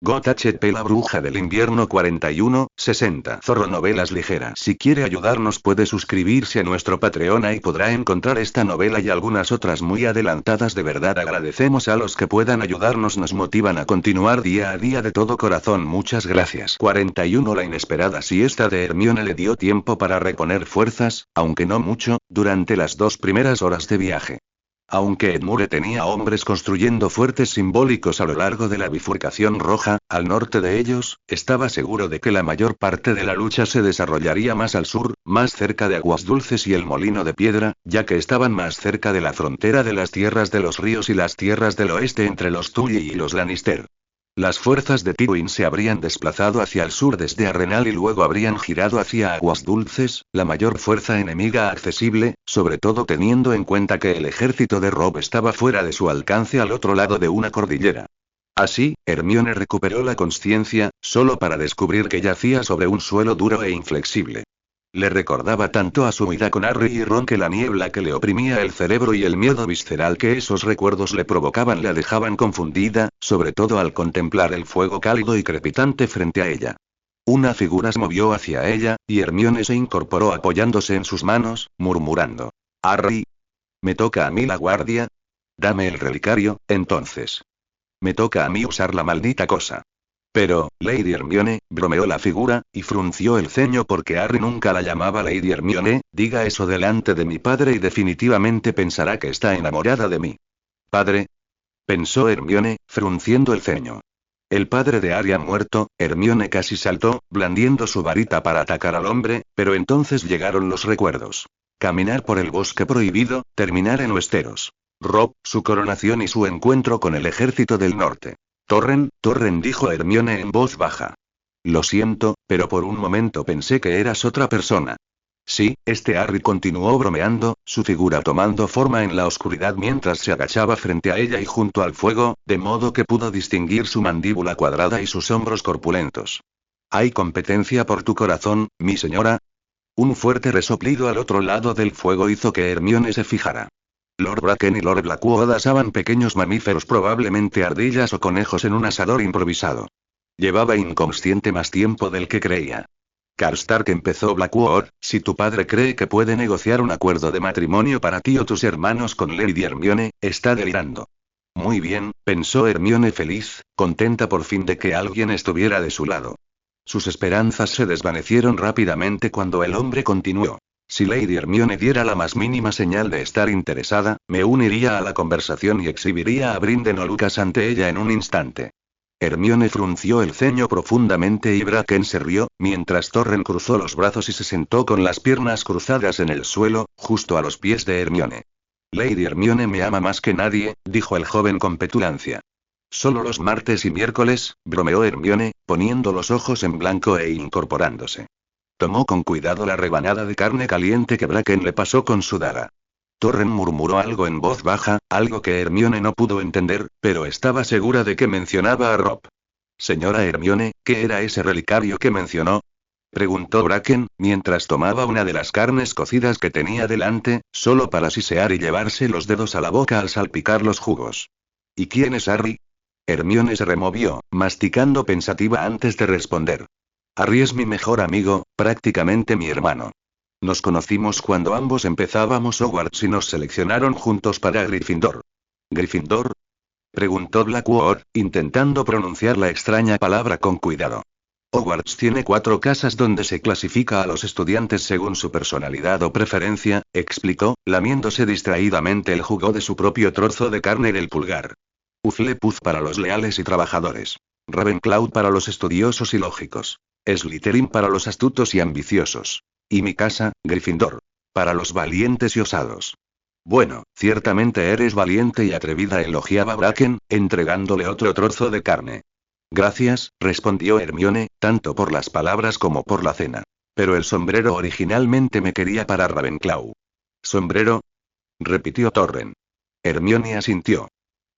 Got HP La Bruja del Invierno 41-60 Zorro Novelas Ligeras. Si quiere ayudarnos puede suscribirse a nuestro Patreon y podrá encontrar esta novela y algunas otras muy adelantadas. De verdad agradecemos a los que puedan ayudarnos, nos motivan a continuar día a día de todo corazón. Muchas gracias. 41 La inesperada siesta de Hermione le dio tiempo para reponer fuerzas, aunque no mucho, durante las 2 primeras horas de viaje. Aunque Edmure tenía hombres construyendo fuertes simbólicos a lo largo de la bifurcación roja, al norte de ellos, estaba seguro de que la mayor parte de la lucha se desarrollaría más al sur, más cerca de Aguas Dulces y el Molino de Piedra, ya que estaban más cerca de la frontera de las tierras de los ríos y las tierras del oeste entre los Tully y los Lannister. Las fuerzas de Tywin se habrían desplazado hacia el sur desde Arenal y luego habrían girado hacia Aguas Dulces, la mayor fuerza enemiga accesible, sobre todo teniendo en cuenta que el ejército de Robb estaba fuera de su alcance al otro lado de una cordillera. Así, Hermione recuperó la consciencia, solo para descubrir que yacía sobre un suelo duro e inflexible. Le recordaba tanto a su huida con Harry y Ron que la niebla que le oprimía el cerebro y el miedo visceral que esos recuerdos le provocaban la dejaban confundida, sobre todo al contemplar el fuego cálido y crepitante frente a ella. Una figura se movió hacia ella, y Hermione se incorporó apoyándose en sus manos, murmurando: «Harry. ¿Me toca a mí la guardia? Dame el relicario, entonces. Me toca a mí usar la maldita cosa». Pero, Lady Hermione, bromeó la figura, y frunció el ceño porque Harry nunca la llamaba Lady Hermione. Diga eso delante de mi padre y definitivamente pensará que está enamorada de mí. ¿Padre?, pensó Hermione, frunciendo el ceño. El padre de Harry ha muerto. Hermione casi saltó, blandiendo su varita para atacar al hombre, pero entonces llegaron los recuerdos. Caminar por el bosque prohibido, terminar en Westeros. Robb, su coronación y su encuentro con el ejército del norte. Torren, dijo Hermione en voz baja. Lo siento, pero por un momento pensé que eras otra persona. Sí, Harry continuó bromeando, su figura tomando forma en la oscuridad mientras se agachaba frente a ella y junto al fuego, de modo que pudo distinguir su mandíbula cuadrada y sus hombros corpulentos. ¿Hay competencia por tu corazón, mi señora? Un fuerte resoplido al otro lado del fuego hizo que Hermione se fijara. Lord Bracken y Lord Blackwood asaban pequeños mamíferos, probablemente ardillas o conejos, en un asador improvisado. Llevaba inconsciente más tiempo del que creía. Karstark, empezó Blackwood, si tu padre cree que puede negociar un acuerdo de matrimonio para ti o tus hermanos con Lady Hermione, está delirando. Muy bien, pensó Hermione feliz, contenta por fin de que alguien estuviera de su lado. Sus esperanzas se desvanecieron rápidamente cuando el hombre continuó. Si Lady Hermione diera la más mínima señal de estar interesada, me uniría a la conversación y exhibiría a Brinden o Lucas ante ella en un instante. Hermione frunció el ceño profundamente y Bracken se rió, mientras Torren cruzó los brazos y se sentó con las piernas cruzadas en el suelo, justo a los pies de Hermione. Lady Hermione me ama más que nadie, dijo el joven con petulancia. Solo los martes y miércoles, bromeó Hermione, poniendo los ojos en blanco e incorporándose. Tomó con cuidado la rebanada de carne caliente que Bracken le pasó con su daga. Torren murmuró algo en voz baja, algo que Hermione no pudo entender, pero estaba segura de que mencionaba a Robb. Señora Hermione, ¿qué era ese relicario que mencionó?, preguntó Bracken, mientras tomaba una de las carnes cocidas que tenía delante, solo para sisear y llevarse los dedos a la boca al salpicar los jugos. ¿Y quién es Harry? Hermione se removió, masticando pensativa antes de responder. Harry es mi mejor amigo, prácticamente mi hermano. Nos conocimos cuando ambos empezábamos Hogwarts y nos seleccionaron juntos para Gryffindor. ¿Gryffindor?, preguntó Blackwood, intentando pronunciar la extraña palabra con cuidado. Hogwarts tiene 4 casas donde se clasifica a los estudiantes según su personalidad o preferencia, explicó, lamiéndose distraídamente el jugo de su propio trozo de carne en el pulgar. Hufflepuff para los leales y trabajadores. Ravenclaw para los estudiosos y lógicos. Slytherin para los astutos y ambiciosos. Y mi casa, Gryffindor. Para los valientes y osados. Bueno, ciertamente eres valiente y atrevida, elogiaba Bracken, entregándole otro trozo de carne. Gracias, respondió Hermione, tanto por las palabras como por la cena. Pero el sombrero originalmente me quería para Ravenclaw. ¿Sombrero?, repitió Torren. Hermione asintió.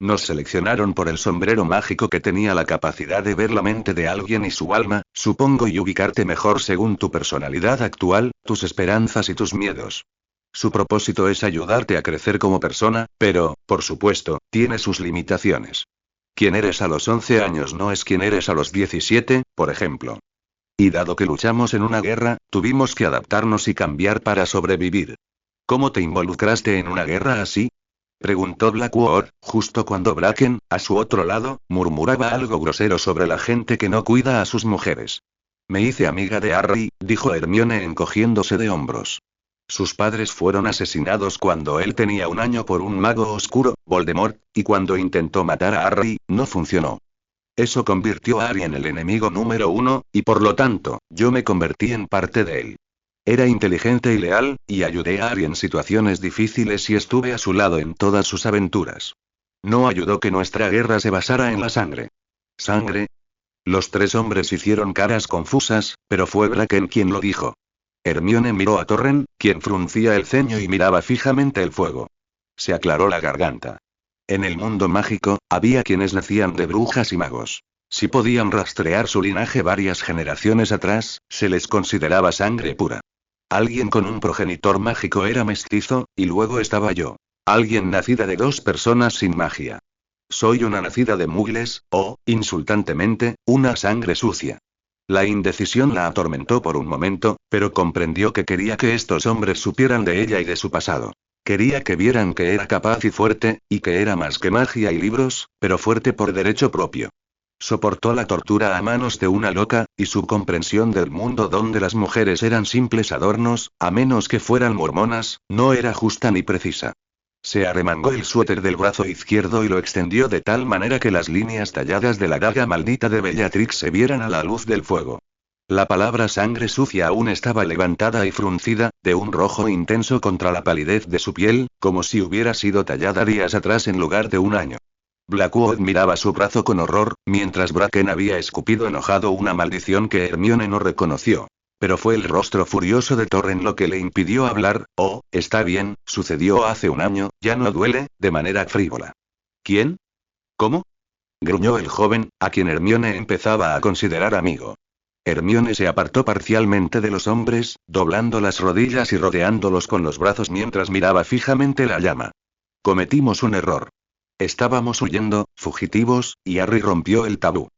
Nos seleccionaron por el sombrero mágico que tenía la capacidad de ver la mente de alguien y su alma, supongo, y ubicarte mejor según tu personalidad actual, tus esperanzas y tus miedos. Su propósito es ayudarte a crecer como persona, pero, por supuesto, tiene sus limitaciones. Quien eres a los 11 años no es quien eres a los 17, por ejemplo. Y dado que luchamos en una guerra, tuvimos que adaptarnos y cambiar para sobrevivir. ¿Cómo te involucraste en una guerra así? Preguntó Blackwood, justo cuando Bracken, a su otro lado, murmuraba algo grosero sobre la gente que no cuida a sus mujeres. Me hice amiga de Harry, dijo Hermione encogiéndose de hombros. Sus padres fueron asesinados cuando él tenía 1 año por un mago oscuro, Voldemort, y cuando intentó matar a Harry, no funcionó. Eso convirtió a Harry en el enemigo número 1, y por lo tanto, yo me convertí en parte de él. Era inteligente y leal, y ayudé a Harry en situaciones difíciles y estuve a su lado en todas sus aventuras. No ayudó que nuestra guerra se basara en la sangre. ¿Sangre? Los 3 hombres hicieron caras confusas, pero fue Bracken quien lo dijo. Hermione miró a Torren, quien fruncía el ceño y miraba fijamente el fuego. Se aclaró la garganta. En el mundo mágico, había quienes nacían de brujas y magos. Si podían rastrear su linaje varias generaciones atrás, se les consideraba sangre pura. Alguien con un progenitor mágico era mestizo, y luego estaba yo. Alguien nacida de 2 personas sin magia. Soy una nacida de muggles, o, insultantemente, una sangre sucia. La indecisión la atormentó por un momento, pero comprendió que quería que estos hombres supieran de ella y de su pasado. Quería que vieran que era capaz y fuerte, y que era más que magia y libros, pero fuerte por derecho propio. Soportó la tortura a manos de una loca, y su comprensión del mundo donde las mujeres eran simples adornos, a menos que fueran mormonas, no era justa ni precisa. Se arremangó el suéter del brazo izquierdo y lo extendió de tal manera que las líneas talladas de la daga maldita de Bellatrix se vieran a la luz del fuego. La palabra sangre sucia aún estaba levantada y fruncida, de un rojo intenso contra la palidez de su piel, como si hubiera sido tallada días atrás en lugar de 1 año. Blackwood miraba su brazo con horror, mientras Bracken había escupido enojado una maldición que Hermione no reconoció. Pero fue el rostro furioso de Torren lo que le impidió hablar. Oh, está bien, sucedió hace 1 año, ya no duele, de manera frívola. ¿Quién? ¿Cómo? Gruñó el joven, a quien Hermione empezaba a considerar amigo. Hermione se apartó parcialmente de los hombres, doblando las rodillas y rodeándolos con los brazos mientras miraba fijamente la llama. Cometimos un error. Estábamos huyendo, fugitivos, y Harry rompió el tabú.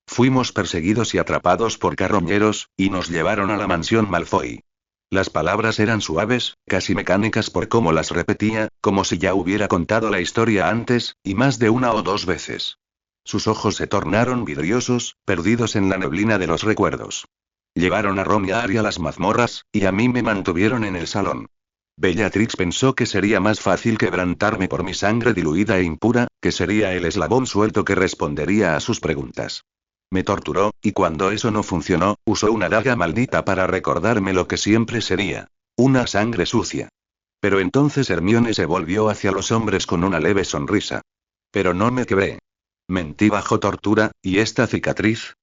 Fuimos perseguidos y atrapados por carroñeros, y nos llevaron a la mansión Malfoy. Las palabras eran suaves, casi mecánicas por cómo las repetía, como si ya hubiera contado la historia antes, y más de 1 o 2 veces. Sus ojos se tornaron vidriosos, perdidos en la neblina de los recuerdos. Llevaron a Ron y a Harry a las mazmorras, y a mí me mantuvieron en el salón. Bellatrix pensó que sería más fácil quebrantarme por mi sangre diluida e impura, que sería el eslabón suelto que respondería a sus preguntas. Me torturó, y cuando eso no funcionó, usó una daga maldita para recordarme lo que siempre sería. Una sangre sucia. Pero entonces Hermione se volvió hacia los hombres con una leve sonrisa. Pero no me quebré. Mentí bajo tortura, y esta cicatriz.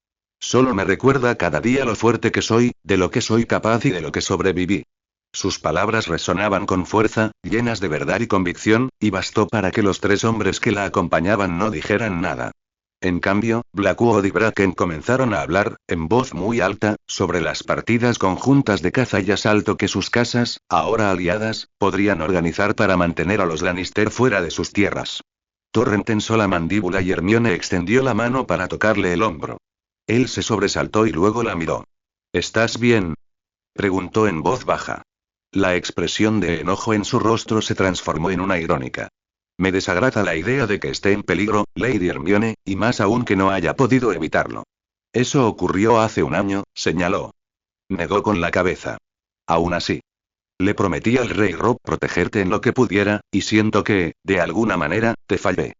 Solo me recuerda cada día lo fuerte que soy, de lo que soy capaz y de lo que sobreviví. Sus palabras resonaban con fuerza, llenas de verdad y convicción, y bastó para que los 3 hombres que la acompañaban no dijeran nada. En cambio, Blackwood y Bracken comenzaron a hablar, en voz muy alta, sobre las partidas conjuntas de caza y asalto que sus casas, ahora aliadas, podrían organizar para mantener a los Lannister fuera de sus tierras. Torren tensó la mandíbula y Hermione extendió la mano para tocarle el hombro. Él se sobresaltó y luego la miró. ¿Estás bien?, preguntó en voz baja. La expresión de enojo en su rostro se transformó en una irónica. Me desagrada la idea de que esté en peligro, Lady Hermione, y más aún que no haya podido evitarlo. Eso ocurrió hace 1 año, señaló. Negó con la cabeza. Aún así. Le prometí al rey Rob protegerte en lo que pudiera, y siento que, de alguna manera, te fallé.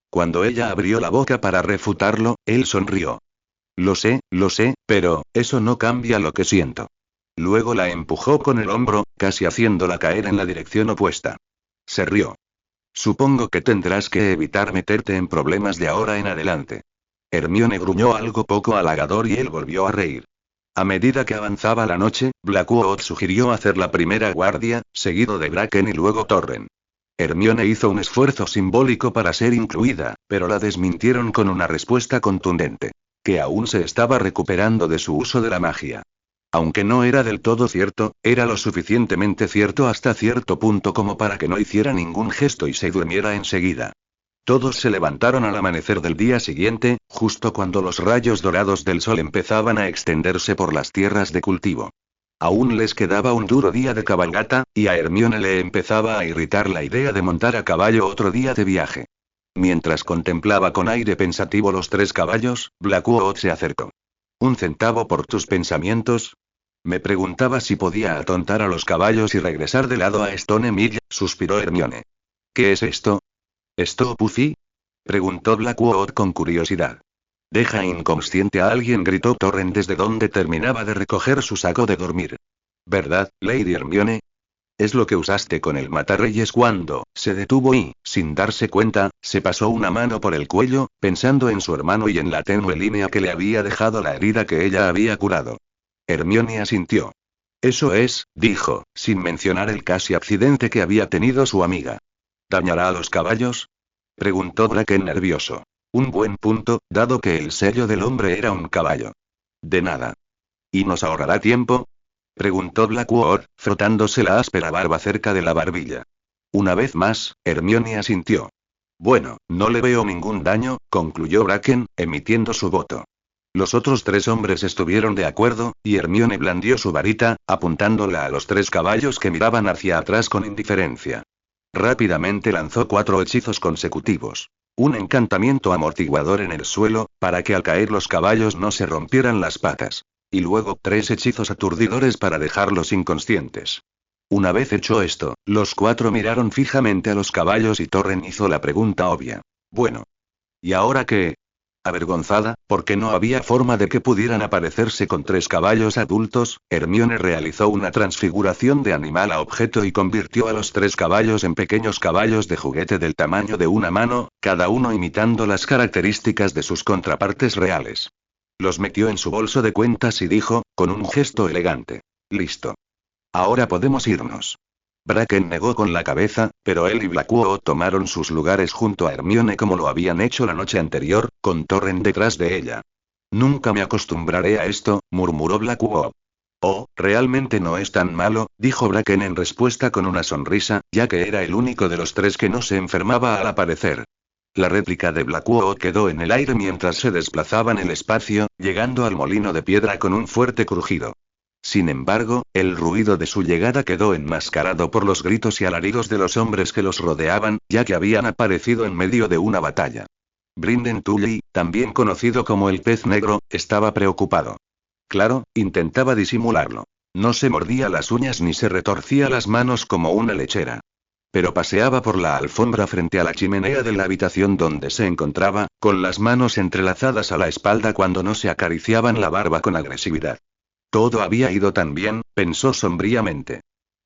Cuando ella abrió la boca para refutarlo, él sonrió. Lo sé, pero, eso no cambia lo que siento. Luego la empujó con el hombro, casi haciéndola caer en la dirección opuesta. Se rió. Supongo que tendrás que evitar meterte en problemas de ahora en adelante. Hermione gruñó algo poco halagador y él volvió a reír. A medida que avanzaba la noche, Blackwood sugirió hacer la primera guardia, seguido de Bracken y luego Torren. Hermione hizo un esfuerzo simbólico para ser incluida, pero la desmintieron con una respuesta contundente. Que aún se estaba recuperando de su uso de la magia. Aunque no era del todo cierto, era lo suficientemente cierto hasta cierto punto como para que no hiciera ningún gesto y se durmiera enseguida. Todos se levantaron al amanecer del día siguiente, justo cuando los rayos dorados del sol empezaban a extenderse por las tierras de cultivo. Aún les quedaba un duro día de cabalgata, y a Hermione le empezaba a irritar la idea de montar a caballo otro día de viaje. Mientras contemplaba con aire pensativo los 3 caballos, Blackwood se acercó. ¿Un centavo por tus pensamientos? Me preguntaba si podía atontar a los caballos y regresar de lado a Stone Mill, suspiró Hermione. ¿Qué es esto? ¿Esto, Puffy? Preguntó Blackwood con curiosidad. Deja inconsciente a alguien, gritó Torrent desde donde terminaba de recoger su saco de dormir. ¿Verdad, Lady Hermione? Es lo que usaste con el matarreyes cuando se detuvo y, sin darse cuenta, se pasó una mano por el cuello, pensando en su hermano y en la tenue línea que le había dejado la herida que ella había curado. Hermione asintió. Eso es, dijo, sin mencionar el casi accidente que había tenido su amiga. ¿Dañará a los caballos? Preguntó Bracken nervioso. Un buen punto, dado que el sello del hombre era un caballo. De nada. ¿Y nos ahorrará tiempo? Preguntó Blackwood, frotándose la áspera barba cerca de la barbilla. Una vez más, Hermione asintió. Bueno, no le veo ningún daño, concluyó Bracken, emitiendo su voto. Los otros 3 hombres estuvieron de acuerdo, y Hermione blandió su varita, apuntándola a los 3 caballos que miraban hacia atrás con indiferencia. Rápidamente lanzó 4 hechizos consecutivos. Un encantamiento amortiguador en el suelo, para que al caer los caballos no se rompieran las patas. Y luego 3 hechizos aturdidores para dejarlos inconscientes. Una vez hecho esto, los 4 miraron fijamente a los caballos y Torren hizo la pregunta obvia. Bueno. ¿Y ahora qué? Avergonzada, porque no había forma de que pudieran aparecerse con 3 caballos adultos, Hermione realizó una transfiguración de animal a objeto y convirtió a los 3 caballos en pequeños caballos de juguete del tamaño de una mano, cada uno imitando las características de sus contrapartes reales. Los metió en su bolso de cuentas y dijo, con un gesto elegante. Listo. Ahora podemos irnos. Bracken negó con la cabeza, pero él y Blackwood tomaron sus lugares junto a Hermione como lo habían hecho la noche anterior, con Torrent detrás de ella. Nunca me acostumbraré a esto, murmuró Blackwood. Oh, realmente no es tan malo, dijo Bracken en respuesta con una sonrisa, ya que era el único de los 3 que no se enfermaba al aparecer. La réplica de Blackwood quedó en el aire mientras se desplazaban el espacio, llegando al molino de piedra con un fuerte crujido. Sin embargo, el ruido de su llegada quedó enmascarado por los gritos y alaridos de los hombres que los rodeaban, ya que habían aparecido en medio de una batalla. Brinden Tully, también conocido como el pez negro, estaba preocupado. Claro, intentaba disimularlo. No se mordía las uñas ni se retorcía las manos como una lechera. Pero paseaba por la alfombra frente a la chimenea de la habitación donde se encontraba, con las manos entrelazadas a la espalda cuando no se acariciaban la barba con agresividad. Todo había ido tan bien, pensó sombríamente.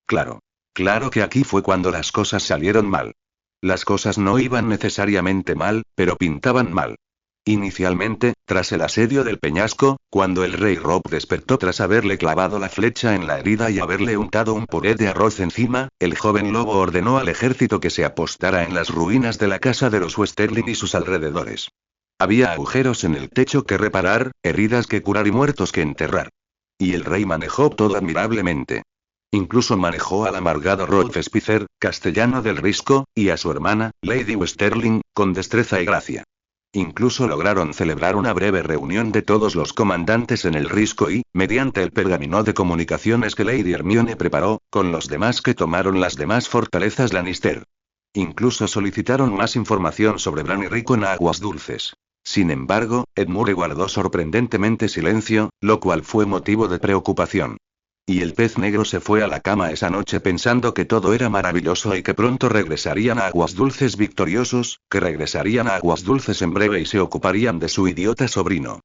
Claro. Claro que aquí fue cuando las cosas salieron mal. Las cosas no iban necesariamente mal, pero pintaban mal. Inicialmente, tras el asedio del peñasco, cuando el rey Rob despertó tras haberle clavado la flecha en la herida y haberle untado un puré de arroz encima, el joven lobo ordenó al ejército que se apostara en las ruinas de la casa de los Westerling y sus alrededores. Había agujeros en el techo que reparar, heridas que curar y muertos que enterrar. Y el rey manejó todo admirablemente. Incluso manejó al amargado Rolf Spitzer, castellano del Risco, y a su hermana, Lady Westerling, con destreza y gracia. Incluso lograron celebrar una breve reunión de todos los comandantes en el Risco y, mediante el pergamino de comunicaciones que Lady Hermione preparó, con los demás que tomaron las demás fortalezas Lannister. Incluso solicitaron más información sobre Bran y Rickon en Aguas Dulces. Sin embargo, Edmure guardó sorprendentemente silencio, lo cual fue motivo de preocupación. Y el pez negro se fue a la cama esa noche pensando que todo era maravilloso y que pronto regresarían a Aguas Dulces victoriosos, que regresarían a Aguas Dulces en breve y se ocuparían de su idiota sobrino.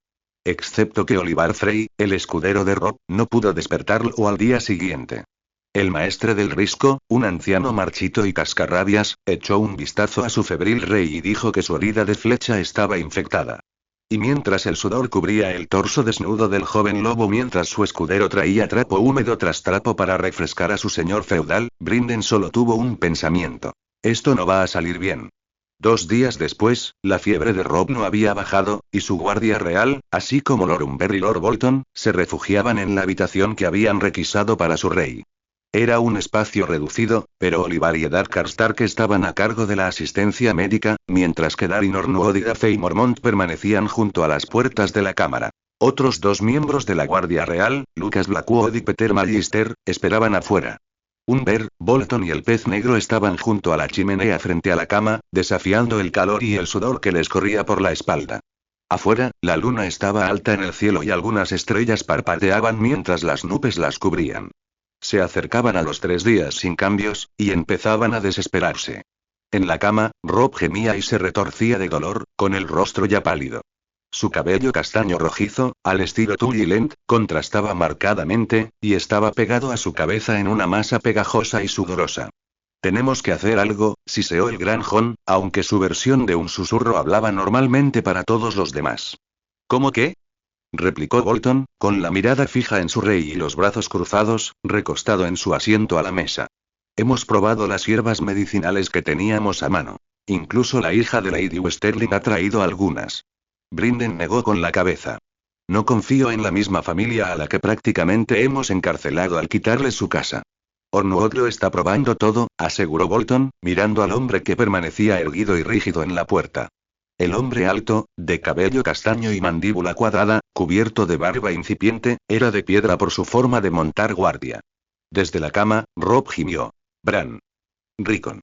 Excepto que Oliver Frey, el escudero de Rob, no pudo despertarlo al día siguiente. El maestre del Risco, un anciano marchito y cascarrabias, echó un vistazo a su febril rey y dijo que su herida de flecha estaba infectada. Y mientras el sudor cubría el torso desnudo del joven lobo mientras su escudero traía trapo húmedo tras trapo para refrescar a su señor feudal, Brinden solo tuvo un pensamiento. Esto no va a salir bien. 2 días después, la fiebre de Rob no había bajado, y su guardia real, así como Lord Umber y Lord Bolton, se refugiaban en la habitación que habían requisado para su rey. Era un espacio reducido, pero Olivar y Eddard Karstark estaban a cargo de la asistencia médica, mientras que Darin Ornuod y Daffy Mormont permanecían junto a las puertas de la cámara. Otros 2 miembros de la Guardia Real, Lucas Blackwood y Peter Magister, esperaban afuera. Umber, Bolton y el pez negro estaban junto a la chimenea frente a la cama, desafiando el calor y el sudor que les corría por la espalda. Afuera, la luna estaba alta en el cielo y algunas estrellas parpadeaban mientras las nubes las cubrían. Se acercaban a los 3 días sin cambios, y empezaban a desesperarse. En la cama, Robb gemía y se retorcía de dolor, con el rostro ya pálido. Su cabello castaño rojizo, al estilo Tully Lent, contrastaba marcadamente, y estaba pegado a su cabeza en una masa pegajosa y sudorosa. Tenemos que hacer algo, siseó el gran Jon, aunque su versión de un susurro hablaba normalmente para todos los demás. ¿Cómo qué? Replicó Bolton, con la mirada fija en su rey y los brazos cruzados, recostado en su asiento a la mesa. Hemos probado las hierbas medicinales que teníamos a mano. Incluso la hija de Lady Westerling ha traído algunas. Brinden negó con la cabeza. No confío en la misma familia a la que prácticamente hemos encarcelado al quitarle su casa. Ornuod lo está probando todo, aseguró Bolton, mirando al hombre que permanecía erguido y rígido en la puerta. El hombre alto, de cabello castaño y mandíbula cuadrada, cubierto de barba incipiente, era de piedra por su forma de montar guardia. Desde la cama, Robb gimió. Bran. Rickon.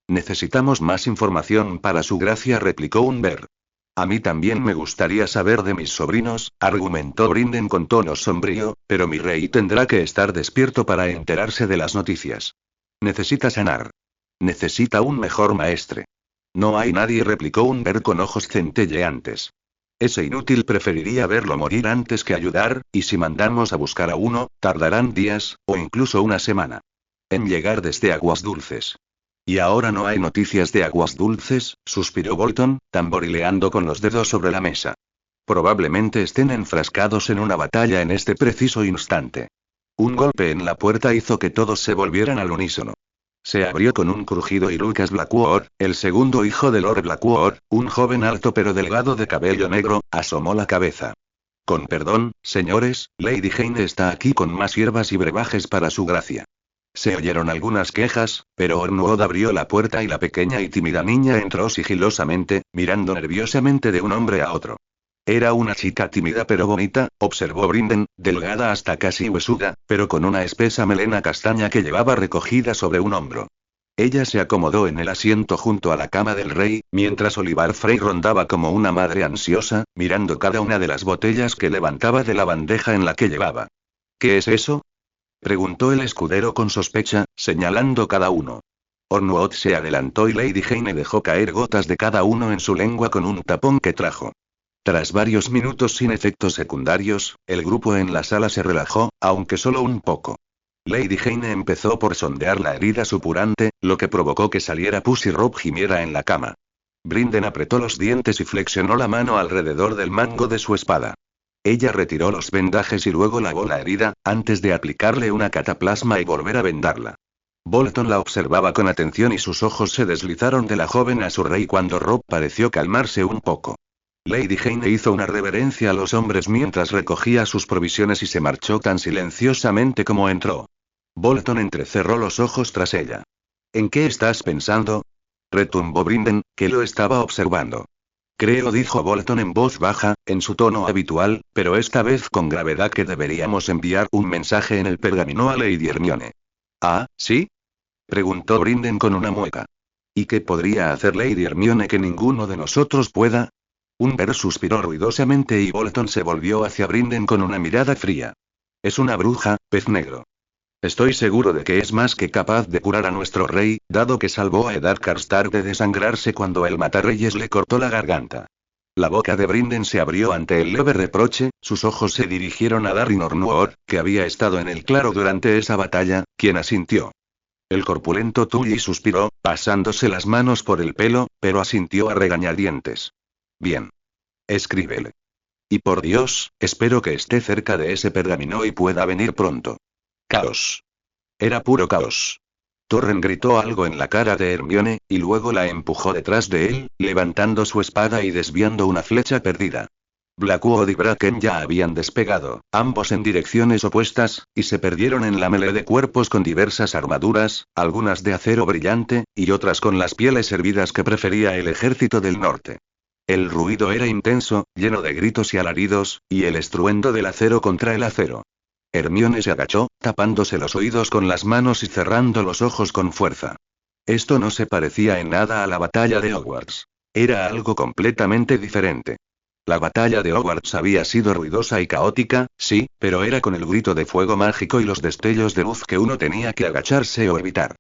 Necesitamos más información para su gracia, replicó Umber. A mí también me gustaría saber de mis sobrinos, argumentó Brinden con tono sombrío, pero mi rey tendrá que estar despierto para enterarse de las noticias. Necesita sanar. Necesita un mejor maestre. No hay nadie, replicó Umber con ojos centelleantes. Ese inútil preferiría verlo morir antes que ayudar, y si mandamos a buscar a uno, tardarán días, o incluso una semana. En llegar desde Aguas Dulces. Y ahora no hay noticias de Aguas Dulces, suspiró Bolton, tamborileando con los dedos sobre la mesa. Probablemente estén enfrascados en una batalla en este preciso instante. Un golpe en la puerta hizo que todos se volvieran al unísono. Se abrió con un crujido y Lucas Blackwood, el segundo hijo de Lord Blackwood, un joven alto pero delgado de cabello negro, asomó la cabeza. Con perdón, señores, Lady Jane está aquí con más hierbas y brebajes para su gracia. Se oyeron algunas quejas, pero Ornuod abrió la puerta y la pequeña y tímida niña entró sigilosamente, mirando nerviosamente de un hombre a otro. Era una chica tímida pero bonita, observó Brinden, delgada hasta casi huesuda, pero con una espesa melena castaña que llevaba recogida sobre un hombro. Ella se acomodó en el asiento junto a la cama del rey, mientras Olivar Frey rondaba como una madre ansiosa, mirando cada una de las botellas que levantaba de la bandeja en la que llevaba. ¿Qué es eso? Preguntó el escudero con sospecha, señalando cada uno. Ornuod se adelantó y Lady Jane dejó caer gotas de cada uno en su lengua con un tapón que trajo. Tras varios minutos sin efectos secundarios, el grupo en la sala se relajó, aunque solo un poco. Lady Jane empezó por sondear la herida supurante, lo que provocó que saliera pus y Robb gimiera en la cama. Brinden apretó los dientes y flexionó la mano alrededor del mango de su espada. Ella retiró los vendajes y luego lavó la herida, antes de aplicarle una cataplasma y volver a vendarla. Bolton la observaba con atención y sus ojos se deslizaron de la joven a su rey cuando Robb pareció calmarse un poco. Lady Jane hizo una reverencia a los hombres mientras recogía sus provisiones y se marchó tan silenciosamente como entró. Bolton entrecerró los ojos tras ella. ¿En qué estás pensando? Retumbó Brinden, que lo estaba observando. Creo, dijo Bolton en voz baja, en su tono habitual, pero esta vez con gravedad, que deberíamos enviar un mensaje en el pergamino a Lady Hermione. ¿Ah, sí? Preguntó Brinden con una mueca. ¿Y qué podría hacer Lady Hermione que ninguno de nosotros pueda? Umber suspiró ruidosamente y Bolton se volvió hacia Brinden con una mirada fría. Es una bruja, pez negro. Estoy seguro de que es más que capaz de curar a nuestro rey, dado que salvó a Eddard Karstark de desangrarse cuando el matarreyes le cortó la garganta. La boca de Brinden se abrió ante el leve reproche, sus ojos se dirigieron a Darin Ornuod, que había estado en el claro durante esa batalla, quien asintió. El corpulento Tully suspiró, pasándose las manos por el pelo, pero asintió a regañadientes. Bien. Escríbele. Y por Dios, espero que esté cerca de ese pergamino y pueda venir pronto. Caos. Era puro caos. Torren gritó algo en la cara de Hermione, y luego la empujó detrás de él, levantando su espada y desviando una flecha perdida. Blackwood y Bracken ya habían despegado, ambos en direcciones opuestas, y se perdieron en la melee de cuerpos con diversas armaduras, algunas de acero brillante, y otras con las pieles hervidas que prefería el ejército del norte. El ruido era intenso, lleno de gritos y alaridos, y el estruendo del acero contra el acero. Hermione se agachó, tapándose los oídos con las manos y cerrando los ojos con fuerza. Esto no se parecía en nada a la batalla de Hogwarts. Era algo completamente diferente. La batalla de Hogwarts había sido ruidosa y caótica, sí, pero era con el grito de fuego mágico y los destellos de luz que uno tenía que agacharse o evitar.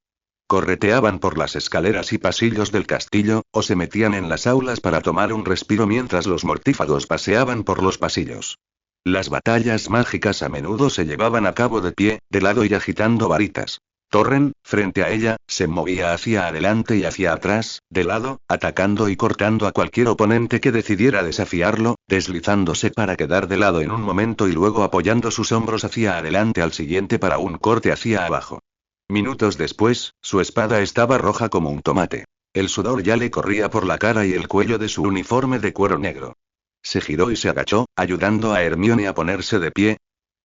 Correteaban por las escaleras y pasillos del castillo, o se metían en las aulas para tomar un respiro mientras los mortífagos paseaban por los pasillos. Las batallas mágicas a menudo se llevaban a cabo de pie, de lado y agitando varitas. Torren, frente a ella, se movía hacia adelante y hacia atrás, de lado, atacando y cortando a cualquier oponente que decidiera desafiarlo, deslizándose para quedar de lado en un momento y luego apoyando sus hombros hacia adelante al siguiente para un corte hacia abajo. Minutos después, su espada estaba roja como un tomate. El sudor ya le corría por la cara y el cuello de su uniforme de cuero negro. Se giró y se agachó, ayudando a Hermione a ponerse de pie.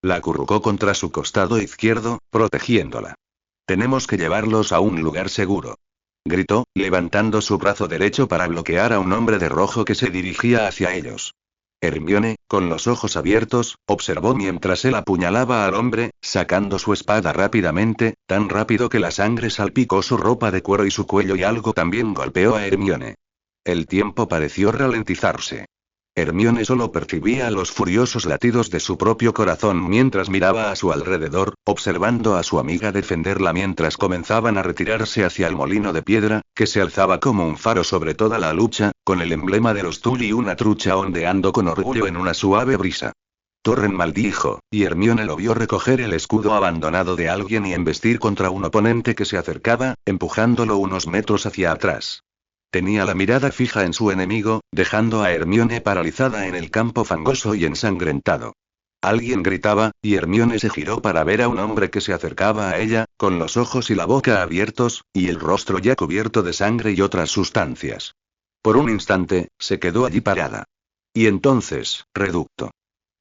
La acurrucó contra su costado izquierdo, protegiéndola. «Tenemos que llevarlos a un lugar seguro», gritó, levantando su brazo derecho para bloquear a un hombre de rojo que se dirigía hacia ellos. Hermione, con los ojos abiertos, observó mientras él apuñalaba al hombre, sacando su espada rápidamente, tan rápido que la sangre salpicó su ropa de cuero y su cuello y algo también golpeó a Hermione. El tiempo pareció ralentizarse. Hermione solo percibía los furiosos latidos de su propio corazón mientras miraba a su alrededor, observando a su amiga defenderla mientras comenzaban a retirarse hacia el molino de piedra, que se alzaba como un faro sobre toda la lucha, con el emblema de los Tul y una trucha ondeando con orgullo en una suave brisa. Torren maldijo, y Hermione lo vio recoger el escudo abandonado de alguien y embestir contra un oponente que se acercaba, empujándolo unos metros hacia atrás. Tenía la mirada fija en su enemigo, dejando a Hermione paralizada en el campo fangoso y ensangrentado. Alguien gritaba, y Hermione se giró para ver a un hombre que se acercaba a ella, con los ojos y la boca abiertos, y el rostro ya cubierto de sangre y otras sustancias. Por un instante, se quedó allí parada. Y entonces, reducto.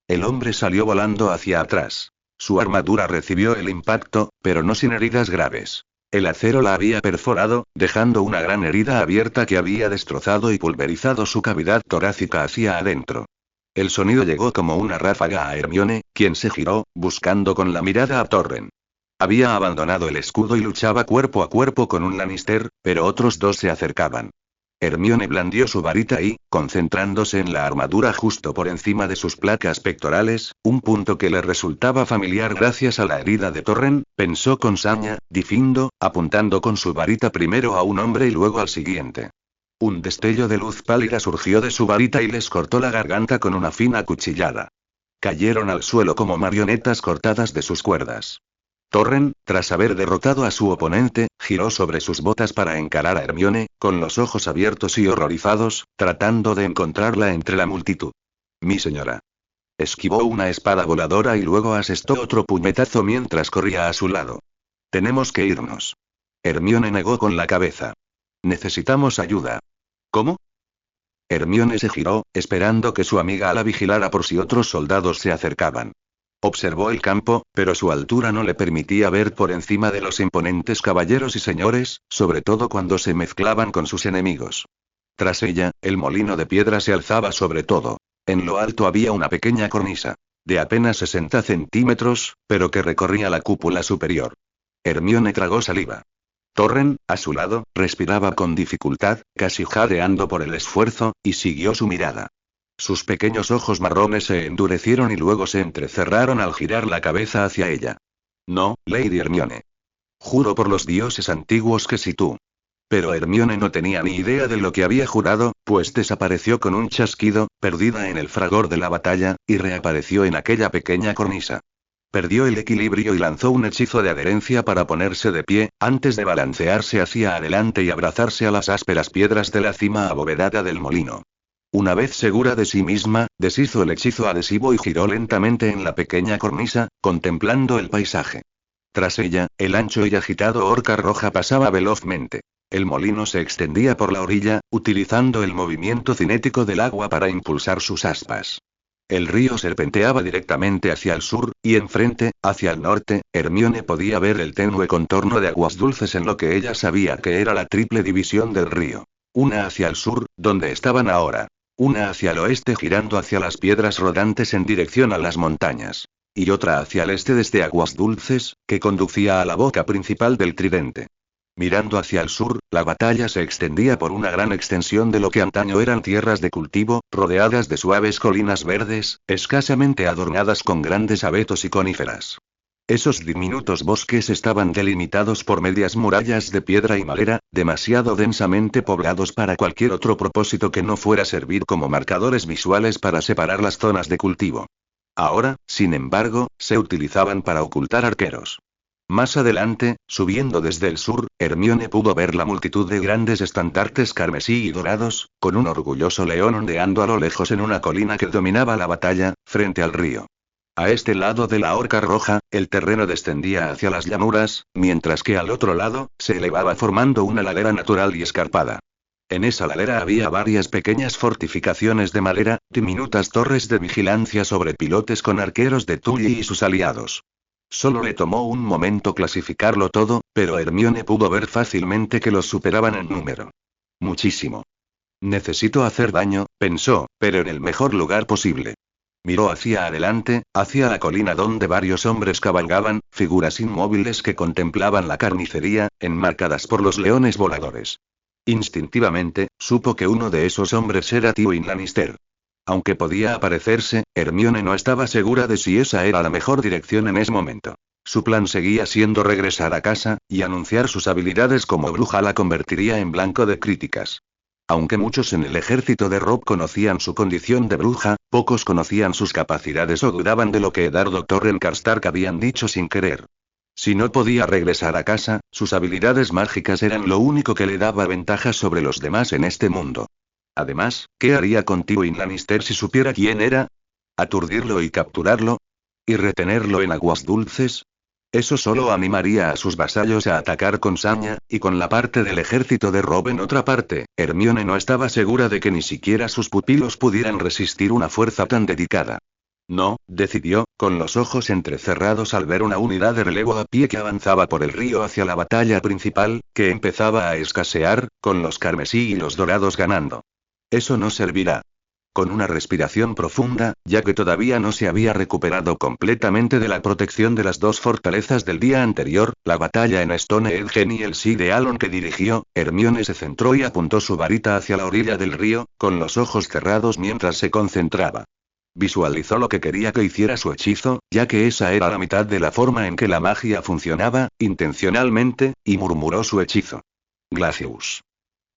El hombre salió volando hacia atrás. Su armadura recibió el impacto, pero no sin heridas graves. El acero la había perforado, dejando una gran herida abierta que había destrozado y pulverizado su cavidad torácica hacia adentro. El sonido llegó como una ráfaga a Hermione, quien se giró, buscando con la mirada a Torren. Había abandonado el escudo y luchaba cuerpo a cuerpo con un Lannister, pero otros dos se acercaban. Hermione blandió su varita y, concentrándose en la armadura justo por encima de sus placas pectorales, un punto que le resultaba familiar gracias a la herida de Torren, pensó con saña, diciendo, apuntando con su varita primero a un hombre y luego al siguiente. Un destello de luz pálida surgió de su varita y les cortó la garganta con una fina cuchillada. Cayeron al suelo como marionetas cortadas de sus cuerdas. Torren, tras haber derrotado a su oponente, giró sobre sus botas para encarar a Hermione, con los ojos abiertos y horrorizados, tratando de encontrarla entre la multitud. «Mi señora». Esquivó una espada voladora y luego asestó otro puñetazo mientras corría a su lado. «Tenemos que irnos». Hermione negó con la cabeza. «Necesitamos ayuda». «¿Cómo?». Hermione se giró, esperando que su amiga la vigilara por si otros soldados se acercaban. Observó el campo, pero su altura no le permitía ver por encima de los imponentes caballeros y señores, sobre todo cuando se mezclaban con sus enemigos. Tras ella, el molino de piedra se alzaba sobre todo. En lo alto había una pequeña cornisa, de apenas 60 centímetros, pero que recorría la cúpula superior. Hermione tragó saliva. Torren, a su lado, respiraba con dificultad, casi jadeando por el esfuerzo, y siguió su mirada. Sus pequeños ojos marrones se endurecieron y luego se entrecerraron al girar la cabeza hacia ella. «No, Lady Hermione. Juro por los dioses antiguos que sí tú». Pero Hermione no tenía ni idea de lo que había jurado, pues desapareció con un chasquido, perdida en el fragor de la batalla, y reapareció en aquella pequeña cornisa. Perdió el equilibrio y lanzó un hechizo de adherencia para ponerse de pie, antes de balancearse hacia adelante y abrazarse a las ásperas piedras de la cima abovedada del molino. Una vez segura de sí misma, deshizo el hechizo adhesivo y giró lentamente en la pequeña cornisa, contemplando el paisaje. Tras ella, el ancho y agitado Orca Roja pasaba velozmente. El molino se extendía por la orilla, utilizando el movimiento cinético del agua para impulsar sus aspas. El río serpenteaba directamente hacia el sur, y enfrente, hacia el norte, Hermione podía ver el tenue contorno de aguas dulces en lo que ella sabía que era la triple división del río. Una hacia el sur, donde estaban ahora. Una hacia el oeste girando hacia las piedras rodantes en dirección a las montañas. Y otra hacia el este desde aguas dulces, que conducía a la boca principal del tridente. Mirando hacia el sur, la batalla se extendía por una gran extensión de lo que antaño eran tierras de cultivo, rodeadas de suaves colinas verdes, escasamente adornadas con grandes abetos y coníferas. Esos diminutos bosques estaban delimitados por medias murallas de piedra y madera, demasiado densamente poblados para cualquier otro propósito que no fuera servir como marcadores visuales para separar las zonas de cultivo. Ahora, sin embargo, se utilizaban para ocultar arqueros. Más adelante, subiendo desde el sur, Hermione pudo ver la multitud de grandes estandartes carmesí y dorados, con un orgulloso león ondeando a lo lejos en una colina que dominaba la batalla, frente al río. A este lado de la Horca Roja, el terreno descendía hacia las llanuras, mientras que al otro lado, se elevaba formando una ladera natural y escarpada. En esa ladera había varias pequeñas fortificaciones de madera, diminutas torres de vigilancia sobre pilotes con arqueros de Tully y sus aliados. Solo le tomó un momento clasificarlo todo, pero Hermione pudo ver fácilmente que los superaban en número. Muchísimo. Necesito hacer daño, pensó, pero en el mejor lugar posible. Miró hacia adelante, hacia la colina donde varios hombres cabalgaban, figuras inmóviles que contemplaban la carnicería, enmarcadas por los leones voladores. Instintivamente, supo que uno de esos hombres era Tywin Lannister. Aunque podía aparecerse, Hermione no estaba segura de si esa era la mejor dirección en ese momento. Su plan seguía siendo regresar a casa, y anunciar sus habilidades como bruja la convertiría en blanco de críticas. Aunque muchos en el ejército de Robb conocían su condición de bruja, pocos conocían sus capacidades o dudaban de lo que Eddard o Torren Karstark habían dicho sin querer. Si no podía regresar a casa, sus habilidades mágicas eran lo único que le daba ventaja sobre los demás en este mundo. Además, ¿qué haría con Tywin Lannister si supiera quién era? ¿Aturdirlo y capturarlo? ¿Y retenerlo en aguas dulces? Eso solo animaría a sus vasallos a atacar con saña, y con la parte del ejército de Robb en otra parte, Hermione no estaba segura de que ni siquiera sus pupilos pudieran resistir una fuerza tan dedicada. No, decidió, con los ojos entrecerrados al ver una unidad de relevo a pie que avanzaba por el río hacia la batalla principal, que empezaba a escasear, con los carmesí y los dorados ganando. Eso no servirá. Con una respiración profunda, ya que todavía no se había recuperado completamente de la protección de las dos fortalezas del día anterior, la batalla en Stonehenge y el sí de Alon que dirigió, Hermione se centró y apuntó su varita hacia la orilla del río, con los ojos cerrados mientras se concentraba. Visualizó lo que quería que hiciera su hechizo, ya que esa era la mitad de la forma en que la magia funcionaba, intencionalmente, y murmuró su hechizo. Glacius.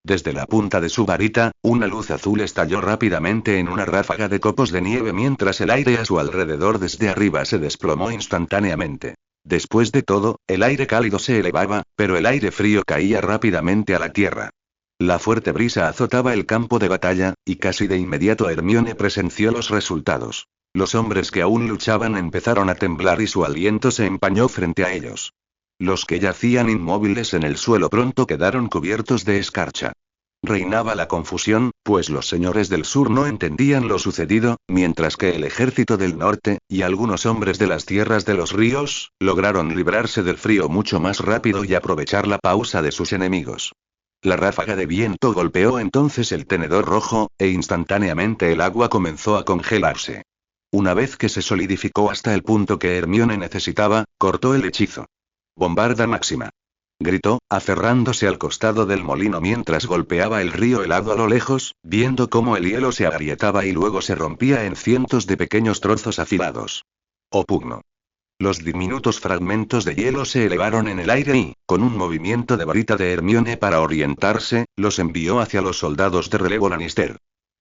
Desde la punta de su varita, una luz azul estalló rápidamente en una ráfaga de copos de nieve mientras el aire a su alrededor desde arriba se desplomó instantáneamente. Después de todo, el aire cálido se elevaba, pero el aire frío caía rápidamente a la tierra. La fuerte brisa azotaba el campo de batalla, y casi de inmediato Hermione presenció los resultados. Los hombres que aún luchaban empezaron a temblar y su aliento se empañó frente a ellos. Los que yacían inmóviles en el suelo pronto quedaron cubiertos de escarcha. Reinaba la confusión, pues los señores del sur no entendían lo sucedido, mientras que el ejército del norte, y algunos hombres de las tierras de los ríos, lograron librarse del frío mucho más rápido y aprovechar la pausa de sus enemigos. La ráfaga de viento golpeó entonces el tenedor rojo, e instantáneamente el agua comenzó a congelarse. Una vez que se solidificó hasta el punto que Hermione necesitaba, cortó el hechizo. «Bombarda máxima», gritó, aferrándose al costado del molino mientras golpeaba el río helado a lo lejos, viendo cómo el hielo se agrietaba y luego se rompía en cientos de pequeños trozos afilados. «Oh pugno». Los diminutos fragmentos de hielo se elevaron en el aire y, con un movimiento de varita de Hermione para orientarse, los envió hacia los soldados de relevo Lannister.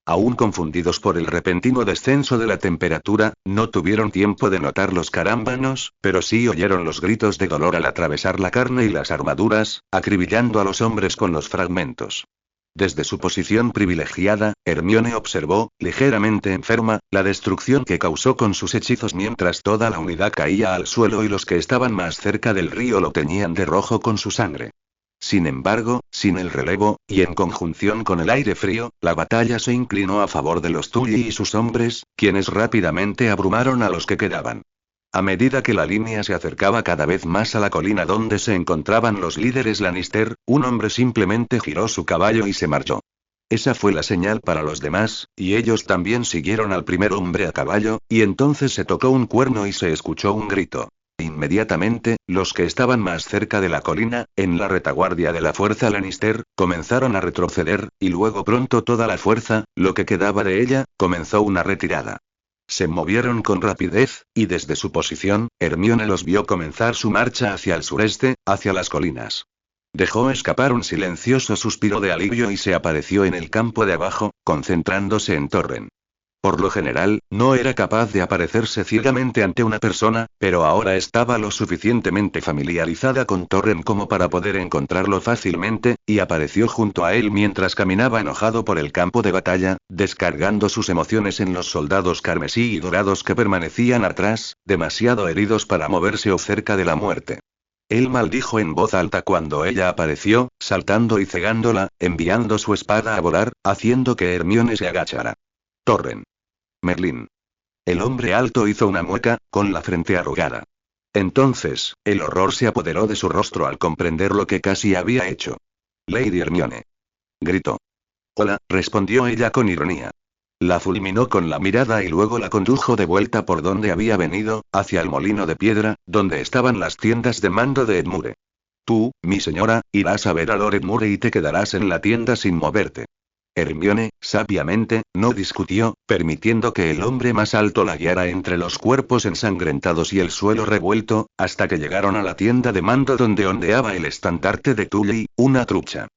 Aún confundidos por el repentino descenso de la temperatura, no tuvieron tiempo de notar los carámbanos, pero sí oyeron los gritos de dolor al atravesar la carne y las armaduras, acribillando a los hombres con los fragmentos. Desde su posición privilegiada, Hermione observó, ligeramente enferma, la destrucción que causó con sus hechizos mientras toda la unidad caía al suelo y los que estaban más cerca del río lo teñían de rojo con su sangre. Sin embargo, sin el relevo, y en conjunción con el aire frío, la batalla se inclinó a favor de los Tully y sus hombres, quienes rápidamente abrumaron a los que quedaban. A medida que la línea se acercaba cada vez más a la colina donde se encontraban los líderes Lannister, un hombre simplemente giró su caballo y se marchó. Esa fue la señal para los demás, y ellos también siguieron al primer hombre a caballo, y entonces se tocó un cuerno y se escuchó un grito. Inmediatamente, los que estaban más cerca de la colina, en la retaguardia de la fuerza Lannister, comenzaron a retroceder, y luego pronto toda la fuerza, lo que quedaba de ella, comenzó una retirada. Se movieron con rapidez, y desde su posición, Hermione los vio comenzar su marcha hacia el sureste, hacia las colinas. Dejó escapar un silencioso suspiro de alivio y se apareció en el campo de abajo, concentrándose en Torren. Por lo general, no era capaz de aparecerse ciegamente ante una persona, pero ahora estaba lo suficientemente familiarizada con Torren como para poder encontrarlo fácilmente, y apareció junto a él mientras caminaba enojado por el campo de batalla, descargando sus emociones en los soldados carmesí y dorados que permanecían atrás, demasiado heridos para moverse o cerca de la muerte. Él maldijo en voz alta cuando ella apareció, saltando y cegándola, enviando su espada a volar, haciendo que Hermione se agachara. Torren. Merlín. El hombre alto hizo una mueca, con la frente arrugada. Entonces, el horror se apoderó de su rostro al comprender lo que casi había hecho. Lady Hermione. Gritó. Hola, respondió ella con ironía. La fulminó con la mirada y luego la condujo de vuelta por donde había venido, hacia el molino de piedra, donde estaban las tiendas de mando de Edmure. Tú, mi señora, irás a ver a Lord Edmure y te quedarás en la tienda sin moverte. Hermione, sabiamente, no discutió, permitiendo que el hombre más alto la guiara entre los cuerpos ensangrentados y el suelo revuelto, hasta que llegaron a la tienda de mando donde ondeaba el estandarte de Tully, una trucha.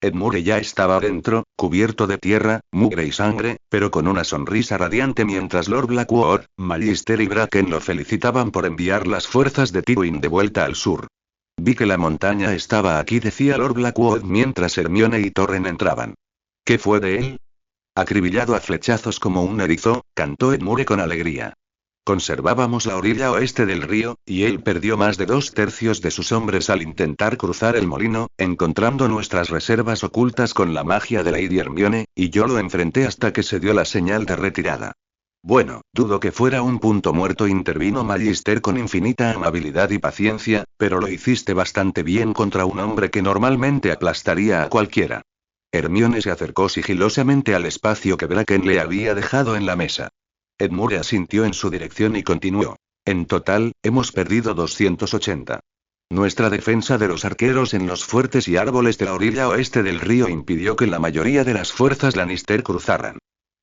Edmure ya estaba dentro, cubierto de tierra, mugre y sangre, pero con una sonrisa radiante mientras Lord Blackwood, Magister y Bracken lo felicitaban por enviar las fuerzas de Tywin de vuelta al sur. Vi que la montaña estaba aquí, decía Lord Blackwood mientras Hermione y Torren entraban. ¿Qué fue de él? Acribillado a flechazos como un erizo, cantó Edmure con alegría. Conservábamos la orilla oeste del río, y él perdió más de 2/3 de sus hombres al intentar cruzar el molino, encontrando nuestras reservas ocultas con la magia de Lady Hermione, y yo lo enfrenté hasta que se dio la señal de retirada. Bueno, dudo que fuera un punto muerto, intervino Magister con infinita amabilidad y paciencia, pero lo hiciste bastante bien contra un hombre que normalmente aplastaría a cualquiera. Hermione se acercó sigilosamente al espacio que Bracken le había dejado en la mesa. Edmure asintió en su dirección y continuó. En total, hemos perdido 280. Nuestra defensa de los arqueros en los fuertes y árboles de la orilla oeste del río impidió que la mayoría de las fuerzas Lannister cruzaran.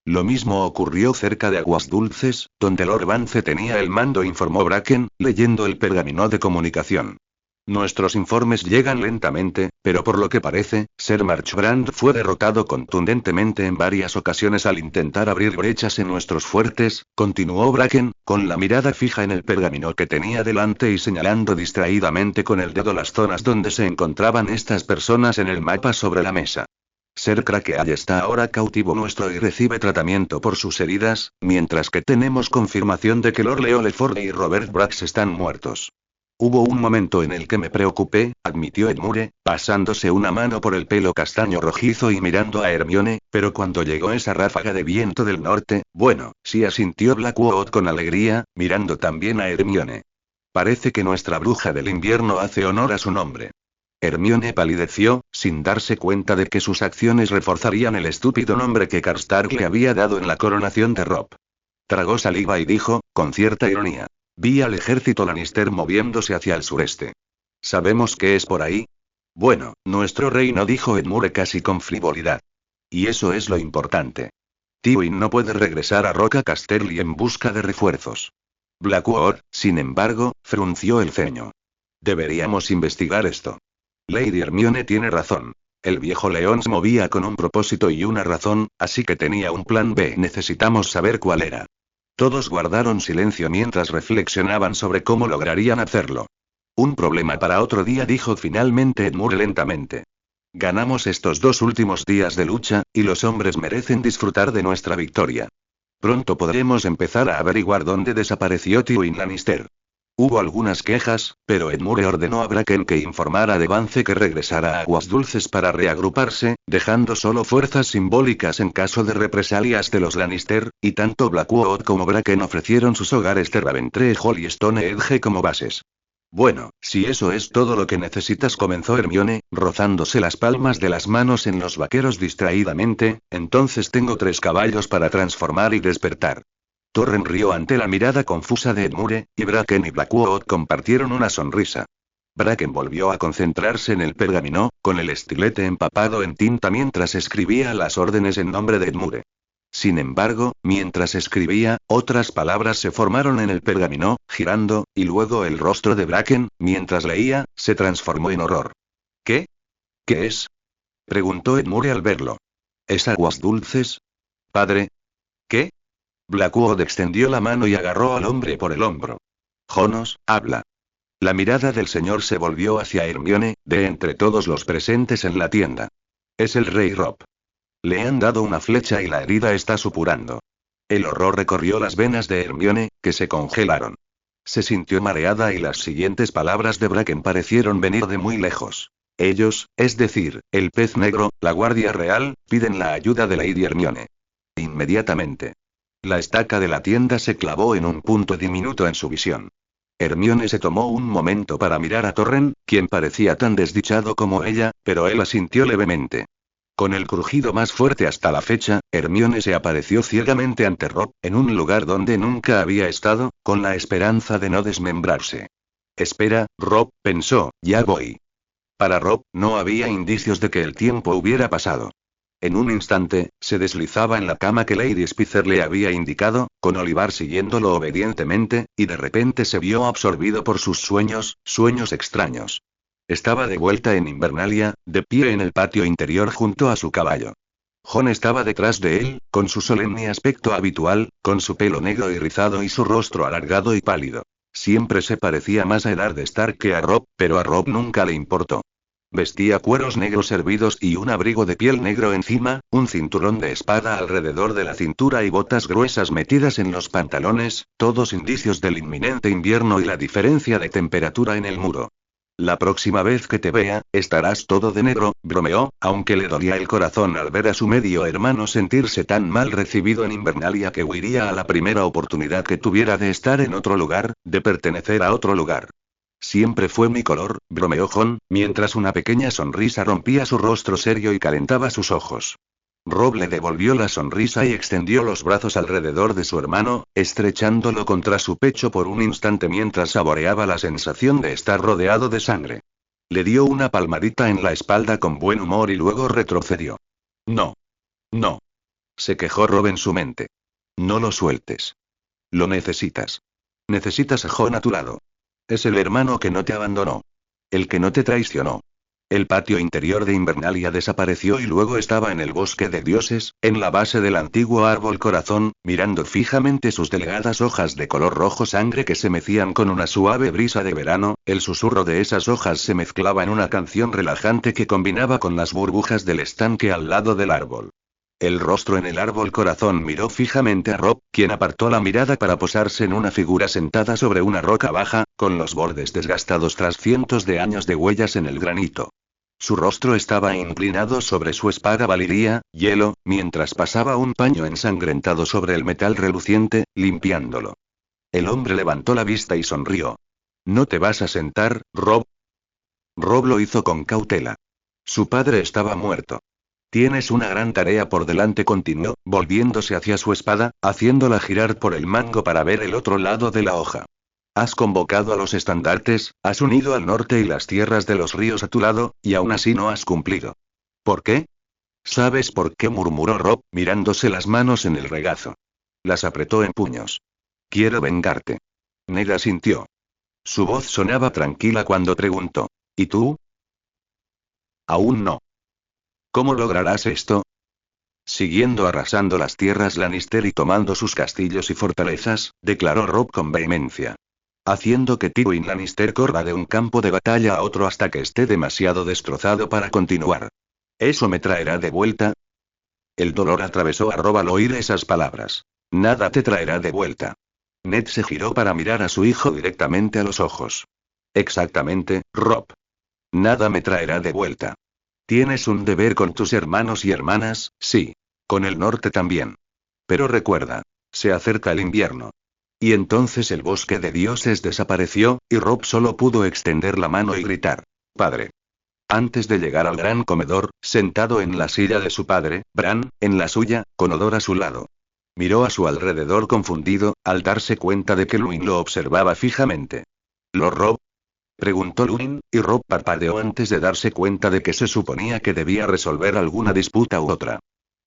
Lo mismo ocurrió cerca de Aguas Dulces, donde Lord Vance tenía el mando, informó Bracken, leyendo el pergamino de comunicación. Nuestros informes llegan lentamente, pero por lo que parece, Ser Marchbrand fue derrotado contundentemente en varias ocasiones al intentar abrir brechas en nuestros fuertes, continuó Bracken, con la mirada fija en el pergamino que tenía delante y señalando distraídamente con el dedo las zonas donde se encontraban estas personas en el mapa sobre la mesa. Ser Crackhead está ahora cautivo nuestro y recibe tratamiento por sus heridas, mientras que tenemos confirmación de que Lord Leo Lefort y Robert Brax están muertos. Hubo un momento en el que me preocupé, admitió Edmure, pasándose una mano por el pelo castaño rojizo y mirando a Hermione, pero cuando llegó esa ráfaga de viento del norte, bueno, sí, asintió Blackwood con alegría, mirando también a Hermione. Parece que nuestra bruja del invierno hace honor a su nombre. Hermione palideció, sin darse cuenta de que sus acciones reforzarían el estúpido nombre que Karstark le había dado en la coronación de Robb. Tragó saliva y dijo, con cierta ironía. Vi al ejército Lannister moviéndose hacia el sureste. ¿Sabemos qué es por ahí? Bueno, nuestro reino, dijo Edmure casi con frivolidad. Y eso es lo importante. Tywin no puede regresar a Roca Casterly en busca de refuerzos. Blackwood, sin embargo, frunció el ceño. Deberíamos investigar esto. Lady Hermione tiene razón. El viejo león se movía con un propósito y una razón, así que tenía un plan B. Necesitamos saber cuál era. Todos guardaron silencio mientras reflexionaban sobre cómo lograrían hacerlo. Un problema para otro día, dijo finalmente Edmure lentamente. Ganamos estos 2 últimos días de lucha, y los hombres merecen disfrutar de nuestra victoria. Pronto podremos empezar a averiguar dónde desapareció Tywin Lannister. Hubo algunas quejas, pero Edmure ordenó a Bracken que informara a Devance que regresara a Aguas Dulces para reagruparse, dejando solo fuerzas simbólicas en caso de represalias de los Lannister, y tanto Blackwood como Bracken ofrecieron sus hogares de Raventree Hall y Stone Edge como bases. Bueno, si eso es todo lo que necesitas, comenzó Hermione, rozándose las palmas de las manos en los vaqueros distraídamente, entonces tengo 3 caballos para transformar y despertar. Torren rió ante la mirada confusa de Edmure, y Bracken y Blackwood compartieron una sonrisa. Bracken volvió a concentrarse en el pergamino, con el estilete empapado en tinta mientras escribía las órdenes en nombre de Edmure. Sin embargo, mientras escribía, otras palabras se formaron en el pergamino, girando, y luego el rostro de Bracken, mientras leía, se transformó en horror. ¿Qué? ¿Qué es? Preguntó Edmure al verlo. ¿Es Aguas Dulces? Padre. ¿Qué? Blackwood extendió la mano y agarró al hombre por el hombro. Jonos, habla. La mirada del señor se volvió hacia Hermione, de entre todos los presentes en la tienda. Es el rey Robb. Le han dado una flecha y la herida está supurando. El horror recorrió las venas de Hermione, que se congelaron. Se sintió mareada y las siguientes palabras de Bracken parecieron venir de muy lejos. Ellos, es decir, el pez negro, la guardia real, piden la ayuda de Lady Hermione. Inmediatamente. La estaca de la tienda se clavó en un punto diminuto en su visión. Hermione se tomó un momento para mirar a Torren, quien parecía tan desdichado como ella, pero él asintió levemente. Con el crujido más fuerte hasta la fecha, Hermione se apareció ciegamente ante Robb, en un lugar donde nunca había estado, con la esperanza de no desmembrarse. Espera, Robb, pensó, ya voy. Para Robb, no había indicios de que el tiempo hubiera pasado. En un instante, se deslizaba en la cama que Lady Spicer le había indicado, con Olivar siguiéndolo obedientemente, y de repente se vio absorbido por sus sueños, sueños extraños. Estaba de vuelta en Invernalia, de pie en el patio interior junto a su caballo. Jon estaba detrás de él, con su solemne aspecto habitual, con su pelo negro y rizado y su rostro alargado y pálido. Siempre se parecía más a Eddard Stark que a Robb, pero a Robb nunca le importó. Vestía cueros negros hervidos y un abrigo de piel negro encima, un cinturón de espada alrededor de la cintura y botas gruesas metidas en los pantalones, todos indicios del inminente invierno y la diferencia de temperatura en el muro. La próxima vez que te vea, estarás todo de negro, bromeó, aunque le dolía el corazón al ver a su medio hermano sentirse tan mal recibido en Invernalia que huiría a la primera oportunidad que tuviera de estar en otro lugar, de pertenecer a otro lugar. Siempre fue mi color, bromeó Jon, mientras una pequeña sonrisa rompía su rostro serio y calentaba sus ojos. Robb le devolvió la sonrisa y extendió los brazos alrededor de su hermano, estrechándolo contra su pecho por un instante mientras saboreaba la sensación de estar rodeado de sangre. Le dio una palmadita en la espalda con buen humor y luego retrocedió. No. No. Se quejó Robb en su mente. No lo sueltes. Lo necesitas. Necesitas a Jon a tu lado. Es el hermano que no te abandonó. El que no te traicionó. El patio interior de Invernalia desapareció y luego estaba en el bosque de dioses, en la base del antiguo árbol corazón, mirando fijamente sus delgadas hojas de color rojo sangre que se mecían con una suave brisa de verano, el susurro de esas hojas se mezclaba en una canción relajante que combinaba con las burbujas del estanque al lado del árbol. El rostro en el árbol corazón miró fijamente a Robb, quien apartó la mirada para posarse en una figura sentada sobre una roca baja, con los bordes desgastados tras cientos de años de huellas en el granito. Su rostro estaba inclinado sobre su espada Valiria, hielo, mientras pasaba un paño ensangrentado sobre el metal reluciente, limpiándolo. El hombre levantó la vista y sonrió. ¿No te vas a sentar, Robb? Robb lo hizo con cautela. Su padre estaba muerto. Tienes una gran tarea por delante, continuó, volviéndose hacia su espada, haciéndola girar por el mango para ver el otro lado de la hoja. Has convocado a los estandartes, has unido al norte y las tierras de los ríos a tu lado, y aún así no has cumplido. ¿Por qué? ¿Sabes por qué?, murmuró Robb, mirándose las manos en el regazo. Las apretó en puños. Quiero vengarte. Ned asintió. Su voz sonaba tranquila cuando preguntó. ¿Y tú? Aún no. ¿Cómo lograrás esto? Siguiendo arrasando las tierras Lannister y tomando sus castillos y fortalezas, declaró Robb con vehemencia. Haciendo que Tywin Lannister corra de un campo de batalla a otro hasta que esté demasiado destrozado para continuar. ¿Eso me traerá de vuelta? El dolor atravesó a Robb al oír esas palabras. Nada te traerá de vuelta. Ned se giró para mirar a su hijo directamente a los ojos. Exactamente, Rob. Nada me traerá de vuelta. Tienes un deber con tus hermanos y hermanas, sí. Con el norte también. Pero recuerda, se acerca el invierno. Y entonces el bosque de dioses desapareció, y Rob solo pudo extender la mano y gritar: «Padre». Antes de llegar al gran comedor, sentado en la silla de su padre, Bran, en la suya, con Odor a su lado. Miró a su alrededor confundido, al darse cuenta de que Luin lo observaba fijamente. «¿Lo Rob?», preguntó Luin, y Rob parpadeó antes de darse cuenta de que se suponía que debía resolver alguna disputa u otra.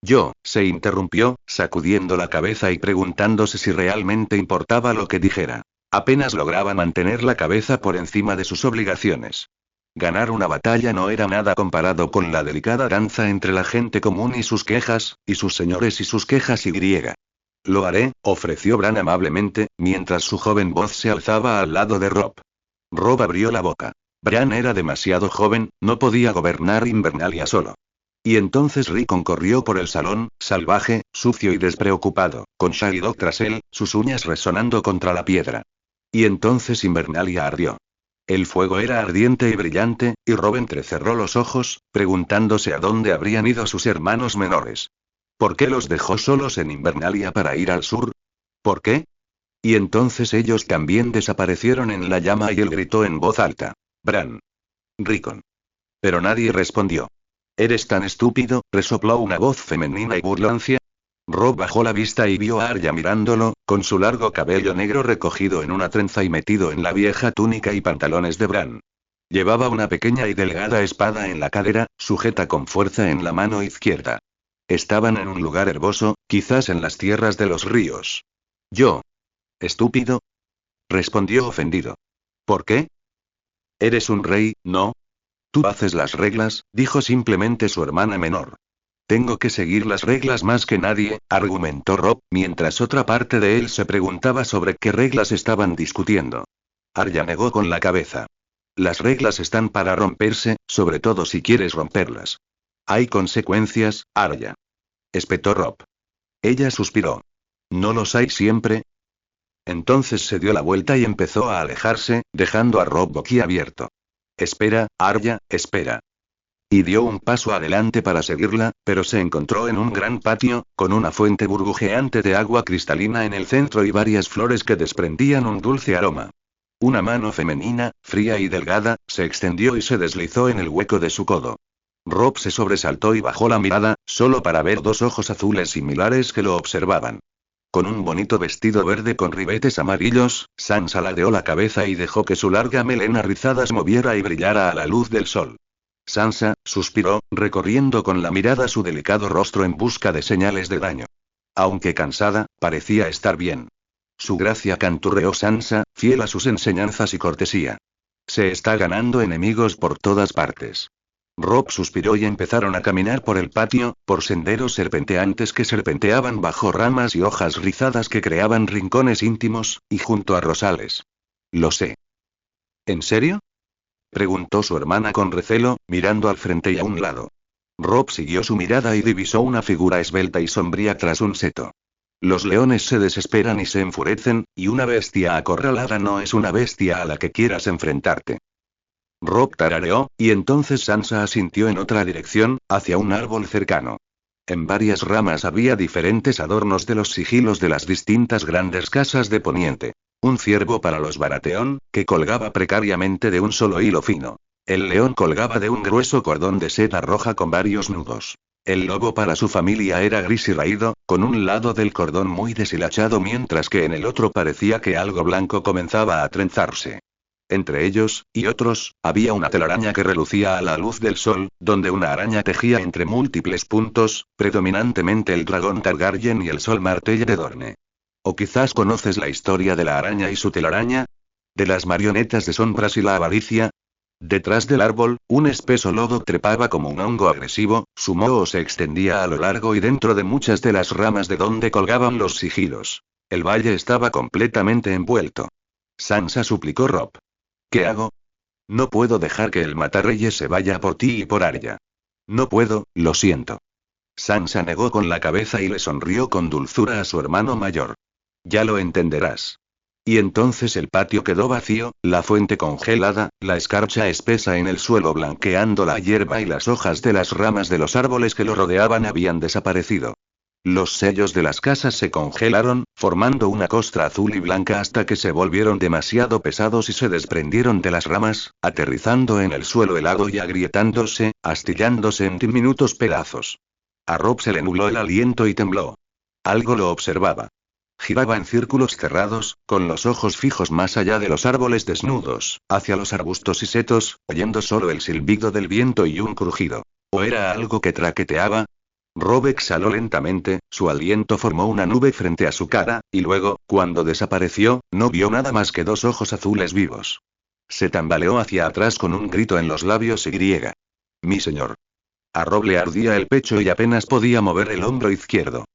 «Yo», se interrumpió, sacudiendo la cabeza y preguntándose si realmente importaba lo que dijera. Apenas lograba mantener la cabeza por encima de sus obligaciones. Ganar una batalla no era nada comparado con la delicada danza entre la gente común y sus quejas, y sus señores y sus quejas y griega. «Lo haré», ofreció Bran amablemente, mientras su joven voz se alzaba al lado de Rob. Rob abrió la boca. Bran era demasiado joven, no podía gobernar Invernalia solo. Y entonces Rickon corrió por el salón, salvaje, sucio y despreocupado, con Shaggy tras él, sus uñas resonando contra la piedra. Y entonces Invernalia ardió. El fuego era ardiente y brillante, y Rob entrecerró los ojos, preguntándose a dónde habrían ido sus hermanos menores. ¿Por qué los dejó solos en Invernalia para ir al sur? ¿Por qué? Y entonces ellos también desaparecieron en la llama y él gritó en voz alta: «Bran. Rickon». Pero nadie respondió. «¿Eres tan estúpido?», resopló una voz femenina y burlancia. Rob bajó la vista y vio a Arya mirándolo, con su largo cabello negro recogido en una trenza y metido en la vieja túnica y pantalones de Bran. Llevaba una pequeña y delgada espada en la cadera, sujeta con fuerza en la mano izquierda. Estaban en un lugar herboso, quizás en las tierras de los ríos. «¿Yo? ¿Estúpido?», respondió ofendido. «¿Por qué? Eres un rey, ¿no? Tú haces las reglas», dijo simplemente su hermana menor. «Tengo que seguir las reglas más que nadie», argumentó Rob, mientras otra parte de él se preguntaba sobre qué reglas estaban discutiendo. Arya negó con la cabeza. «Las reglas están para romperse, sobre todo si quieres romperlas. Hay consecuencias, Arya», espetó Rob. Ella suspiró. «¿No los hay siempre?». Entonces se dio la vuelta y empezó a alejarse, dejando a Rob boquiabierto. «Espera, Arya, espera». Y dio un paso adelante para seguirla, pero se encontró en un gran patio, con una fuente burbujeante de agua cristalina en el centro y varias flores que desprendían un dulce aroma. Una mano femenina, fría y delgada, se extendió y se deslizó en el hueco de su codo. Rob se sobresaltó y bajó la mirada, solo para ver dos ojos azules similares que lo observaban. Con un bonito vestido verde con ribetes amarillos, Sansa ladeó la cabeza y dejó que su larga melena rizada se moviera y brillara a la luz del sol. Sansa, suspiró, recorriendo con la mirada su delicado rostro en busca de señales de daño. Aunque cansada, parecía estar bien. Su gracia, canturreó Sansa, fiel a sus enseñanzas y cortesía. Se está ganando enemigos por todas partes. Rob suspiró y empezaron a caminar por el patio, por senderos serpenteantes que serpenteaban bajo ramas y hojas rizadas que creaban rincones íntimos, y junto a rosales. «Lo sé». «¿En serio?», preguntó su hermana con recelo, mirando al frente y a un lado. Rob siguió su mirada y divisó una figura esbelta y sombría tras un seto. Los leones se desesperan y se enfurecen, y una bestia acorralada no es una bestia a la que quieras enfrentarte. Rob tarareó, y entonces Sansa asintió en otra dirección, hacia un árbol cercano. En varias ramas había diferentes adornos de los sigilos de las distintas grandes casas de Poniente. Un ciervo para los Baratheon, que colgaba precariamente de un solo hilo fino. El león colgaba de un grueso cordón de seda roja con varios nudos. El lobo para su familia era gris y raído, con un lado del cordón muy deshilachado mientras que en el otro parecía que algo blanco comenzaba a trenzarse. Entre ellos, y otros, había una telaraña que relucía a la luz del sol, donde una araña tejía entre múltiples puntos, predominantemente el dragón Targaryen y el sol martelle de Dorne. O quizás conoces la historia de la araña y su telaraña. De las marionetas de sombras y la avaricia. Detrás del árbol, un espeso lodo trepaba como un hongo agresivo, su moho se extendía a lo largo y dentro de muchas de las ramas de donde colgaban los sigilos. El valle estaba completamente envuelto. Sansa, suplicó Rob. ¿Qué hago? No puedo dejar que el Matarreyes se vaya por ti y por Arya. No puedo, lo siento. Sansa negó con la cabeza y le sonrió con dulzura a su hermano mayor. Ya lo entenderás. Y entonces el patio quedó vacío, la fuente congelada, la escarcha espesa en el suelo blanqueando la hierba y las hojas de las ramas de los árboles que lo rodeaban habían desaparecido. Los sellos de las casas se congelaron, formando una costra azul y blanca hasta que se volvieron demasiado pesados y se desprendieron de las ramas, aterrizando en el suelo helado y agrietándose, astillándose en diminutos pedazos. A Rob se le nubló el aliento y tembló. Algo lo observaba. Giraba en círculos cerrados, con los ojos fijos más allá de los árboles desnudos, hacia los arbustos y setos, oyendo solo el silbido del viento y un crujido. ¿O era algo que traqueteaba? Rob exhaló lentamente, su aliento formó una nube frente a su cara, y luego, cuando desapareció, no vio nada más que dos ojos azules vivos. Se tambaleó hacia atrás con un grito en los labios y griega. Mi señor. A Rob le ardía el pecho y apenas podía mover el hombro izquierdo.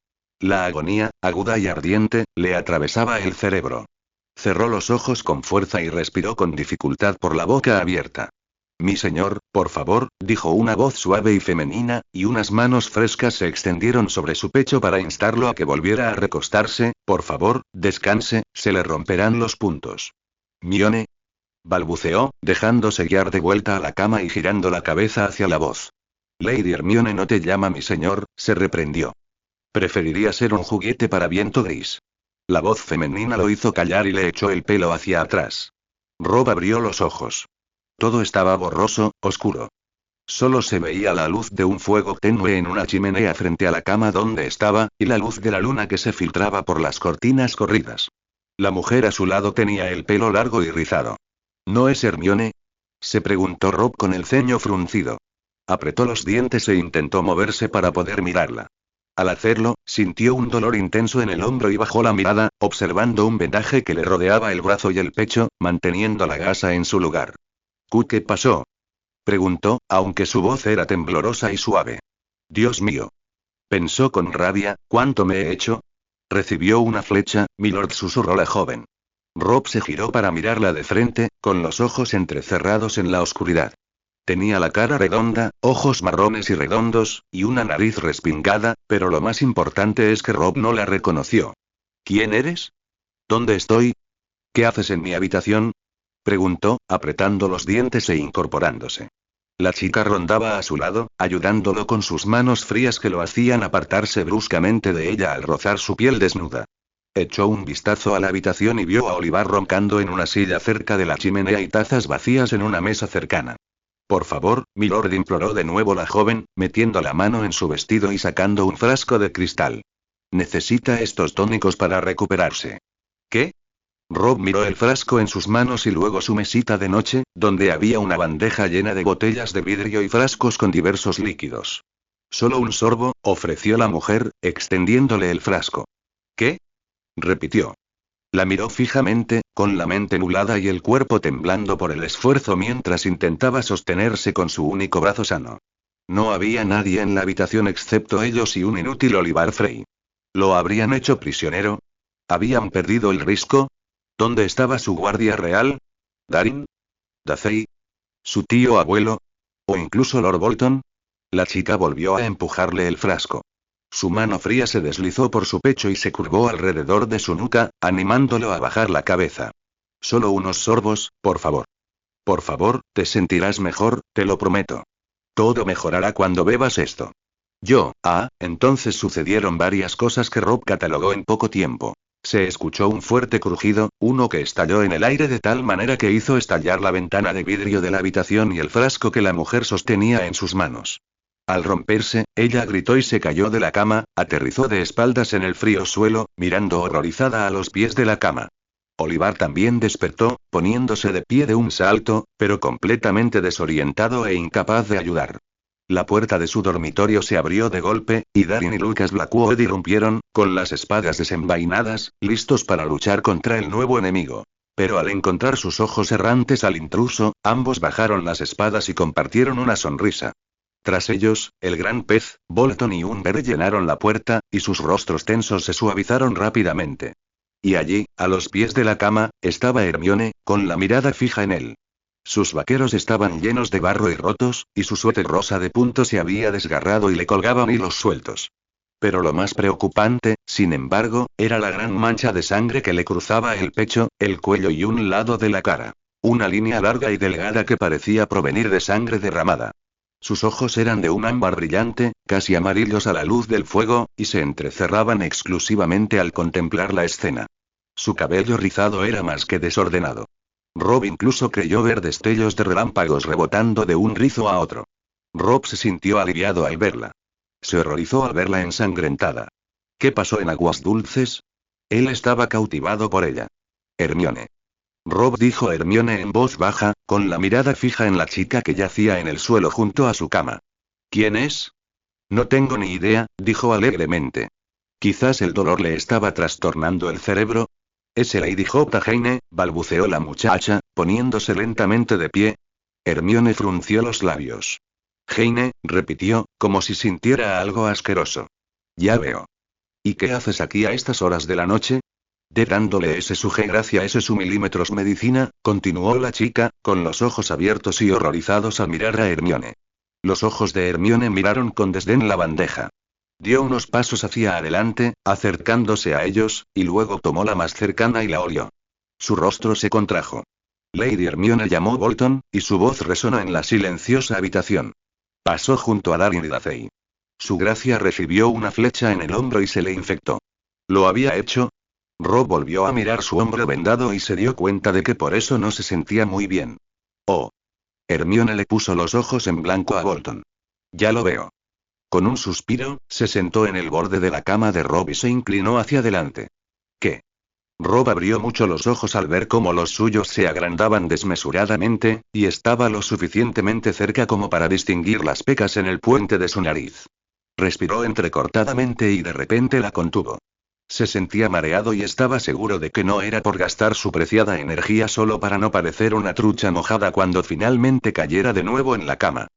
La agonía, aguda y ardiente, le atravesaba el cerebro. Cerró los ojos con fuerza y respiró con dificultad por la boca abierta. Mi señor, por favor, dijo una voz suave y femenina, y unas manos frescas se extendieron sobre su pecho para instarlo a que volviera a recostarse. Por favor, descanse, se le romperán los puntos. Mione. Balbuceó, dejándose guiar de vuelta a la cama y girando la cabeza hacia la voz. Lady Hermione no te llama mi señor, se reprendió. Preferiría ser un juguete para viento gris. La voz femenina lo hizo callar y le echó el pelo hacia atrás. Rob abrió los ojos. Todo estaba borroso, oscuro. Solo se veía la luz de un fuego tenue en una chimenea frente a la cama donde estaba, y la luz de la luna que se filtraba por las cortinas corridas. La mujer a su lado tenía el pelo largo y rizado. ¿No es Hermione? Se preguntó Rob con el ceño fruncido. Apretó los dientes e intentó moverse para poder mirarla. Al hacerlo, sintió un dolor intenso en el hombro y bajó la mirada, observando un vendaje que le rodeaba el brazo y el pecho, manteniendo la gasa en su lugar. ¿Qué pasó? Preguntó, aunque su voz era temblorosa y suave. Dios mío. Pensó con rabia, ¿cuánto me he hecho? Recibió una flecha, milord, susurró la joven. Rob se giró para mirarla de frente, con los ojos entrecerrados en la oscuridad. Tenía la cara redonda, ojos marrones y redondos, y una nariz respingada, pero lo más importante es que Rob no la reconoció. ¿Quién eres? ¿Dónde estoy? ¿Qué haces en mi habitación? Preguntó, apretando los dientes e incorporándose. La chica rondaba a su lado, ayudándolo con sus manos frías que lo hacían apartarse bruscamente de ella al rozar su piel desnuda. Echó un vistazo a la habitación y vio a Olivar roncando en una silla cerca de la chimenea y tazas vacías en una mesa cercana. Por favor, milord, imploró de nuevo la joven, metiendo la mano en su vestido y sacando un frasco de cristal. Necesita estos tónicos para recuperarse. ¿Qué? Rob miró el frasco en sus manos y luego su mesita de noche, donde había una bandeja llena de botellas de vidrio y frascos con diversos líquidos. Solo un sorbo, ofreció la mujer, extendiéndole el frasco. ¿Qué? Repitió. La miró fijamente, con la mente nublada y el cuerpo temblando por el esfuerzo mientras intentaba sostenerse con su único brazo sano. No había nadie en la habitación excepto ellos y un inútil Olivar Frey. ¿Lo habrían hecho prisionero? ¿Habían perdido el risco? ¿Dónde estaba su guardia real? ¿Darin? ¿Dacey? ¿Su tío abuelo? ¿O incluso Lord Bolton? La chica volvió a empujarle el frasco. Su mano fría se deslizó por su pecho y se curvó alrededor de su nuca, animándolo a bajar la cabeza. Solo unos sorbos, por favor. Por favor, te sentirás mejor, te lo prometo. Todo mejorará cuando bebas esto. Entonces sucedieron varias cosas que Rob catalogó en poco tiempo. Se escuchó un fuerte crujido, uno que estalló en el aire de tal manera que hizo estallar la ventana de vidrio de la habitación y el frasco que la mujer sostenía en sus manos. Al romperse, ella gritó y se cayó de la cama, aterrizó de espaldas en el frío suelo, mirando horrorizada a los pies de la cama. Olivar también despertó, poniéndose de pie de un salto, pero completamente desorientado e incapaz de ayudar. La puerta de su dormitorio se abrió de golpe, y Darin y Lucas Blackwood irrumpieron, con las espadas desenvainadas, listos para luchar contra el nuevo enemigo. Pero al encontrar sus ojos errantes al intruso, ambos bajaron las espadas y compartieron una sonrisa. Tras ellos, el gran pez, Bolton y Umber llenaron la puerta, y sus rostros tensos se suavizaron rápidamente. Y allí, a los pies de la cama, estaba Hermione, con la mirada fija en él. Sus vaqueros estaban llenos de barro y rotos, y su suéter rosa de punto se había desgarrado y le colgaban hilos sueltos. Pero lo más preocupante, sin embargo, era la gran mancha de sangre que le cruzaba el pecho, el cuello y un lado de la cara. Una línea larga y delgada que parecía provenir de sangre derramada. Sus ojos eran de un ámbar brillante, casi amarillos a la luz del fuego, y se entrecerraban exclusivamente al contemplar la escena. Su cabello rizado era más que desordenado. Rob incluso creyó ver destellos de relámpagos rebotando de un rizo a otro. Rob se sintió aliviado al verla. Se horrorizó al verla ensangrentada. ¿Qué pasó en Aguas Dulces? Él estaba cautivado por ella. Hermione. Rob dijo Hermione en voz baja, con la mirada fija en la chica que yacía en el suelo junto a su cama. ¿Quién es? No tengo ni idea, dijo alegremente. Quizás el dolor le estaba trastornando el cerebro. Es Lady J. Jane, balbuceó la muchacha, poniéndose lentamente de pie. Hermione frunció los labios. Jane, repitió, como si sintiera algo asqueroso. Ya veo. ¿Y qué haces aquí a estas horas de la noche? Dándole ese su gracia ese su milímetros medicina, continuó la chica, con los ojos abiertos y horrorizados al mirar a Hermione. Los ojos de Hermione miraron con desdén la bandeja. Dio unos pasos hacia adelante, acercándose a ellos, y luego tomó la más cercana y la olió. Su rostro se contrajo. Lady Hermione llamó Bolton, y su voz resonó en la silenciosa habitación. Pasó junto a Daniel y Dacey. Su gracia recibió una flecha en el hombro y se le infectó. ¿Lo había hecho? Rob volvió a mirar su hombro vendado y se dio cuenta de que por eso no se sentía muy bien. Oh. Hermione le puso los ojos en blanco a Bolton. Ya lo veo. Con un suspiro, se sentó en el borde de la cama de Rob y se inclinó hacia adelante. ¿Qué? Rob abrió mucho los ojos al ver cómo los suyos se agrandaban desmesuradamente, y estaba lo suficientemente cerca como para distinguir las pecas en el puente de su nariz. Respiró entrecortadamente y de repente la contuvo. Se sentía mareado y estaba seguro de que no era por gastar su preciada energía solo para no parecer una trucha mojada cuando finalmente cayera de nuevo en la cama.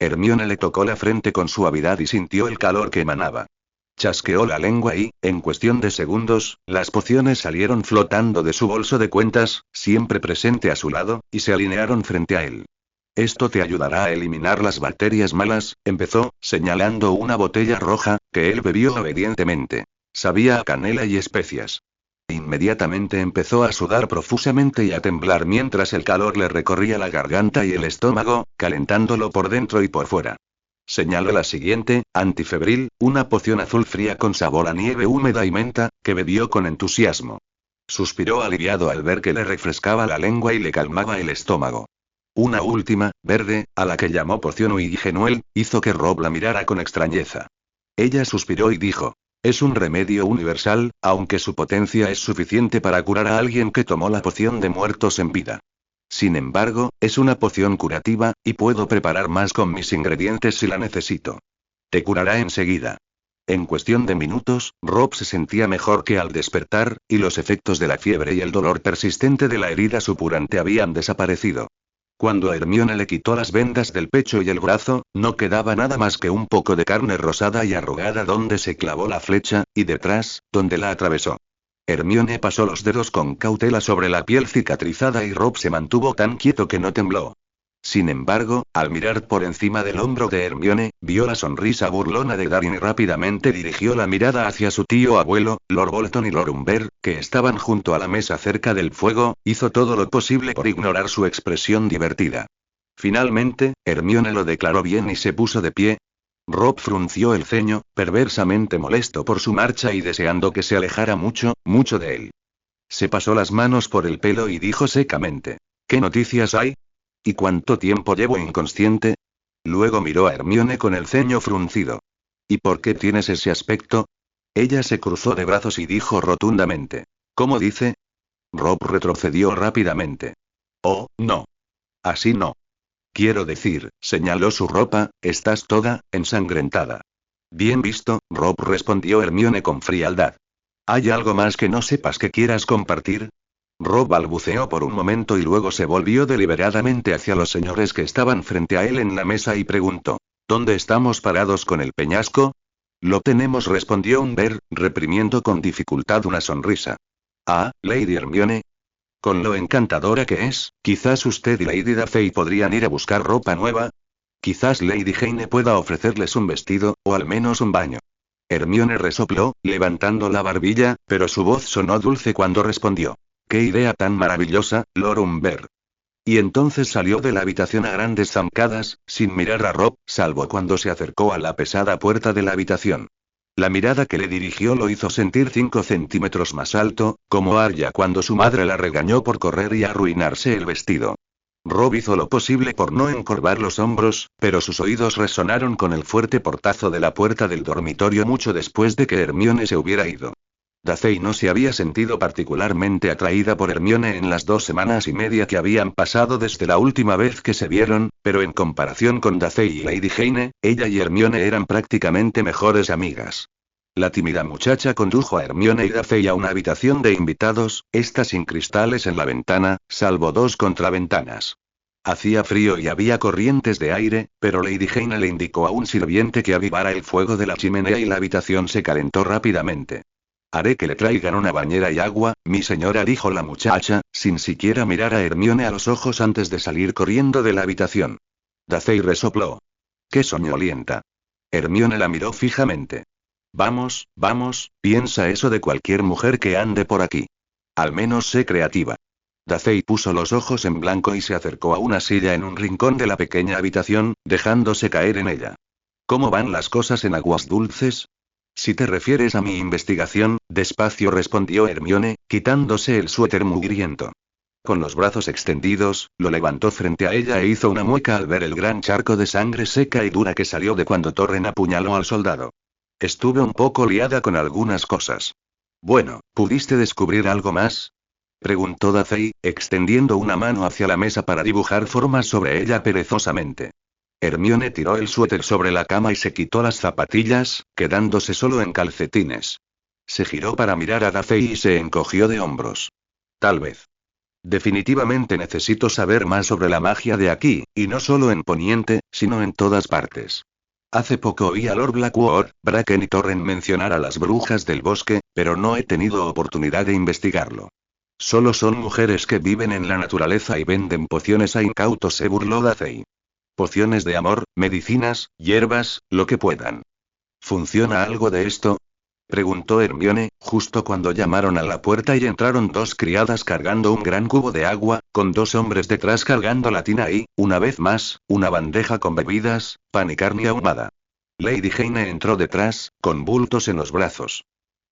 Hermione le tocó la frente con suavidad y sintió el calor que emanaba. Chasqueó la lengua y, en cuestión de segundos, las pociones salieron flotando de su bolso de cuentas, siempre presente a su lado, y se alinearon frente a él. Esto te ayudará a eliminar las bacterias malas, empezó, señalando una botella roja, que él bebió obedientemente. Sabía a canela y especias. Inmediatamente empezó a sudar profusamente y a temblar mientras el calor le recorría la garganta y el estómago, calentándolo por dentro y por fuera. Señaló la siguiente, antifebril, una poción azul fría con sabor a nieve húmeda y menta, que bebió con entusiasmo. Suspiró aliviado al ver que le refrescaba la lengua y le calmaba el estómago. Una última, verde, a la que llamó poción Uigenuel, hizo que Rob la mirara con extrañeza. Ella suspiró y dijo. Es un remedio universal, aunque su potencia es suficiente para curar a alguien que tomó la poción de muertos en vida. Sin embargo, es una poción curativa, y puedo preparar más con mis ingredientes si la necesito. Te curará enseguida. En cuestión de minutos, Rob se sentía mejor que al despertar, y los efectos de la fiebre y el dolor persistente de la herida supurante habían desaparecido. Cuando Hermione le quitó las vendas del pecho y el brazo, no quedaba nada más que un poco de carne rosada y arrugada donde se clavó la flecha, y detrás, donde la atravesó. Hermione pasó los dedos con cautela sobre la piel cicatrizada y Rob se mantuvo tan quieto que no tembló. Sin embargo, al mirar por encima del hombro de Hermione, vio la sonrisa burlona de Darin y rápidamente dirigió la mirada hacia su tío abuelo, Lord Bolton y Lord Umber, que estaban junto a la mesa cerca del fuego, hizo todo lo posible por ignorar su expresión divertida. Finalmente, Hermione lo declaró bien y se puso de pie. Rob frunció el ceño, perversamente molesto por su marcha y deseando que se alejara mucho, mucho de él. Se pasó las manos por el pelo y dijo secamente. ¿Qué noticias hay? ¿Y cuánto tiempo llevo inconsciente? Luego miró a Hermione con el ceño fruncido. ¿Y por qué tienes ese aspecto? Ella se cruzó de brazos y dijo rotundamente. ¿Cómo dice? Rob retrocedió rápidamente. Oh, no. Así no. Quiero decir, señaló su ropa, estás toda ensangrentada. Bien visto, Rob respondió Hermione con frialdad. ¿Hay algo más que no sepas que quieras compartir? Rob balbuceó por un momento y luego se volvió deliberadamente hacia los señores que estaban frente a él en la mesa y preguntó. ¿Dónde estamos parados con el peñasco? Lo tenemos, respondió Umber, reprimiendo con dificultad una sonrisa. Ah, Lady Hermione. Con lo encantadora que es, quizás usted y Lady Dacey podrían ir a buscar ropa nueva. Quizás Lady Jane pueda ofrecerles un vestido, o al menos un baño. Hermione resopló, levantando la barbilla, pero su voz sonó dulce cuando respondió. ¡Qué idea tan maravillosa, Lord Umber! Y entonces salió de la habitación a grandes zancadas, sin mirar a Rob, salvo cuando se acercó a la pesada puerta de la habitación. La mirada que le dirigió lo hizo sentir 5 centímetros más alto, como Arya cuando su madre la regañó por correr y arruinarse el vestido. Rob hizo lo posible por no encorvar los hombros, pero sus oídos resonaron con el fuerte portazo de la puerta del dormitorio mucho después de que Hermione se hubiera ido. Dacey no se había sentido particularmente atraída por Hermione en las 2 semanas y media que habían pasado desde la última vez que se vieron, pero en comparación con Dacey y Lady Jane, ella y Hermione eran prácticamente mejores amigas. La tímida muchacha condujo a Hermione y Dacey a una habitación de invitados, esta sin cristales en la ventana, salvo 2 contraventanas. Hacía frío y había corrientes de aire, pero Lady Jane le indicó a un sirviente que avivara el fuego de la chimenea y la habitación se calentó rápidamente. Haré que le traigan una bañera y agua, mi señora, dijo la muchacha, sin siquiera mirar a Hermione a los ojos antes de salir corriendo de la habitación. Dacey resopló. ¡Qué soñolienta! Hermione la miró fijamente. Vamos, vamos, piensa eso de cualquier mujer que ande por aquí. Al menos sé creativa. Dacey puso los ojos en blanco y se acercó a una silla en un rincón de la pequeña habitación, dejándose caer en ella. ¿Cómo van las cosas en Aguas Dulces? Si te refieres a mi investigación, despacio respondió Hermione, quitándose el suéter mugriento. Con los brazos extendidos, lo levantó frente a ella e hizo una mueca al ver el gran charco de sangre seca y dura que salió de cuando Torren apuñaló al soldado. Estuve un poco liada con algunas cosas. Bueno, ¿pudiste descubrir algo más? Preguntó Dacey, extendiendo una mano hacia la mesa para dibujar formas sobre ella perezosamente. Hermione tiró el suéter sobre la cama y se quitó las zapatillas, quedándose solo en calcetines. Se giró para mirar a Dacey y se encogió de hombros. Tal vez. Definitivamente necesito saber más sobre la magia de aquí, y no solo en Poniente, sino en todas partes. Hace poco oí a Lord Blackwood, Bracken y Torren mencionar a las brujas del bosque, pero no he tenido oportunidad de investigarlo. Solo son mujeres que viven en la naturaleza y venden pociones a incautos, se burló Dacey. Pociones de amor, medicinas, hierbas, lo que puedan. ¿Funciona algo de esto? Preguntó Hermione, justo cuando llamaron a la puerta y entraron 2 criadas cargando un gran cubo de agua, con 2 hombres detrás cargando la tina y, una vez más, una bandeja con bebidas, pan y carne ahumada. Lady Jane entró detrás, con bultos en los brazos.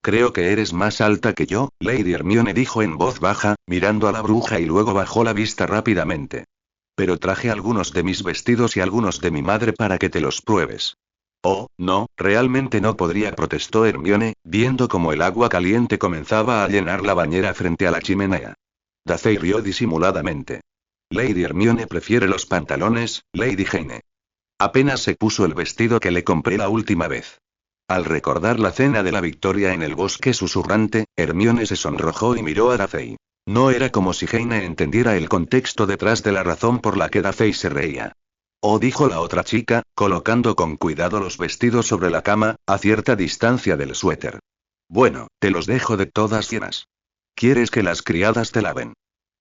Creo que eres más alta que yo, Lady Hermione dijo en voz baja, mirando a la bruja y luego bajó la vista rápidamente. Pero traje algunos de mis vestidos y algunos de mi madre para que te los pruebes. Oh, no, realmente no podría, protestó Hermione, viendo cómo el agua caliente comenzaba a llenar la bañera frente a la chimenea. Dacey rió disimuladamente. Lady Hermione prefiere los pantalones, Lady Jane. Apenas se puso el vestido que le compré la última vez. Al recordar la cena de la victoria en el bosque susurrante, Hermione se sonrojó y miró a Dacey. No era como si Jane entendiera el contexto detrás de la razón por la que Dacey se reía. Oh, dijo la otra chica, colocando con cuidado los vestidos sobre la cama, a cierta distancia del suéter. Bueno, te los dejo de todas llenas. ¿Quieres que las criadas te laven?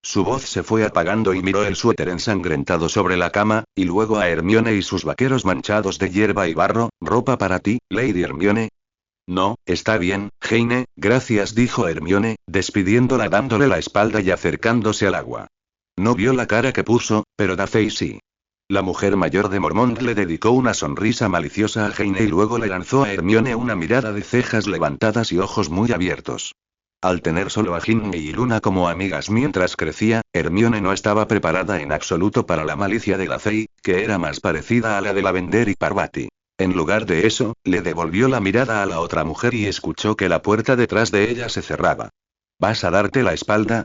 Su voz se fue apagando y miró el suéter ensangrentado sobre la cama, y luego a Hermione y sus vaqueros manchados de hierba y barro. ¿Ropa para ti, Lady Hermione? No, está bien, Jane, gracias, dijo Hermione, despidiéndola dándole la espalda y acercándose al agua. No vio la cara que puso, pero Dacey sí. La mujer mayor de Mormont le dedicó una sonrisa maliciosa a Jane y luego le lanzó a Hermione una mirada de cejas levantadas y ojos muy abiertos. Al tener solo a Ginny y Luna como amigas mientras crecía, Hermione no estaba preparada en absoluto para la malicia de Dacey, que era más parecida a la de Lavender y Parvati. En lugar de eso, le devolvió la mirada a la otra mujer y escuchó que la puerta detrás de ella se cerraba. ¿Vas a darte la espalda?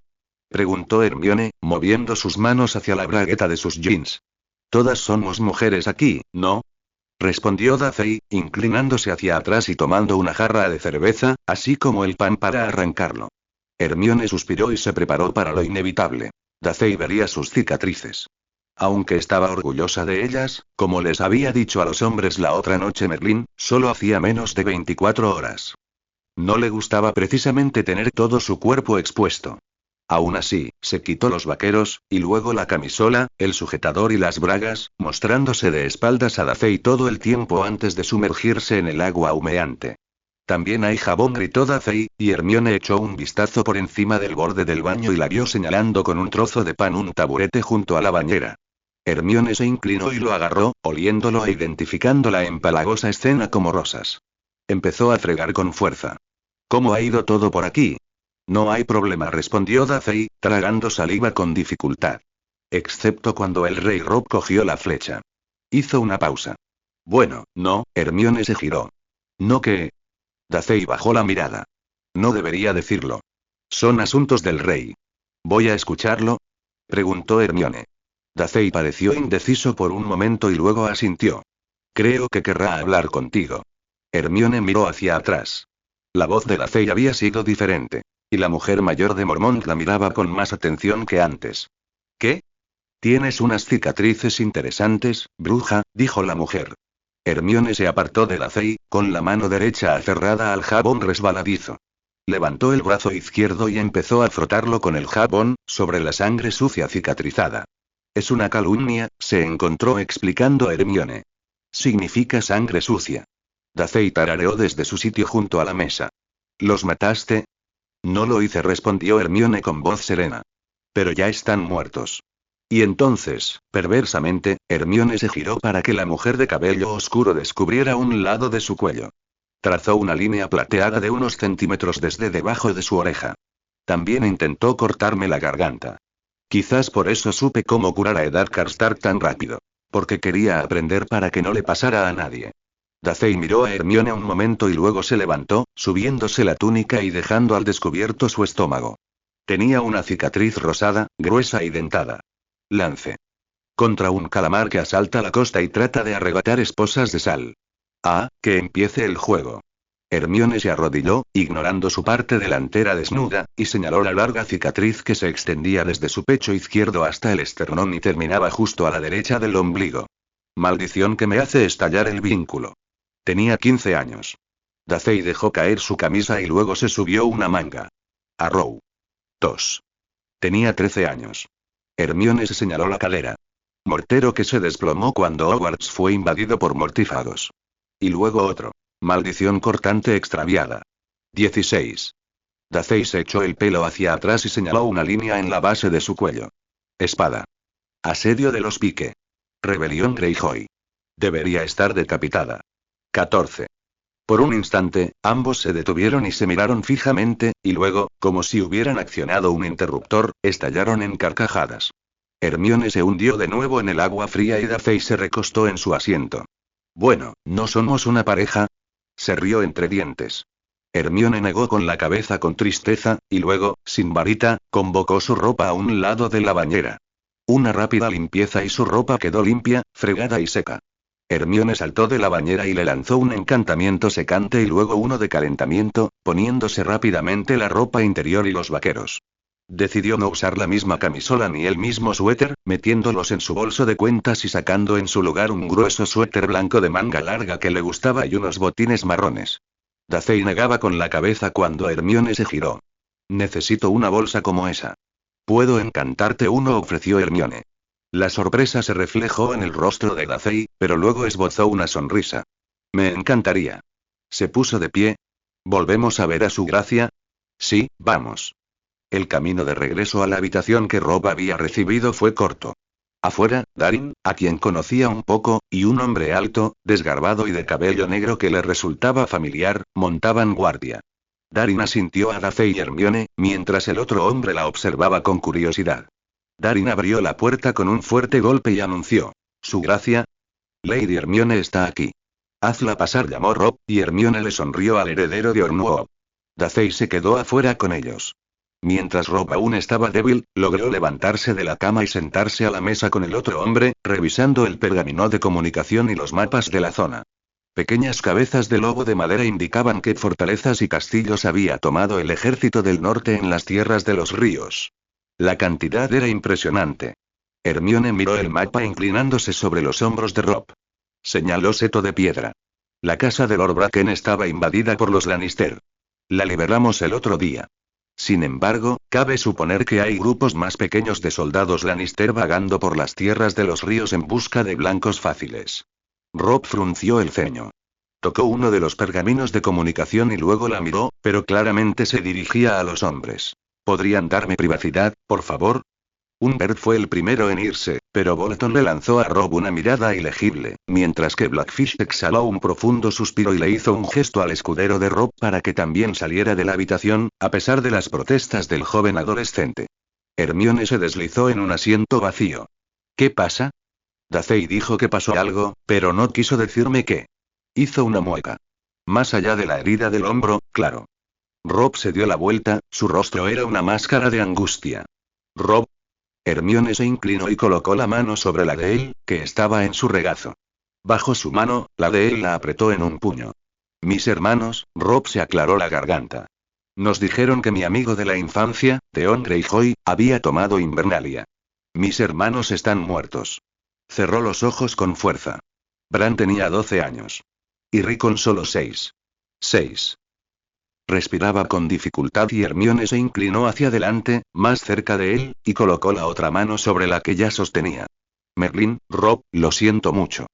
Preguntó Hermione, moviendo sus manos hacia la bragueta de sus jeans. Todas somos mujeres aquí, ¿no? Respondió Dacey, inclinándose hacia atrás y tomando una jarra de cerveza, así como el pan para arrancarlo. Hermione suspiró y se preparó para lo inevitable. Dacey vería sus cicatrices. Aunque estaba orgullosa de ellas, como les había dicho a los hombres la otra noche Merlín, solo hacía menos de 24 horas. No le gustaba precisamente tener todo su cuerpo expuesto. Aún así, se quitó los vaqueros, y luego la camisola, el sujetador y las bragas, mostrándose de espaldas a Dacey todo el tiempo antes de sumergirse en el agua humeante. También hay jabón, gritó Dazey, y Hermione echó un vistazo por encima del borde del baño y la vio señalando con un trozo de pan un taburete junto a la bañera. Hermione se inclinó y lo agarró, oliéndolo e identificando la empalagosa escena como rosas. Empezó a fregar con fuerza. ¿Cómo ha ido todo por aquí? No hay problema, respondió Dazey, tragando saliva con dificultad. Excepto cuando el rey Rob cogió la flecha. Hizo una pausa. Bueno, no, Hermione se giró. ¿No qué? Dazey bajó la mirada. No debería decirlo. Son asuntos del rey. ¿Voy a escucharlo? Preguntó Hermione. Dazey pareció indeciso por un momento y luego asintió. Creo que querrá hablar contigo. Hermione miró hacia atrás. La voz de Dazey había sido diferente. Y la mujer mayor de Mormont la miraba con más atención que antes. ¿Qué? Tienes unas cicatrices interesantes, bruja, dijo la mujer. Hermione se apartó de Dazey, con la mano derecha aferrada al jabón resbaladizo. Levantó el brazo izquierdo y empezó a frotarlo con el jabón, sobre la sangre sucia cicatrizada. Es una calumnia, se encontró explicando Hermione. Significa sangre sucia. Dazey tarareó desde su sitio junto a la mesa. ¿Los mataste? No lo hice, respondió Hermione con voz serena. Pero ya están muertos. Y entonces, perversamente, Hermione se giró para que la mujer de cabello oscuro descubriera un lado de su cuello. Trazó una línea plateada de unos centímetros desde debajo de su oreja. También intentó cortarme la garganta. Quizás por eso supe cómo curar a Eddard Karstark tan rápido. Porque quería aprender para que no le pasara a nadie. Dazey miró a Hermione un momento y luego se levantó, subiéndose la túnica y dejando al descubierto su estómago. Tenía una cicatriz rosada, gruesa y dentada. Lance. Contra un calamar que asalta la costa y trata de arrebatar esposas de sal. Ah, que empiece el juego. Hermione se arrodilló, ignorando su parte delantera desnuda, y señaló la larga cicatriz que se extendía desde su pecho izquierdo hasta el esternón y terminaba justo a la derecha del ombligo. Maldición que me hace estallar el vínculo. Tenía 15 años. Dazey dejó caer su camisa y luego se subió una manga. Arrow. Tos. Tenía 13 años. Hermione se señaló la cadera. Mortero que se desplomó cuando Hogwarts fue invadido por mortífagos. Y luego otro. Maldición cortante extraviada. 16. Dazey se echó el pelo hacia atrás y señaló una línea en la base de su cuello. Espada. Asedio de los Pique. Rebelión Greyjoy. Debería estar decapitada. 14. Por un instante, ambos se detuvieron y se miraron fijamente, y luego, como si hubieran accionado un interruptor, estallaron en carcajadas. Hermione se hundió de nuevo en el agua fría y Dazey se recostó en su asiento. Bueno, ¿no somos una pareja? Se rió entre dientes. Hermione negó con la cabeza con tristeza, y luego, sin varita, convocó su ropa a un lado de la bañera. Una rápida limpieza y su ropa quedó limpia, fregada y seca. Hermione saltó de la bañera y le lanzó un encantamiento secante y luego uno de calentamiento, poniéndose rápidamente la ropa interior y los vaqueros. Decidió no usar la misma camisola ni el mismo suéter, metiéndolos en su bolso de cuentas y sacando en su lugar un grueso suéter blanco de manga larga que le gustaba y unos botines marrones. Dazey negaba con la cabeza cuando Hermione se giró. Necesito una bolsa como esa. Puedo encantarte uno, ofreció Hermione. La sorpresa se reflejó en el rostro de Dazey, pero luego esbozó una sonrisa. Me encantaría. Se puso de pie. ¿Volvemos a ver a su gracia? Sí, vamos. El camino de regreso a la habitación que Rob había recibido fue corto. Afuera, Darin, a quien conocía un poco, y un hombre alto, desgarbado y de cabello negro que le resultaba familiar, montaban guardia. Darin asintió a Dazey y Hermione, mientras el otro hombre la observaba con curiosidad. Darin abrió la puerta con un fuerte golpe y anunció. ¿Su gracia? Lady Hermione está aquí. Hazla pasar, llamó Rob, y Hermione le sonrió al heredero de Ormwood. Dazey se quedó afuera con ellos. Mientras Rob aún estaba débil, logró levantarse de la cama y sentarse a la mesa con el otro hombre, revisando el pergamino de comunicación y los mapas de la zona. Pequeñas cabezas de lobo de madera indicaban qué fortalezas y castillos había tomado el ejército del norte en las tierras de los ríos. La cantidad era impresionante. Hermione miró el mapa inclinándose sobre los hombros de Rob. Señaló Seto de Piedra. La casa de Lord Bracken estaba invadida por los Lannister. La liberamos el otro día. Sin embargo, cabe suponer que hay grupos más pequeños de soldados Lannister vagando por las tierras de los ríos en busca de blancos fáciles. Rob frunció el ceño. Tocó uno de los pergaminos de comunicación y luego la miró, pero claramente se dirigía a los hombres. ¿Podrían darme privacidad, por favor? Humbert fue el primero en irse, pero Bolton le lanzó a Rob una mirada ilegible, mientras que Blackfish exhaló un profundo suspiro y le hizo un gesto al escudero de Rob para que también saliera de la habitación, a pesar de las protestas del joven adolescente. Hermione se deslizó en un asiento vacío. ¿Qué pasa? Dacey dijo que pasó algo, pero no quiso decirme qué. Hizo una mueca. Más allá de la herida del hombro, claro. Rob se dio la vuelta, su rostro era una máscara de angustia. Rob. Hermione se inclinó y colocó la mano sobre la de él, que estaba en su regazo. Bajo su mano, la de él la apretó en un puño. Mis hermanos, Rob se aclaró la garganta. Nos dijeron que mi amigo de la infancia, Theon Greyjoy, había tomado Invernalia. Mis hermanos están muertos. Cerró los ojos con fuerza. Bran tenía 12 años. Y Rickon solo 6. 6. Respiraba con dificultad y Hermione se inclinó hacia adelante, más cerca de él, y colocó la otra mano sobre la que ya sostenía. Merlín, Rob, lo siento mucho.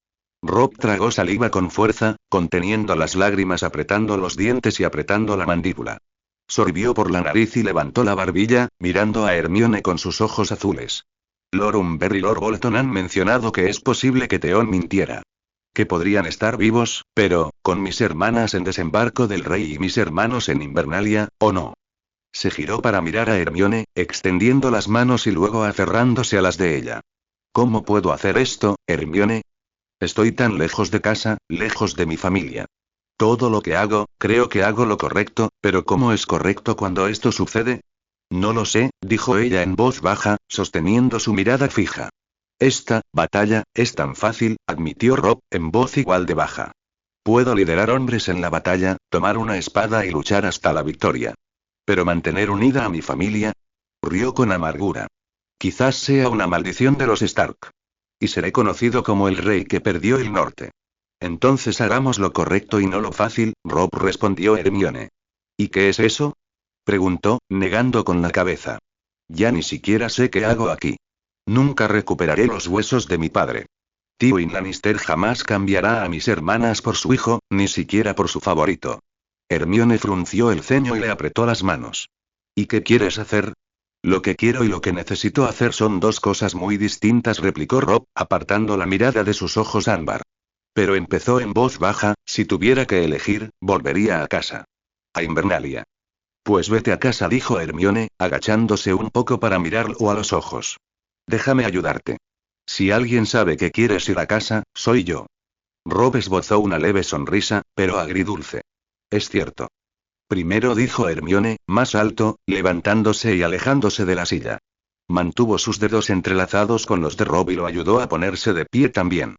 Rob tragó saliva con fuerza, conteniendo las lágrimas, apretando los dientes y apretando la mandíbula. Sorbió por la nariz y levantó la barbilla, mirando a Hermione con sus ojos azules. Lord Humbert y Lord Bolton han mencionado que es posible que Theon mintiera. Que podrían estar vivos, pero, con mis hermanas en Desembarco del Rey y mis hermanos en Invernalia, ¿o no? Se giró para mirar a Hermione, extendiendo las manos y luego aferrándose a las de ella. ¿Cómo puedo hacer esto, Hermione? Estoy tan lejos de casa, lejos de mi familia. Todo lo que hago, creo que hago lo correcto, pero ¿cómo es correcto cuando esto sucede? No lo sé, dijo ella en voz baja, sosteniendo su mirada fija. Esta batalla es tan fácil, admitió Rob, en voz igual de baja. Puedo liderar hombres en la batalla, tomar una espada y luchar hasta la victoria. Pero mantener unida a mi familia. Rió con amargura. Quizás sea una maldición de los Stark. Y seré conocido como el rey que perdió el norte. Entonces hagamos lo correcto y no lo fácil, Rob, respondió Hermione. ¿Y qué es eso? Preguntó, negando con la cabeza. Ya ni siquiera sé qué hago aquí. Nunca recuperaré los huesos de mi padre. Tywin Lannister jamás cambiará a mis hermanas por su hijo, ni siquiera por su favorito. Hermione frunció el ceño y le apretó las manos. ¿Y qué quieres hacer? Lo que quiero y lo que necesito hacer son dos cosas muy distintas, replicó Rob, apartando la mirada de sus ojos ámbar. Pero empezó en voz baja, si tuviera que elegir, volvería a casa. A Invernalia. Pues vete a casa, dijo Hermione, agachándose un poco para mirarlo a los ojos. Déjame ayudarte. Si alguien sabe que quieres ir a casa, soy yo. Rob esbozó una leve sonrisa, pero agridulce. Es cierto. Primero, dijo Hermione, más alto, levantándose y alejándose de la silla. Mantuvo sus dedos entrelazados con los de Rob y lo ayudó a ponerse de pie también.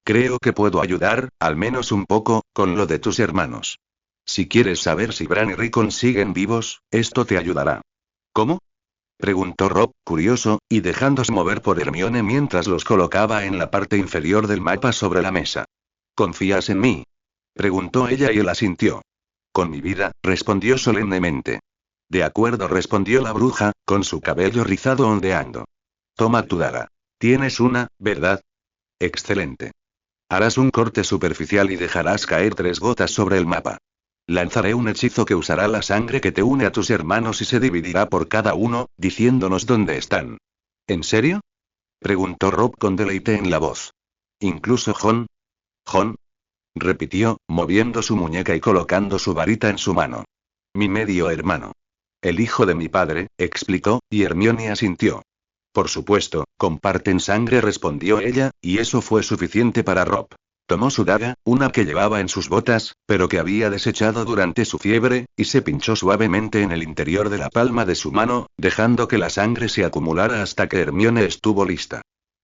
Creo que puedo ayudar, al menos un poco, con lo de tus hermanos. Si quieres saber si Bran y Rickon siguen vivos, esto te ayudará. ¿Cómo? Preguntó Rob, curioso, y dejándose mover por Hermione mientras los colocaba en la parte inferior del mapa sobre la mesa. ¿Confías en mí? Preguntó ella y él asintió. Con mi vida, respondió solemnemente. De acuerdo, respondió la bruja, con su cabello rizado ondeando. Toma tu daga. Tienes una, ¿verdad? Excelente. Harás un corte superficial y dejarás caer 3 gotas sobre el mapa. Lanzaré un hechizo que usará la sangre que te une a tus hermanos y se dividirá por cada uno, diciéndonos dónde están. ¿En serio? Preguntó Rob con deleite en la voz. ¿Incluso Jon? ¿Jon? Repitió, moviendo su muñeca y colocando su varita en su mano. Mi medio hermano. El hijo de mi padre, explicó, y Hermione asintió. Por supuesto, comparten sangre, respondió ella, y eso fue suficiente para Rob. Tomó su daga, una que llevaba en sus botas, pero que había desechado durante su fiebre, y se pinchó suavemente en el interior de la palma de su mano, dejando que la sangre se acumulara hasta que Hermione estuvo lista.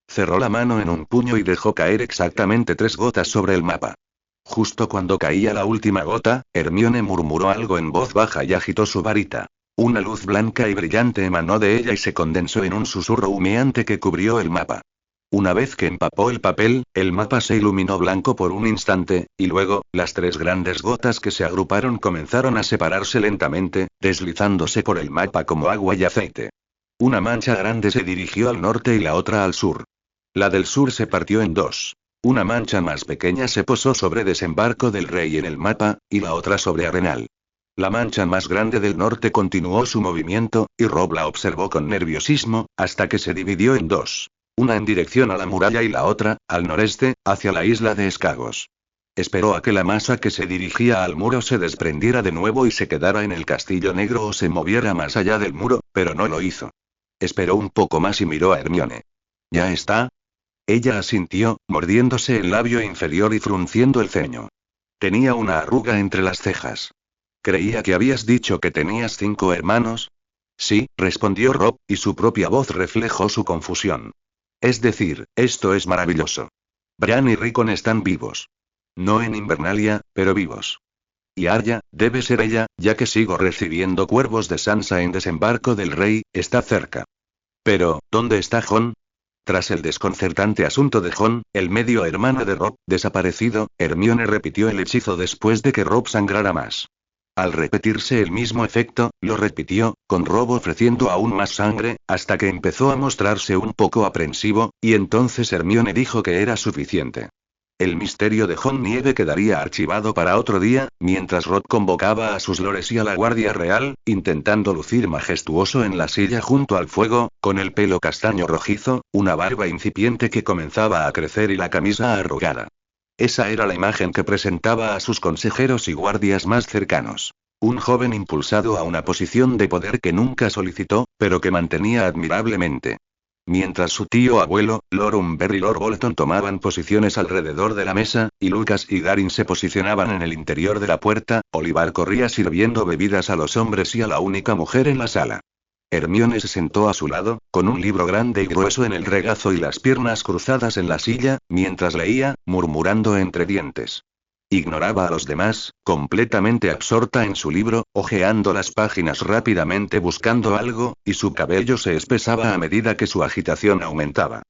Cerró la mano en un puño y dejó caer exactamente 3 gotas sobre el mapa. Justo cuando caía la última gota, Hermione murmuró algo en voz baja y agitó su varita. Una luz blanca y brillante emanó de ella y se condensó en un susurro humeante que cubrió el mapa. Una vez que empapó el papel, el mapa se iluminó blanco por un instante, y luego, las 3 grandes gotas que se agruparon comenzaron a separarse lentamente, deslizándose por el mapa como agua y aceite. Una mancha grande se dirigió al norte y la otra al sur. La del sur se partió en 2. Una mancha más pequeña se posó sobre Desembarco del Rey en el mapa, y la otra sobre Arenal. La mancha más grande del norte continuó su movimiento, y Rob la observó con nerviosismo, hasta que se dividió en dos. Una en dirección a la muralla y la otra, al noreste, hacia la isla de Escagos. Esperó a que la masa que se dirigía al muro se desprendiera de nuevo y se quedara en el castillo negro o se moviera más allá del muro, pero no lo hizo. Esperó un poco más y miró a Hermione. ¿Ya está? Ella asintió, mordiéndose el labio inferior y frunciendo el ceño. Tenía una arruga entre las cejas. Creía que habías dicho que tenías 5 hermanos. Sí, respondió Rob, y su propia voz reflejó su confusión. Es decir, esto es maravilloso. Bran y Rickon están vivos. No en Invernalia, pero vivos. Y Arya, debe ser ella, ya que sigo recibiendo cuervos de Sansa en Desembarco del Rey, está cerca. Pero, ¿dónde está Jon? Tras el desconcertante asunto de Jon, el medio hermano de Rob, desaparecido, Hermione repitió el hechizo después de que Rob sangrara más. Al repetirse el mismo efecto, lo repitió, con Rob ofreciendo aún más sangre, hasta que empezó a mostrarse un poco aprensivo, y entonces Hermione dijo que era suficiente. El misterio de Jon Nieve quedaría archivado para otro día, mientras Rob convocaba a sus lores y a la Guardia Real, intentando lucir majestuoso en la silla junto al fuego, con el pelo castaño rojizo, una barba incipiente que comenzaba a crecer y la camisa arrugada. Esa era la imagen que presentaba a sus consejeros y guardias más cercanos. Un joven impulsado a una posición de poder que nunca solicitó, pero que mantenía admirablemente. Mientras su tío abuelo, Lord Umber y Lord Bolton tomaban posiciones alrededor de la mesa, y Lucas y Darin se posicionaban en el interior de la puerta, Olivar corría sirviendo bebidas a los hombres y a la única mujer en la sala. Hermione se sentó a su lado, con un libro grande y grueso en el regazo y las piernas cruzadas en la silla, mientras leía, murmurando entre dientes. Ignoraba a los demás, completamente absorta en su libro, hojeando las páginas rápidamente buscando algo, y su cabello se espesaba a medida que su agitación aumentaba.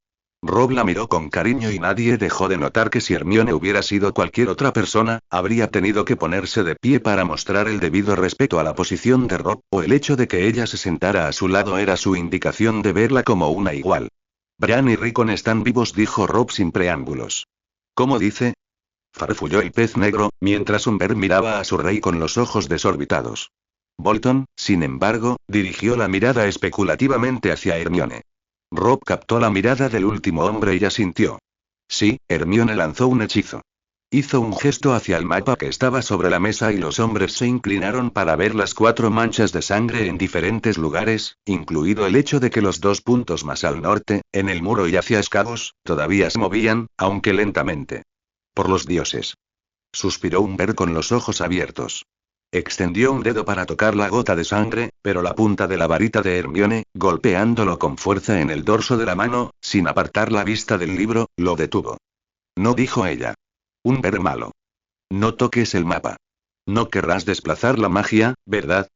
Rob la miró con cariño y nadie dejó de notar que si Hermione hubiera sido cualquier otra persona, habría tenido que ponerse de pie para mostrar el debido respeto a la posición de Rob, o el hecho de que ella se sentara a su lado era su indicación de verla como una igual. Bran y Rickon están vivos, dijo Rob sin preámbulos. ¿Cómo dice? Farfulló el pez negro, mientras Umber miraba a su rey con los ojos desorbitados. Bolton, sin embargo, dirigió la mirada especulativamente hacia Hermione. Rob captó la mirada del último hombre y asintió. Sí, Hermione lanzó un hechizo. Hizo un gesto hacia el mapa que estaba sobre la mesa y los hombres se inclinaron para ver las 4 manchas de sangre en diferentes lugares, incluido el hecho de que los 2 puntos más al norte, en el muro y hacia Escagos, todavía se movían, aunque lentamente. Por los dioses. Suspiró Umber con los ojos abiertos. Extendió un dedo para tocar la gota de sangre, pero la punta de la varita de Hermione, golpeándolo con fuerza en el dorso de la mano, sin apartar la vista del libro, lo detuvo. No, dijo ella. Umber malo. No toques el mapa. No querrás desplazar la magia, ¿verdad?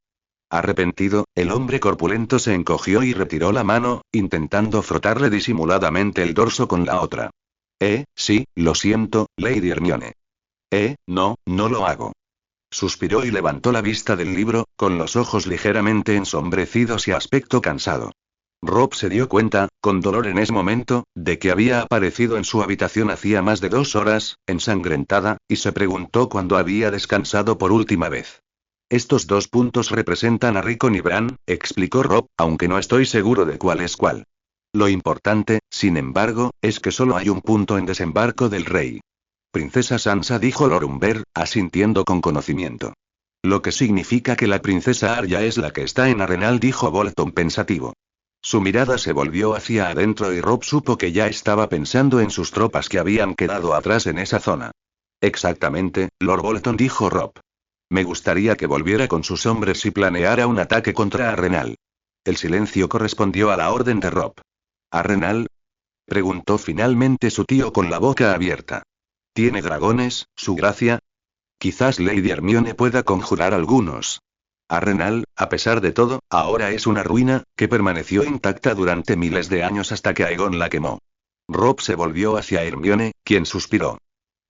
Arrepentido, el hombre corpulento se encogió y retiró la mano, intentando frotarle disimuladamente el dorso con la otra. Sí, lo siento, Lady Hermione. No, no lo hago. Suspiró y levantó la vista del libro, con los ojos ligeramente ensombrecidos y aspecto cansado. Rob se dio cuenta, con dolor en ese momento, de que había aparecido en su habitación hacía más de 2 horas, ensangrentada, y se preguntó cuándo había descansado por última vez. Estos 2 puntos representan a Rickon y Bran, explicó Rob, aunque no estoy seguro de cuál es cuál. Lo importante, sin embargo, es que solo hay un punto en Desembarco del Rey. Princesa Sansa, dijo Lord Umber, asintiendo con conocimiento. Lo que significa que la princesa Arya es la que está en Arenal, dijo Bolton pensativo. Su mirada se volvió hacia adentro y Rob supo que ya estaba pensando en sus tropas que habían quedado atrás en esa zona. Exactamente, Lord Bolton, dijo Rob. Me gustaría que volviera con sus hombres y planeara un ataque contra Arenal. El silencio correspondió a la orden de Rob. ¿Arenal? Preguntó finalmente su tío con la boca abierta. ¿Tiene dragones, su gracia? Quizás Lady Hermione pueda conjurar algunos. Arenal, a pesar de todo, ahora es una ruina, que permaneció intacta durante miles de años hasta que Aegon la quemó. Rob se volvió hacia Hermione, quien suspiró.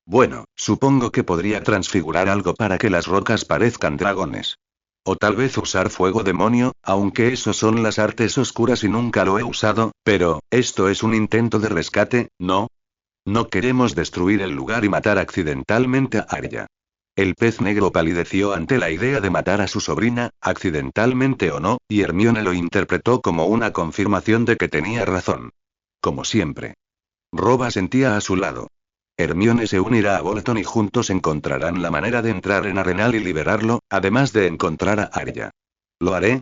Bueno, supongo que podría transfigurar algo para que las rocas parezcan dragones. O tal vez usar fuego demonio, aunque eso son las artes oscuras y nunca lo he usado, pero, esto es un intento de rescate, ¿no? No queremos destruir el lugar y matar accidentalmente a Arya. El pez negro palideció ante la idea de matar a su sobrina, accidentalmente o no, y Hermione lo interpretó como una confirmación de que tenía razón. Como siempre. Rob asentía a su lado. Hermione se unirá a Bolton y juntos encontrarán la manera de entrar en Arenal y liberarlo, además de encontrar a Arya. ¿Lo haré?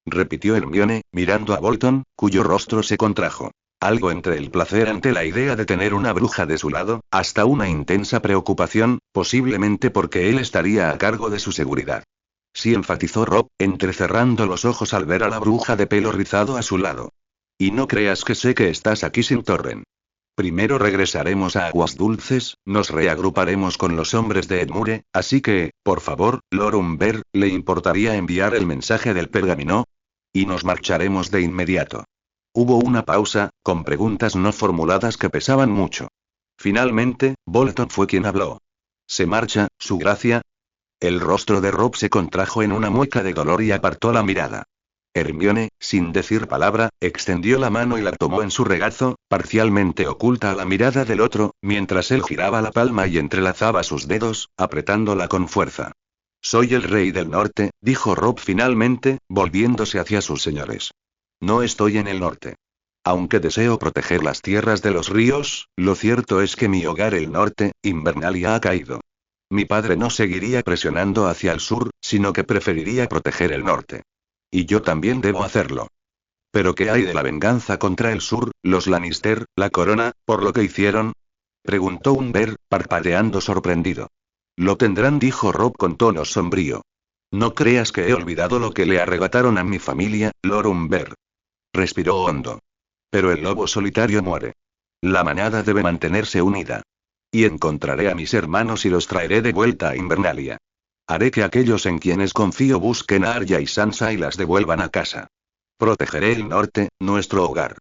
Repitió Hermione, mirando a Bolton, cuyo rostro se contrajo. Algo entre el placer ante la idea de tener una bruja de su lado, hasta una intensa preocupación, posiblemente porque él estaría a cargo de su seguridad. Sí, enfatizó Rob, entrecerrando los ojos al ver a la bruja de pelo rizado a su lado. Y no creas que sé que estás aquí sin Torren. Primero regresaremos a Aguas Dulces, nos reagruparemos con los hombres de Edmure, así que, por favor, Lord Umber, ¿le importaría enviar el mensaje del pergamino? Y nos marcharemos de inmediato. Hubo una pausa, con preguntas no formuladas que pesaban mucho. Finalmente, Bolton fue quien habló. ¿Se marcha, su gracia? El rostro de Rob se contrajo en una mueca de dolor y apartó la mirada. Hermione, sin decir palabra, extendió la mano y la tomó en su regazo, parcialmente oculta a la mirada del otro, mientras él giraba la palma y entrelazaba sus dedos, apretándola con fuerza. Soy el rey del norte, dijo Rob finalmente, volviéndose hacia sus señores. No estoy en el norte. Aunque deseo proteger las tierras de los ríos, lo cierto es que mi hogar el norte, Invernalia, ha caído. Mi padre no seguiría presionando hacia el sur, sino que preferiría proteger el norte. Y yo también debo hacerlo. ¿Pero qué hay de la venganza contra el sur, los Lannister, la corona, por lo que hicieron? Preguntó Umber, parpadeando sorprendido. Lo tendrán, dijo Rob con tono sombrío. No creas que he olvidado lo que le arrebataron a mi familia, Lord Umber. Respiró hondo. Pero el lobo solitario muere. La manada debe mantenerse unida. Y encontraré a mis hermanos y los traeré de vuelta a Invernalia. Haré que aquellos en quienes confío busquen a Arya y Sansa y las devuelvan a casa. Protegeré el norte, nuestro hogar.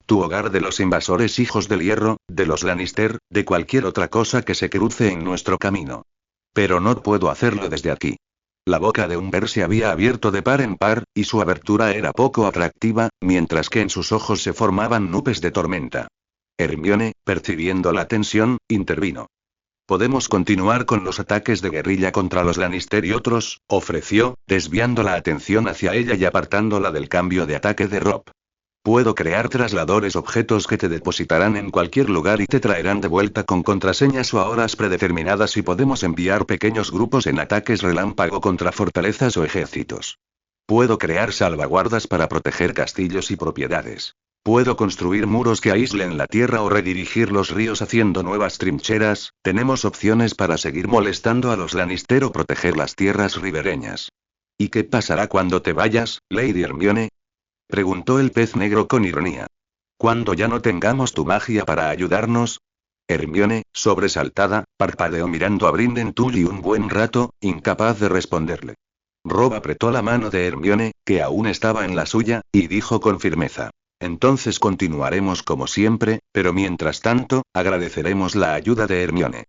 Tu hogar de los invasores hijos del hierro, de los Lannister, de cualquier otra cosa que se cruce en nuestro camino. Pero no puedo hacerlo desde aquí. La boca de Umber se había abierto de par en par, y su abertura era poco atractiva, mientras que en sus ojos se formaban nubes de tormenta. Hermione, percibiendo la tensión, intervino. Podemos continuar con los ataques de guerrilla contra los Lannister y otros, ofreció, desviando la atención hacia ella y apartándola del cambio de ataque de Rob. Puedo crear trasladores objetos que te depositarán en cualquier lugar y te traerán de vuelta con contraseñas o a horas predeterminadas y podemos enviar pequeños grupos en ataques relámpago contra fortalezas o ejércitos. Puedo crear salvaguardas para proteger castillos y propiedades. Puedo construir muros que aíslen la tierra o redirigir los ríos haciendo nuevas trincheras. Tenemos opciones para seguir molestando a los Lannister o proteger las tierras ribereñas. ¿Y qué pasará cuando te vayas, Lady Hermione? Preguntó el pez negro con ironía. ¿Cuándo ya no tengamos tu magia para ayudarnos? Hermione, sobresaltada, parpadeó mirando a Brinden Tully un buen rato, incapaz de responderle. Rob apretó la mano de Hermione, que aún estaba en la suya, y dijo con firmeza. Entonces continuaremos como siempre, pero mientras tanto, agradeceremos la ayuda de Hermione.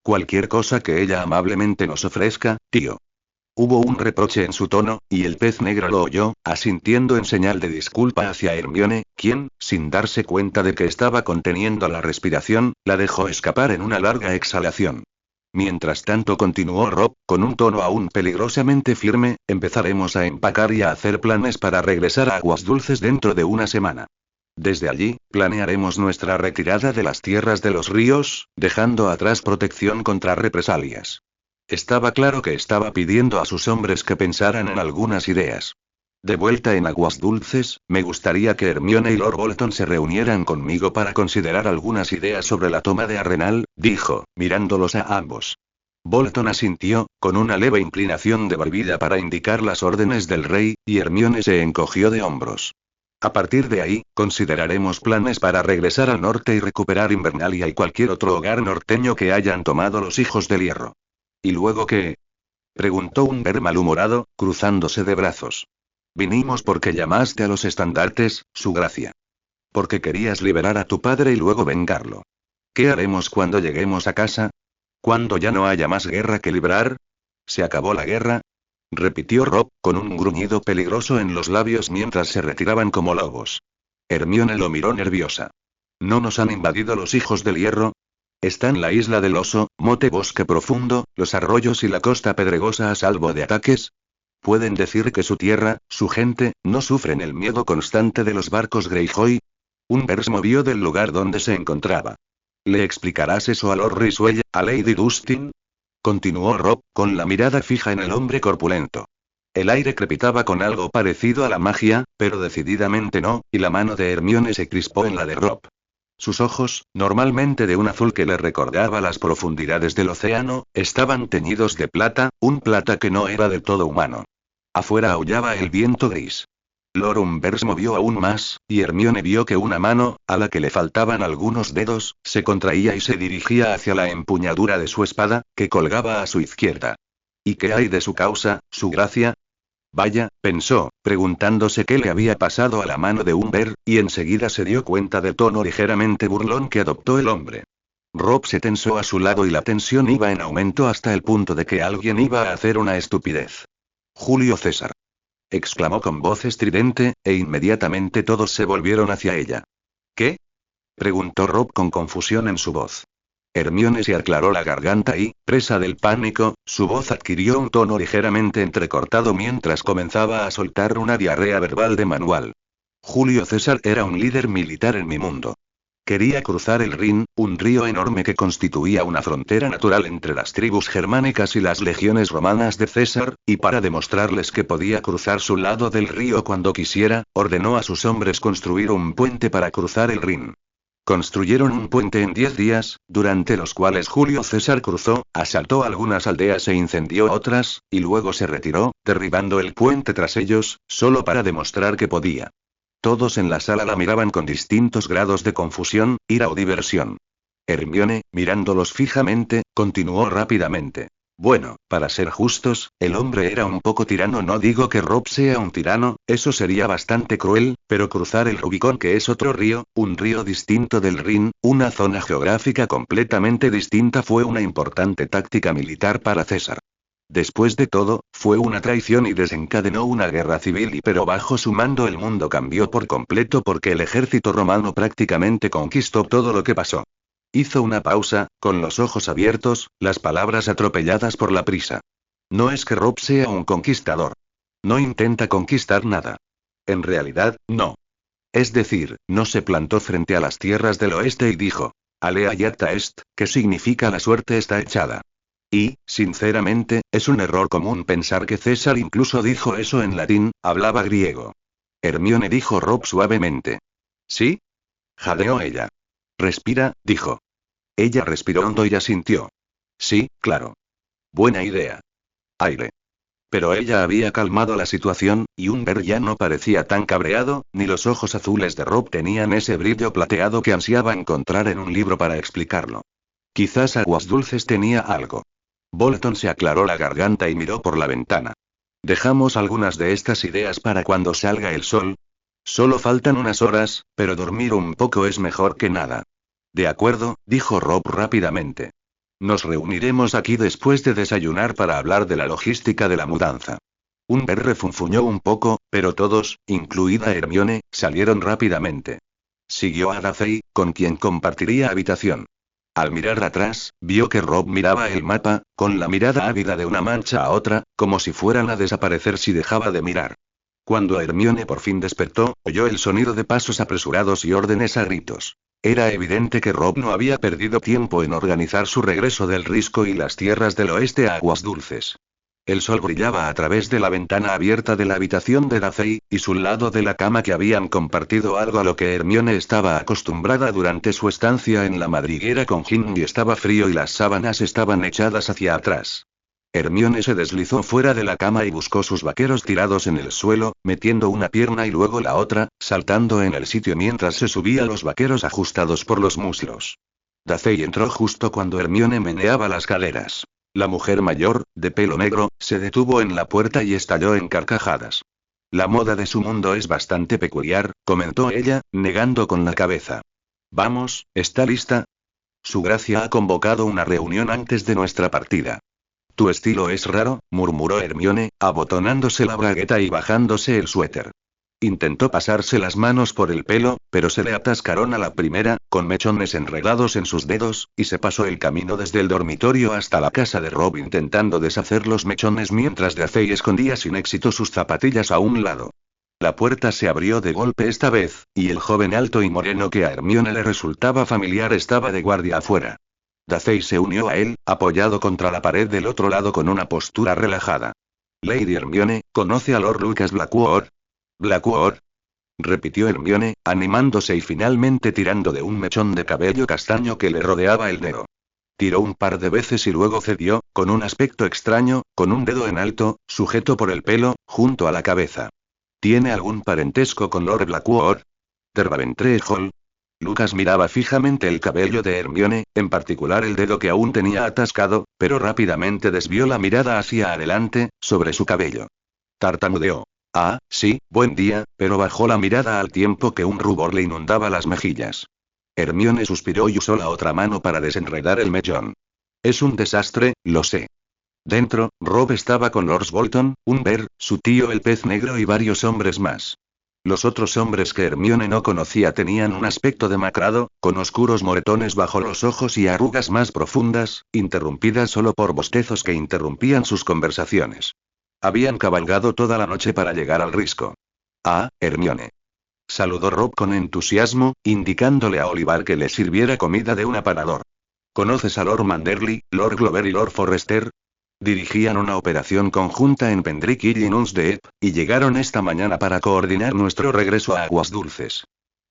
Cualquier cosa que ella amablemente nos ofrezca, tío. Hubo un reproche en su tono, y el pez negro lo oyó, asintiendo en señal de disculpa hacia Hermione, quien, sin darse cuenta de que estaba conteniendo la respiración, la dejó escapar en una larga exhalación. Mientras tanto, continuó Rob, con un tono aún peligrosamente firme, empezaremos a empacar y a hacer planes para regresar a Aguas Dulces dentro de una semana. Desde allí, planearemos nuestra retirada de las tierras de los ríos, dejando atrás protección contra represalias. Estaba claro que estaba pidiendo a sus hombres que pensaran en algunas ideas. De vuelta en Aguas Dulces, me gustaría que Hermione y Lord Bolton se reunieran conmigo para considerar algunas ideas sobre la toma de Arenal, dijo, mirándolos a ambos. Bolton asintió, con una leve inclinación de barbilla para indicar las órdenes del rey, y Hermione se encogió de hombros. A partir de ahí, consideraremos planes para regresar al norte y recuperar Invernalia y cualquier otro hogar norteño que hayan tomado los hijos del hierro. ¿Y luego qué? Preguntó Umber malhumorado, cruzándose de brazos. Vinimos porque llamaste a los estandartes, su gracia. Porque querías liberar a tu padre y luego vengarlo. ¿Qué haremos cuando lleguemos a casa? ¿Cuando ya no haya más guerra que librar? ¿Se acabó la guerra? Repitió Rob, con un gruñido peligroso en los labios mientras se retiraban como lobos. Hermione lo miró nerviosa. ¿No nos han invadido los hijos del hierro? ¿Están la isla del oso, Mote bosque profundo, los arroyos y la costa pedregosa a salvo de ataques? ¿Pueden decir que su tierra, su gente, no sufren el miedo constante de los barcos Greyjoy? Umber se movió del lugar donde se encontraba. ¿Le explicarás eso a Lord Ryswell, a Lady Dustin? Continuó Rob, con la mirada fija en el hombre corpulento. El aire crepitaba con algo parecido a la magia, pero decididamente no, y la mano de Hermione se crispó en la de Rob. Sus ojos, normalmente de un azul que le recordaba las profundidades del océano, estaban teñidos de plata, un plata que no era del todo humano. Afuera aullaba el viento gris. Lord Umber se movió aún más, y Hermione vio que una mano, a la que le faltaban algunos dedos, se contraía y se dirigía hacia la empuñadura de su espada, que colgaba a su izquierda. ¿Y qué hay de su causa, su gracia? Vaya, pensó, preguntándose qué le había pasado a la mano de Umber, y enseguida se dio cuenta del tono ligeramente burlón que adoptó el hombre. Rob se tensó a su lado y la tensión iba en aumento hasta el punto de que alguien iba a hacer una estupidez. Julio César. Exclamó con voz estridente, e inmediatamente todos se volvieron hacia ella. ¿Qué? Preguntó Rob con confusión en su voz. Hermione se aclaró la garganta y, presa del pánico, su voz adquirió un tono ligeramente entrecortado mientras comenzaba a soltar una diarrea verbal de manual. Julio César era un líder militar en mi mundo. Quería cruzar el Rin, un río enorme que constituía una frontera natural entre las tribus germánicas y las legiones romanas de César, y para demostrarles que podía cruzar su lado del río cuando quisiera, ordenó a sus hombres construir un puente para cruzar el Rin. Construyeron un puente en 10 días, durante los cuales Julio César cruzó, asaltó algunas aldeas e incendió otras, y luego se retiró, derribando el puente tras ellos, solo para demostrar que podía. Todos en la sala la miraban con distintos grados de confusión, ira o diversión. Hermione, mirándolos fijamente, continuó rápidamente. Bueno, para ser justos, el hombre era un poco tirano. No digo que Rob sea un tirano, eso sería bastante cruel, pero cruzar el Rubicón, que es otro río, un río distinto del Rin, una zona geográfica completamente distinta, fue una importante táctica militar para César. Después de todo, fue una traición y desencadenó una guerra civil, pero bajo su mando el mundo cambió por completo porque el ejército romano prácticamente conquistó todo lo que pasó. Hizo una pausa, con los ojos abiertos, las palabras atropelladas por la prisa. No es que Rob sea un conquistador. No intenta conquistar nada. En realidad, no. Es decir, no se plantó frente a las tierras del oeste y dijo, Alea Iacta Est, que significa la suerte está echada. Y, sinceramente, es un error común pensar que César incluso dijo eso en latín, hablaba griego. Hermione, dijo Rob suavemente. ¿Sí? Jadeó ella. Respira, dijo. Ella respiró hondo y asintió. Sí, claro. Buena idea. Aire. Pero ella había calmado la situación, y Umber ya no parecía tan cabreado, ni los ojos azules de Rob tenían ese brillo plateado que ansiaba encontrar en un libro para explicarlo. Quizás Aguas Dulces tenía algo. Bolton se aclaró la garganta y miró por la ventana. ¿Dejamos algunas de estas ideas para cuando salga el sol? Solo faltan unas horas, pero dormir un poco es mejor que nada. De acuerdo, dijo Rob rápidamente. Nos reuniremos aquí después de desayunar para hablar de la logística de la mudanza. Umber refunfuñó un poco, pero todos, incluida Hermione, salieron rápidamente. Siguió a Dacey, con quien compartiría habitación. Al mirar atrás, vio que Rob miraba el mapa, con la mirada ávida de una mancha a otra, como si fueran a desaparecer si dejaba de mirar. Cuando Hermione por fin despertó, oyó el sonido de pasos apresurados y órdenes a gritos. Era evidente que Rob no había perdido tiempo en organizar su regreso del Risco y las tierras del oeste a Aguas Dulces. El sol brillaba a través de la ventana abierta de la habitación de Dacey, y su lado de la cama que habían compartido, algo a lo que Hermione estaba acostumbrada durante su estancia en la madriguera con Ginny, estaba frío y las sábanas estaban echadas hacia atrás. Hermione se deslizó fuera de la cama y buscó sus vaqueros tirados en el suelo, metiendo una pierna y luego la otra, saltando en el sitio mientras se subía los vaqueros ajustados por los muslos. Dacey entró justo cuando Hermione meneaba las caderas. La mujer mayor, de pelo negro, se detuvo en la puerta y estalló en carcajadas. La moda de su mundo es bastante peculiar, comentó ella, negando con la cabeza. Vamos, ¿está lista? Su gracia ha convocado una reunión antes de nuestra partida. Tu estilo es raro, murmuró Hermione, abotonándose la bragueta y bajándose el suéter. Intentó pasarse las manos por el pelo, pero se le atascaron a la primera, con mechones enredados en sus dedos, y se pasó el camino desde el dormitorio hasta la casa de Rob intentando deshacer los mechones mientras Dacey escondía sin éxito sus zapatillas a un lado. La puerta se abrió de golpe esta vez, y el joven alto y moreno que a Hermione le resultaba familiar estaba de guardia afuera. Dacey se unió a él, apoyado contra la pared del otro lado con una postura relajada. Lady Hermione, ¿conoce a Lord Lucas Blackwood? ¿Blackwood? Repitió Hermione, animándose y finalmente tirando de un mechón de cabello castaño que le rodeaba el dedo. Tiró un par de veces y luego cedió, con un aspecto extraño, con un dedo en alto, sujeto por el pelo, junto a la cabeza. ¿Tiene algún parentesco con Lord Blackwood? Derbaventre Hall. Lucas miraba fijamente el cabello de Hermione, en particular el dedo que aún tenía atascado, pero rápidamente desvió la mirada hacia adelante, sobre su cabello. Tartamudeó. Ah, sí, buen día, pero bajó la mirada al tiempo que un rubor le inundaba las mejillas. Hermione suspiró y usó la otra mano para desenredar el mechón. Es un desastre, lo sé. Dentro, Rob estaba con Lord Bolton, un Ver, su tío el pez negro y varios hombres más. Los otros hombres que Hermione no conocía tenían un aspecto demacrado, con oscuros moretones bajo los ojos y arrugas más profundas, interrumpidas solo por bostezos que interrumpían sus conversaciones. Habían cabalgado toda la noche para llegar al risco. Ah, Hermione. Saludó Rob con entusiasmo, indicándole a Oliver que le sirviera comida de un aparador. ¿Conoces a Lord Manderley, Lord Glover y Lord Forrester? Dirigían una operación conjunta en Pendrick y Nunsdeep, y llegaron esta mañana para coordinar nuestro regreso a Aguas Dulces.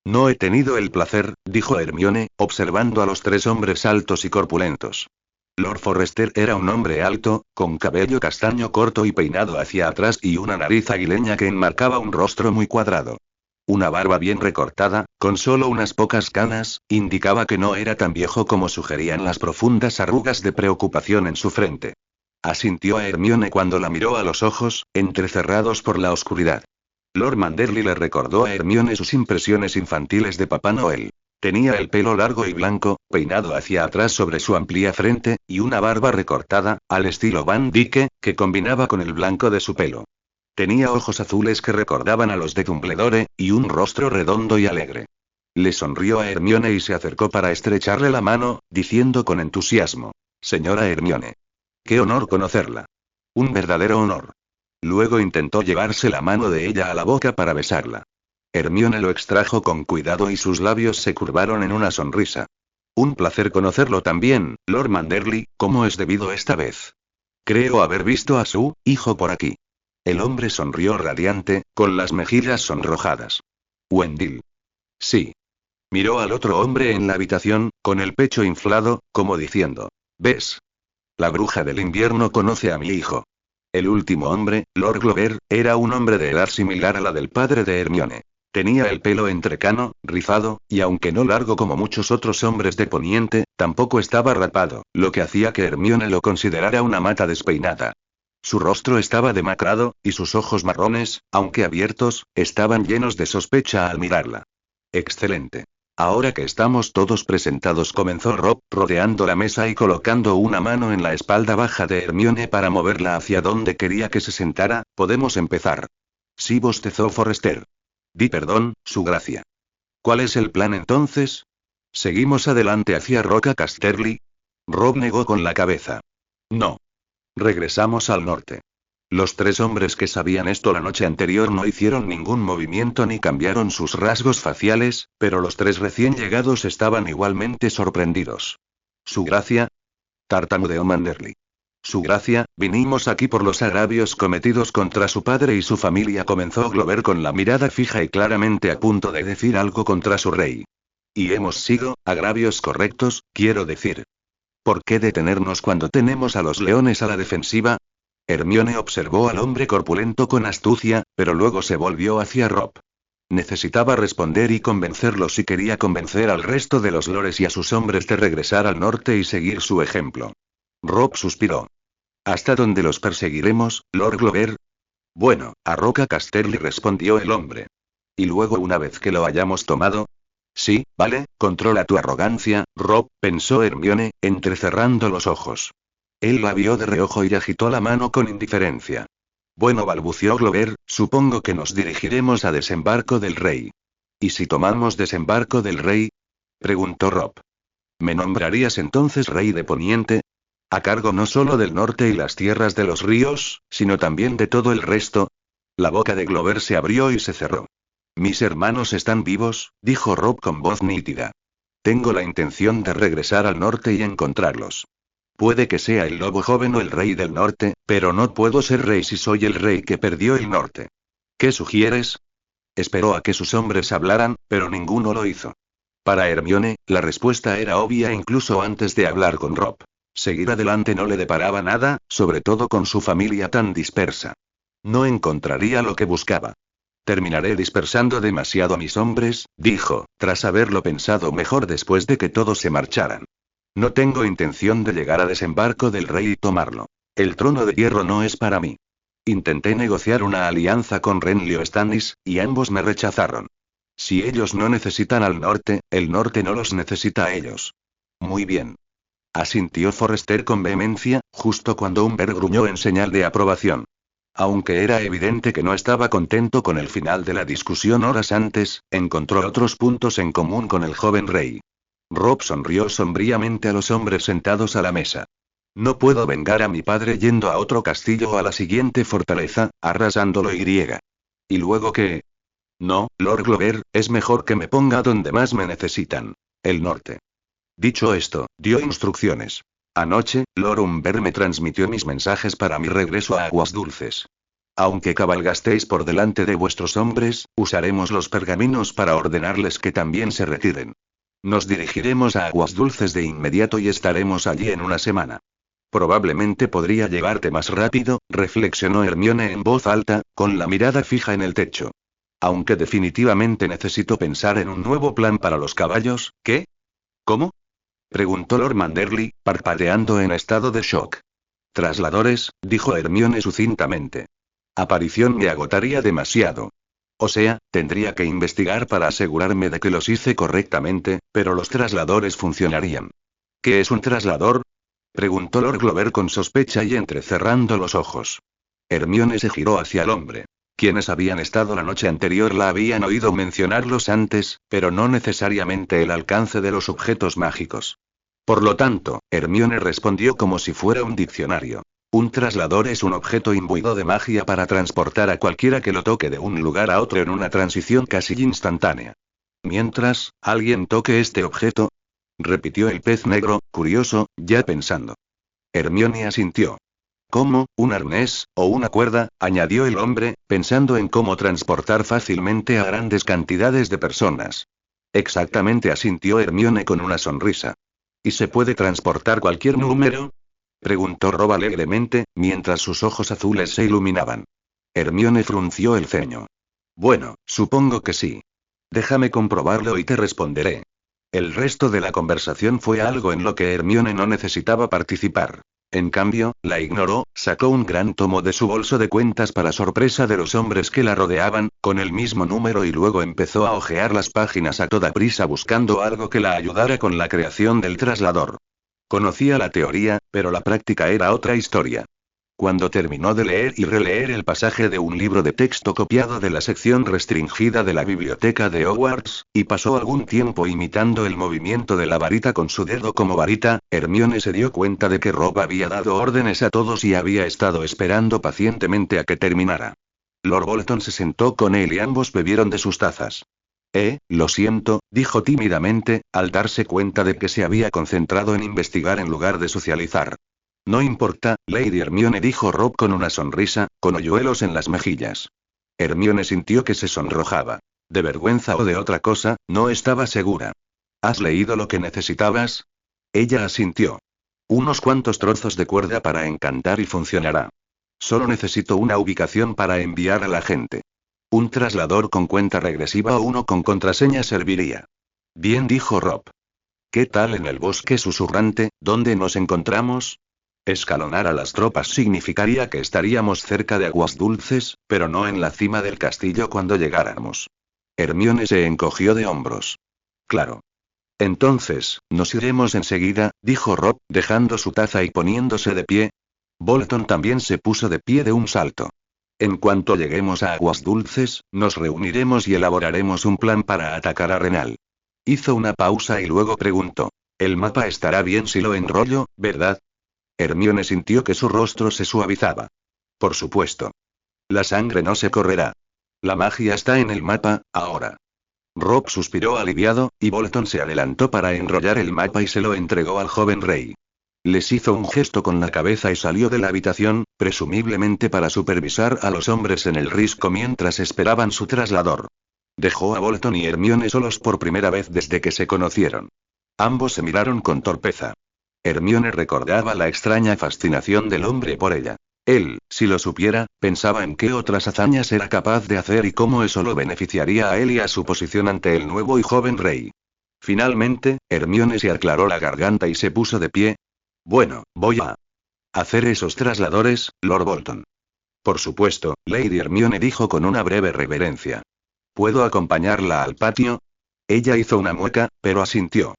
No he tenido el placer, dijo Hermione, observando a los tres hombres altos y corpulentos. Lord Forrester era un hombre alto, con cabello castaño corto y peinado hacia atrás y una nariz aguileña que enmarcaba un rostro muy cuadrado. Una barba bien recortada, con solo unas pocas canas, indicaba que no era tan viejo como sugerían las profundas arrugas de preocupación en su frente. Asintió a Hermione cuando la miró a los ojos, entrecerrados por la oscuridad. Lord Manderley le recordó a Hermione sus impresiones infantiles de Papá Noel. Tenía el pelo largo y blanco, peinado hacia atrás sobre su amplia frente, y una barba recortada, al estilo Van Dyke, que combinaba con el blanco de su pelo. Tenía ojos azules que recordaban a los de Dumbledore, y un rostro redondo y alegre. Le sonrió a Hermione y se acercó para estrecharle la mano, diciendo con entusiasmo: Señora Hermione. Qué honor conocerla. Un verdadero honor. Luego intentó llevarse la mano de ella a la boca para besarla. Hermione lo extrajo con cuidado y sus labios se curvaron en una sonrisa. Un placer conocerlo también, Lord Manderley, ¿cómo es debido esta vez? Creo haber visto a su hijo por aquí. El hombre sonrió radiante, con las mejillas sonrojadas. Wendell. Sí. Miró al otro hombre en la habitación, con el pecho inflado, como diciendo: ¿Ves? La bruja del invierno conoce a mi hijo. El último hombre, Lord Glover, era un hombre de edad similar a la del padre de Hermione. Tenía el pelo entrecano, rizado, y aunque no largo como muchos otros hombres de Poniente, tampoco estaba rapado, lo que hacía que Hermione lo considerara una mata despeinada. Su rostro estaba demacrado, y sus ojos marrones, aunque abiertos, estaban llenos de sospecha al mirarla. Excelente. Ahora que estamos todos presentados, comenzó Rob, rodeando la mesa y colocando una mano en la espalda baja de Hermione para moverla hacia donde quería que se sentara, podemos empezar. Sí, bostezó Forrester. Di perdón, su gracia. ¿Cuál es el plan entonces? ¿Seguimos adelante hacia Roca Casterly? Rob negó con la cabeza. No. Regresamos al norte. Los tres hombres que sabían esto la noche anterior no hicieron ningún movimiento ni cambiaron sus rasgos faciales, pero los tres recién llegados estaban igualmente sorprendidos. ¿Su gracia? Tartamudeó Manderley. Su gracia, vinimos aquí por los agravios cometidos contra su padre y su familia, comenzó Glover con la mirada fija y claramente a punto de decir algo contra su rey. Y hemos sido, agravios correctos, quiero decir. ¿Por qué detenernos cuando tenemos a los leones a la defensiva? Hermione observó al hombre corpulento con astucia, pero luego se volvió hacia Rob. Necesitaba responder y convencerlo si quería convencer al resto de los lores y a sus hombres de regresar al norte y seguir su ejemplo. Rob suspiró. ¿Hasta dónde los perseguiremos, Lord Glover? Bueno, a Roca Casterly, respondió el hombre. ¿Y luego una vez que lo hayamos tomado? Sí, vale, controla tu arrogancia, Rob, pensó Hermione, entrecerrando los ojos. Él la vio de reojo y agitó la mano con indiferencia. Bueno, balbuceó Glover, supongo que nos dirigiremos a Desembarco del Rey. ¿Y si tomamos Desembarco del Rey? Preguntó Rob. ¿Me nombrarías entonces Rey de Poniente? ¿A cargo no solo del norte y las tierras de los ríos, sino también de todo el resto? La boca de Glover se abrió y se cerró. Mis hermanos están vivos, dijo Rob con voz nítida. Tengo la intención de regresar al norte y encontrarlos. Puede que sea el lobo joven o el rey del norte, pero no puedo ser rey si soy el rey que perdió el norte. ¿Qué sugieres? Esperó a que sus hombres hablaran, pero ninguno lo hizo. Para Hermione, la respuesta era obvia incluso antes de hablar con Rob. Seguir adelante no le deparaba nada, sobre todo con su familia tan dispersa. No encontraría lo que buscaba. Terminaré dispersando demasiado a mis hombres, dijo, tras haberlo pensado mejor después de que todos se marcharan. No tengo intención de llegar a Desembarco del Rey y tomarlo. El trono de hierro no es para mí. Intenté negociar una alianza con Renly o Stannis, y ambos me rechazaron. Si ellos no necesitan al norte, el norte no los necesita a ellos. Muy bien. Asintió Forrester con vehemencia, justo cuando Umber gruñó en señal de aprobación. Aunque era evidente que no estaba contento con el final de la discusión horas antes, encontró otros puntos en común con el joven rey. Rob sonrió sombríamente a los hombres sentados a la mesa. No puedo vengar a mi padre yendo a otro castillo o a la siguiente fortaleza, arrasándolo y. ¿Y luego qué? No, Lord Glover, es mejor que me ponga donde más me necesitan. El norte. Dicho esto, dio instrucciones. Anoche, Lord Umber me transmitió mis mensajes para mi regreso a Aguas Dulces. Aunque cabalgasteis por delante de vuestros hombres, usaremos los pergaminos para ordenarles que también se retiren. Nos dirigiremos a Aguas Dulces de inmediato y estaremos allí en una semana. Probablemente podría llevarte más rápido, reflexionó Hermione en voz alta, con la mirada fija en el techo. Aunque definitivamente necesito pensar en un nuevo plan para los caballos, ¿qué? ¿Cómo? Preguntó Lord Manderly, parpadeando en estado de shock. Trasladores, dijo Hermione sucintamente. Aparición me agotaría demasiado. O sea, tendría que investigar para asegurarme de que los hice correctamente, pero los trasladores funcionarían. ¿Qué es un traslador? Preguntó Lord Glover con sospecha y entrecerrando los ojos. Hermione se giró hacia el hombre. Quienes habían estado la noche anterior la habían oído mencionarlos antes, pero no necesariamente el alcance de los objetos mágicos. Por lo tanto, Hermione respondió como si fuera un diccionario. Un traslador es un objeto imbuido de magia para transportar a cualquiera que lo toque de un lugar a otro en una transición casi instantánea. Mientras, alguien toque este objeto, repitió el pez negro, curioso, ya pensando. Hermione asintió. ¿Cómo, un arnés, o una cuerda?, añadió el hombre, pensando en cómo transportar fácilmente a grandes cantidades de personas. Exactamente, asintió Hermione con una sonrisa. ¿Y se puede transportar cualquier número? Preguntó Rob alegremente, mientras sus ojos azules se iluminaban. Hermione frunció el ceño. Bueno, supongo que sí. Déjame comprobarlo y te responderé. El resto de la conversación fue algo en lo que Hermione no necesitaba participar. En cambio, la ignoró, sacó un gran tomo de su bolso de cuentas para sorpresa de los hombres que la rodeaban, con el mismo número y luego empezó a hojear las páginas a toda prisa buscando algo que la ayudara con la creación del traslador. Conocía la teoría, pero la práctica era otra historia. Cuando terminó de leer y releer el pasaje de un libro de texto copiado de la sección restringida de la biblioteca de Hogwarts, y pasó algún tiempo imitando el movimiento de la varita con su dedo como varita, Hermione se dio cuenta de que Rob había dado órdenes a todos y había estado esperando pacientemente a que terminara. Lord Bolton se sentó con él y ambos bebieron de sus tazas. Lo siento, dijo tímidamente, al darse cuenta de que se había concentrado en investigar en lugar de socializar. No importa, Lady Hermione, dijo Rob con una sonrisa, con hoyuelos en las mejillas. Hermione sintió que se sonrojaba. De vergüenza o de otra cosa, no estaba segura. ¿Has leído lo que necesitabas? Ella asintió. Unos cuantos trozos de cuerda para encantar y funcionará. Solo necesito una ubicación para enviar a la gente. Un traslador con cuenta regresiva o uno con contraseña serviría. Bien, dijo Rob. ¿Qué tal en el bosque susurrante, donde nos encontramos? Escalonar a las tropas significaría que estaríamos cerca de Aguas Dulces, pero no en la cima del castillo cuando llegáramos. Hermione se encogió de hombros. Claro. Entonces, nos iremos enseguida, dijo Rob, dejando su taza y poniéndose de pie. Bolton también se puso de pie de un salto. En cuanto lleguemos a Aguas Dulces, nos reuniremos y elaboraremos un plan para atacar a Renal. Hizo una pausa y luego preguntó. El mapa estará bien si lo enrollo, ¿verdad? Hermione sintió que su rostro se suavizaba. Por supuesto. La sangre no se correrá. La magia está en el mapa, ahora. Rob suspiró aliviado, y Bolton se adelantó para enrollar el mapa y se lo entregó al joven rey. Les hizo un gesto con la cabeza y salió de la habitación, presumiblemente para supervisar a los hombres en el risco mientras esperaban su traslador. Dejó a Bolton y Hermione solos por primera vez desde que se conocieron. Ambos se miraron con torpeza. Hermione recordaba la extraña fascinación del hombre por ella. Él, si lo supiera, pensaba en qué otras hazañas era capaz de hacer y cómo eso lo beneficiaría a él y a su posición ante el nuevo y joven rey. Finalmente, Hermione se aclaró la garganta y se puso de pie. Bueno, voy a hacer esos trasladores, Lord Bolton. Por supuesto, Lady Hermione dijo con una breve reverencia. ¿Puedo acompañarla al patio? Ella hizo una mueca, pero asintió.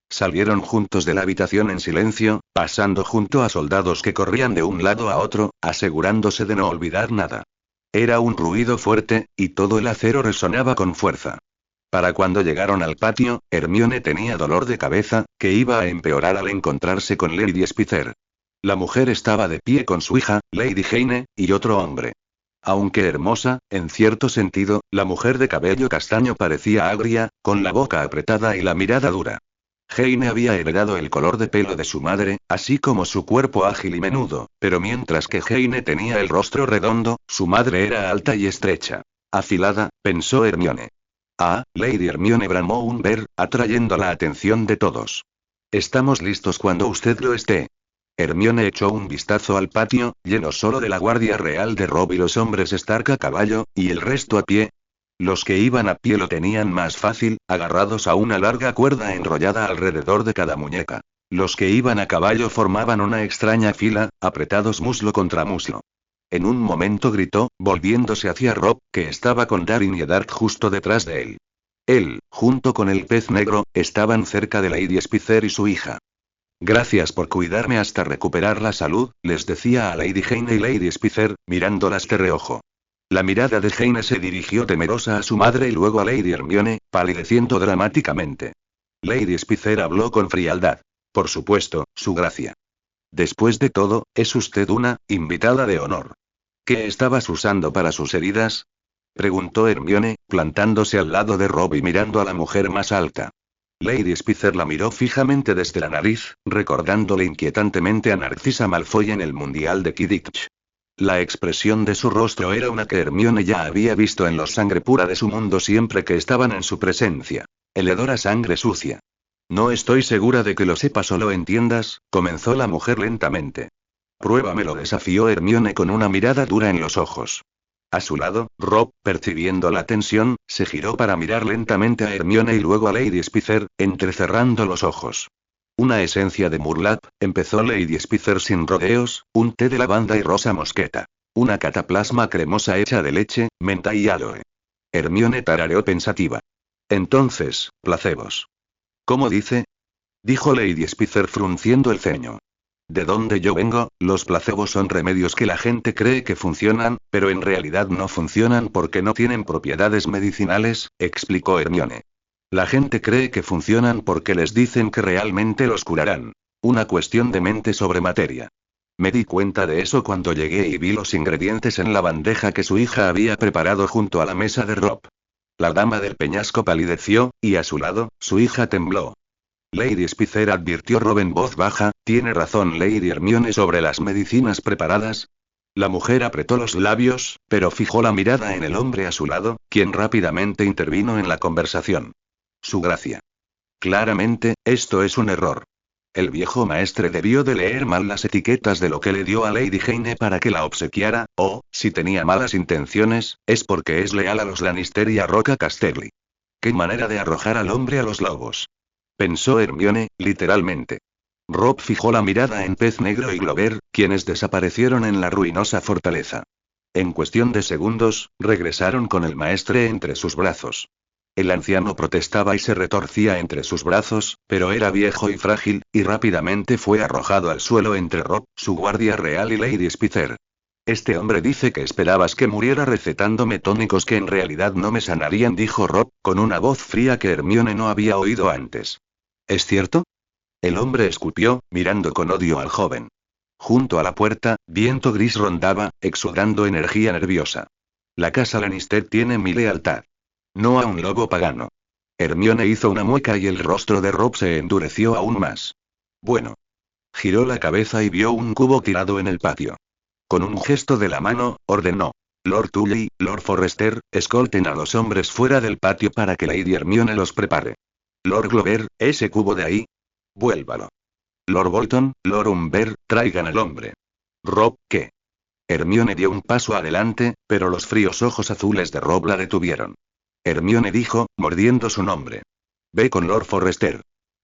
Salieron juntos de la habitación en silencio, pasando junto a soldados que corrían de un lado a otro, asegurándose de no olvidar nada. Era un ruido fuerte, y todo el acero resonaba con fuerza. Para cuando llegaron al patio, Hermione tenía dolor de cabeza, que iba a empeorar al encontrarse con Lady Spicer. La mujer estaba de pie con su hija, Lady Jane, y otro hombre. Aunque hermosa, en cierto sentido, la mujer de cabello castaño parecía agria, con la boca apretada y la mirada dura. Jane había heredado el color de pelo de su madre, así como su cuerpo ágil y menudo, pero mientras que Jane tenía el rostro redondo, su madre era alta y estrecha. Afilada, pensó Hermione. Ah, Lady Hermione bramó un ver, atrayendo la atención de todos. Estamos listos cuando usted lo esté. Hermione echó un vistazo al patio, lleno solo de la guardia real de Rob y los hombres Stark a caballo, y el resto a pie. Los que iban a pie lo tenían más fácil, agarrados a una larga cuerda enrollada alrededor de cada muñeca. Los que iban a caballo formaban una extraña fila, apretados muslo contra muslo. En un momento gritó, volviéndose hacia Rob, que estaba con Darin y Eddard justo detrás de él. Él, junto con el pez negro, estaban cerca de Lady Spicer y su hija. Gracias por cuidarme hasta recuperar la salud, les decía a Lady Jane y Lady Spicer, mirándolas de reojo. La mirada de Jane se dirigió temerosa a su madre y luego a Lady Hermione, palideciendo dramáticamente. Lady Spicer habló con frialdad. Por supuesto, su gracia. Después de todo, es usted una invitada de honor. ¿Qué estabas usando para sus heridas? Preguntó Hermione, plantándose al lado de Rob y mirando a la mujer más alta. Lady Spicer la miró fijamente desde la nariz, recordándole inquietantemente a Narcisa Malfoy en el Mundial de Quidditch. La expresión de su rostro era una que Hermione ya había visto en los sangre pura de su mundo siempre que estaban en su presencia. El hedor a sangre sucia. No estoy segura de que lo sepas o lo entiendas, comenzó la mujer lentamente. Pruébamelo, desafió Hermione con una mirada dura en los ojos. A su lado, Rob, percibiendo la tensión, se giró para mirar lentamente a Hermione y luego a Lady Spicer, entrecerrando los ojos. Una esencia de Murlap, empezó Lady Spicer sin rodeos, un té de lavanda y rosa mosqueta. Una cataplasma cremosa hecha de leche, menta y aloe. Hermione tarareó pensativa. Entonces, placebos. ¿Cómo dice? Dijo Lady Spicer frunciendo el ceño. De donde yo vengo, los placebos son remedios que la gente cree que funcionan, pero en realidad no funcionan porque no tienen propiedades medicinales, explicó Hermione. La gente cree que funcionan porque les dicen que realmente los curarán. Una cuestión de mente sobre materia. Me di cuenta de eso cuando llegué y vi los ingredientes en la bandeja que su hija había preparado junto a la mesa de Rob. La dama del peñasco palideció, y a su lado, su hija tembló. Lady Spicer advirtió Rob en voz baja, tiene razón Lady Hermione sobre las medicinas preparadas. La mujer apretó los labios, pero fijó la mirada en el hombre a su lado, quien rápidamente intervino en la conversación. Su gracia. Claramente, esto es un error. El viejo maestre debió de leer mal las etiquetas de lo que le dio a Lady Jane para que la obsequiara, o, si tenía malas intenciones, es porque es leal a los Lannister y a Roca Casterly. ¡Qué manera de arrojar al hombre a los lobos! Pensó Hermione, literalmente. Rob fijó la mirada en Pez Negro y Glover, quienes desaparecieron en la ruinosa fortaleza. En cuestión de segundos, regresaron con el maestre entre sus brazos. El anciano protestaba y se retorcía entre sus brazos, pero era viejo y frágil, y rápidamente fue arrojado al suelo entre Rob, su guardia real y Lady Spicer. Este hombre dice que esperabas que muriera recetándome tónicos que en realidad no me sanarían, dijo Rob, con una voz fría que Hermione no había oído antes. ¿Es cierto? El hombre escupió, mirando con odio al joven. Junto a la puerta, Viento Gris rondaba, exudando energía nerviosa. La casa Lannister tiene mi lealtad. No a un lobo pagano. Hermione hizo una mueca y el rostro de Rob se endureció aún más. Bueno. Giró la cabeza y vio un cubo tirado en el patio. Con un gesto de la mano, ordenó. Lord Tully, Lord Forrester, escolten a los hombres fuera del patio para que Lady Hermione los prepare. Lord Glover, ese cubo de ahí. Vuélvalo. Lord Bolton, Lord Umber, traigan al hombre. Rob, ¿qué? Hermione dio un paso adelante, pero los fríos ojos azules de Rob la detuvieron. Hermione dijo, mordiendo su nombre. Ve con Lord Forrester.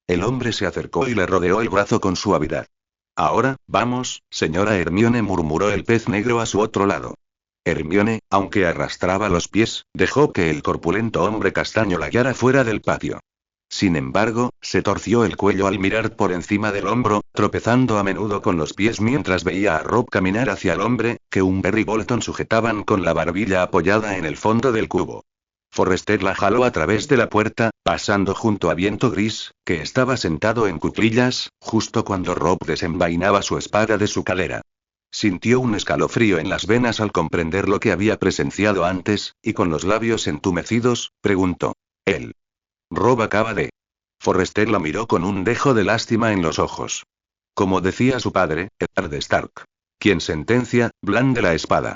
El hombre se acercó y le rodeó el brazo con suavidad. Ahora, vamos, señora Hermione, murmuró el pez negro a su otro lado. Hermione, aunque arrastraba los pies, dejó que el corpulento hombre castaño la guiara fuera del patio. Sin embargo, se torció el cuello al mirar por encima del hombro, tropezando a menudo con los pies mientras veía a Rob caminar hacia el hombre, que Umber y Bolton sujetaban con la barbilla apoyada en el fondo del cubo. Forrester la jaló a través de la puerta, pasando junto a Viento Gris, que estaba sentado en cuclillas, justo cuando Rob desenvainaba su espada de su cadera. Sintió un escalofrío en las venas al comprender lo que había presenciado antes, y con los labios entumecidos, preguntó. ¿Él? Rob acaba de... Forrester la miró con un dejo de lástima en los ojos. Como decía su padre, Eddard Stark. Quien sentencia, blande la espada.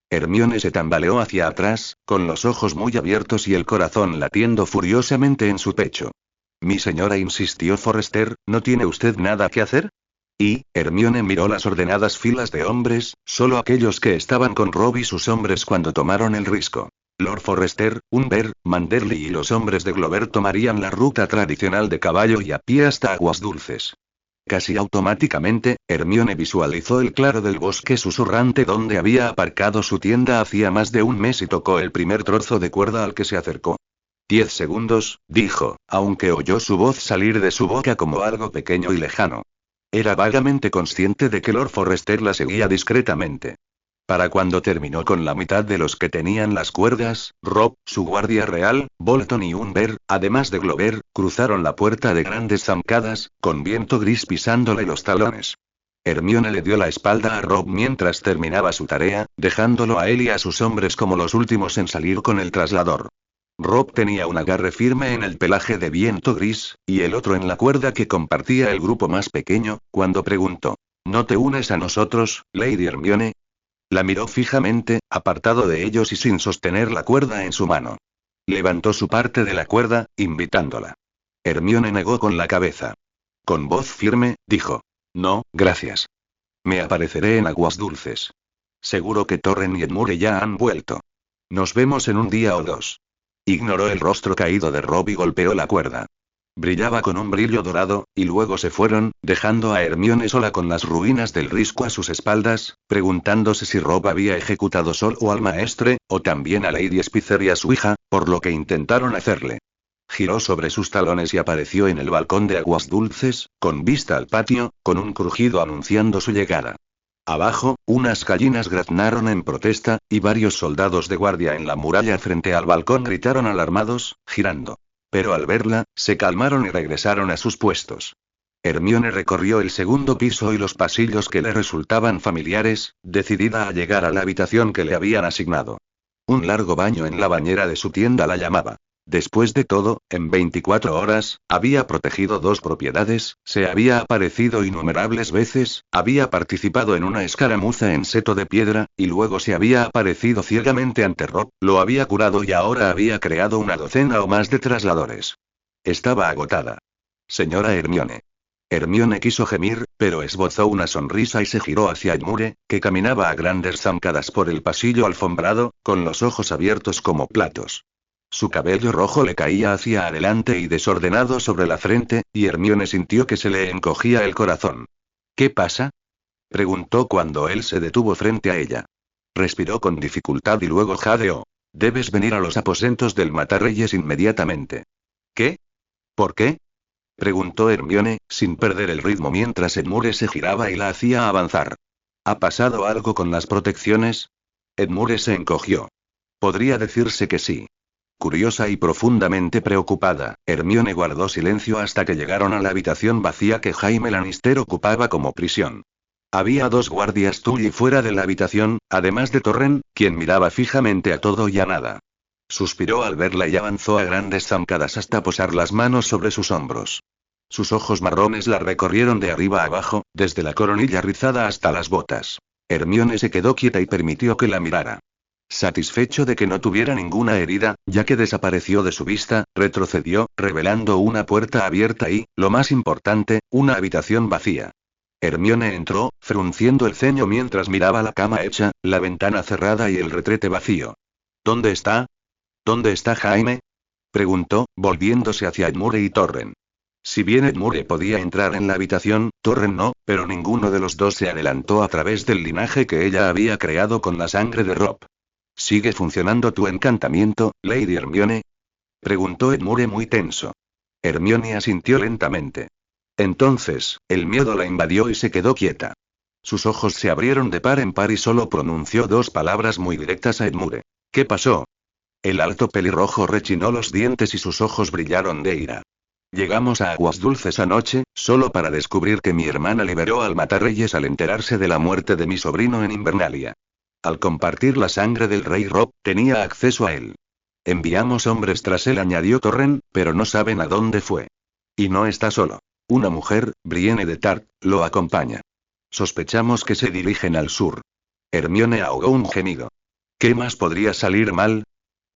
Hermione se tambaleó hacia atrás, con los ojos muy abiertos y el corazón latiendo furiosamente en su pecho. Mi señora, insistió Forrester, ¿no tiene usted nada que hacer? Y, Hermione miró las ordenadas filas de hombres, solo aquellos que estaban con Rob y sus hombres cuando tomaron el risco. Lord Forrester, Umber, Manderly y los hombres de Glover tomarían la ruta tradicional de caballo y a pie hasta Aguas Dulces. Casi automáticamente, Hermione visualizó el claro del bosque susurrante donde había aparcado su tienda hacía más de un mes y tocó el primer trozo de cuerda al que se acercó. 10 segundos, dijo, aunque oyó su voz salir de su boca como algo pequeño y lejano. Era vagamente consciente de que Lord Forrester la seguía discretamente. Para cuando terminó con la mitad de los que tenían las cuerdas, Rob, su guardia real, Bolton y Umber, además de Glover, cruzaron la puerta de grandes zancadas, con Viento Gris pisándole los talones. Hermione le dio la espalda a Rob mientras terminaba su tarea, dejándolo a él y a sus hombres como los últimos en salir con el traslador. Rob tenía un agarre firme en el pelaje de Viento Gris, y el otro en la cuerda que compartía el grupo más pequeño, cuando preguntó. ¿No te unes a nosotros, Lady Hermione? La miró fijamente, apartado de ellos y sin sostener la cuerda en su mano. Levantó su parte de la cuerda, invitándola. Hermione negó con la cabeza. Con voz firme, dijo. No, gracias. Me apareceré en Aguas Dulces. Seguro que Torren y Edmure ya han vuelto. Nos vemos en un día o dos. Ignoró el rostro caído de Rob y golpeó la cuerda. Brillaba con un brillo dorado, y luego se fueron, dejando a Hermione sola con las ruinas del risco a sus espaldas, preguntándose si Rob había ejecutado solo al maestre, o también a Lady Spicer y a su hija, por lo que intentaron hacerle. Giró sobre sus talones y apareció en el balcón de Aguas Dulces, con vista al patio, con un crujido anunciando su llegada. Abajo, unas gallinas graznaron en protesta, y varios soldados de guardia en la muralla frente al balcón gritaron alarmados, girando. Pero al verla, se calmaron y regresaron a sus puestos. Hermione recorrió el segundo piso y los pasillos que le resultaban familiares, decidida a llegar a la habitación que le habían asignado. Un largo baño en la bañera de su tienda la llamaba. Después de todo, en 24 horas, había protegido 2 propiedades, se había aparecido innumerables veces, había participado en una escaramuza en Seto de Piedra, y luego se había aparecido ciegamente ante Rob, lo había curado y ahora había creado una docena o más de trasladores. Estaba agotada. Señora Hermione. Hermione quiso gemir, pero esbozó una sonrisa y se giró hacia Edmure, que caminaba a grandes zancadas por el pasillo alfombrado, con los ojos abiertos como platos. Su cabello rojo le caía hacia adelante y desordenado sobre la frente, y Hermione sintió que se le encogía el corazón. ¿Qué pasa? Preguntó cuando él se detuvo frente a ella. Respiró con dificultad y luego jadeó. Debes venir a los aposentos del Matarreyes inmediatamente. ¿Qué? ¿Por qué? Preguntó Hermione, sin perder el ritmo mientras Edmure se giraba y la hacía avanzar. ¿Ha pasado algo con las protecciones? Edmure se encogió. Podría decirse que sí. Curiosa y profundamente preocupada, Hermione guardó silencio hasta que llegaron a la habitación vacía que Jaime Lannister ocupaba como prisión. Había 2 guardias Tully fuera de la habitación, además de Torren, quien miraba fijamente a todo y a nada. Suspiró al verla y avanzó a grandes zancadas hasta posar las manos sobre sus hombros. Sus ojos marrones la recorrieron de arriba a abajo, desde la coronilla rizada hasta las botas. Hermione se quedó quieta y permitió que la mirara. Satisfecho de que no tuviera ninguna herida, ya que desapareció de su vista, retrocedió, revelando una puerta abierta y, lo más importante, una habitación vacía. Hermione entró, frunciendo el ceño mientras miraba la cama hecha, la ventana cerrada y el retrete vacío. ¿Dónde está? ¿Dónde está Jaime? Preguntó, volviéndose hacia Edmure y Torren. Si bien Edmure podía entrar en la habitación, Torren no, pero ninguno de los dos se adelantó a través del linaje que ella había creado con la sangre de Robb. ¿Sigue funcionando tu encantamiento, Lady Hermione? Preguntó Edmure muy tenso. Hermione asintió lentamente. Entonces, el miedo la invadió y se quedó quieta. Sus ojos se abrieron de par en par y solo pronunció 2 palabras muy directas a Edmure. ¿Qué pasó? El alto pelirrojo rechinó los dientes y sus ojos brillaron de ira. Llegamos a Aguas Dulces anoche, solo para descubrir que mi hermana liberó al Matarreyes al enterarse de la muerte de mi sobrino en Invernalia. Al compartir la sangre del rey Robb, tenía acceso a él. Enviamos hombres tras él, añadió Torren, pero no saben a dónde fue. Y no está solo. Una mujer, Brienne de Tart, lo acompaña. Sospechamos que se dirigen al sur. Hermione ahogó un gemido. ¿Qué más podría salir mal?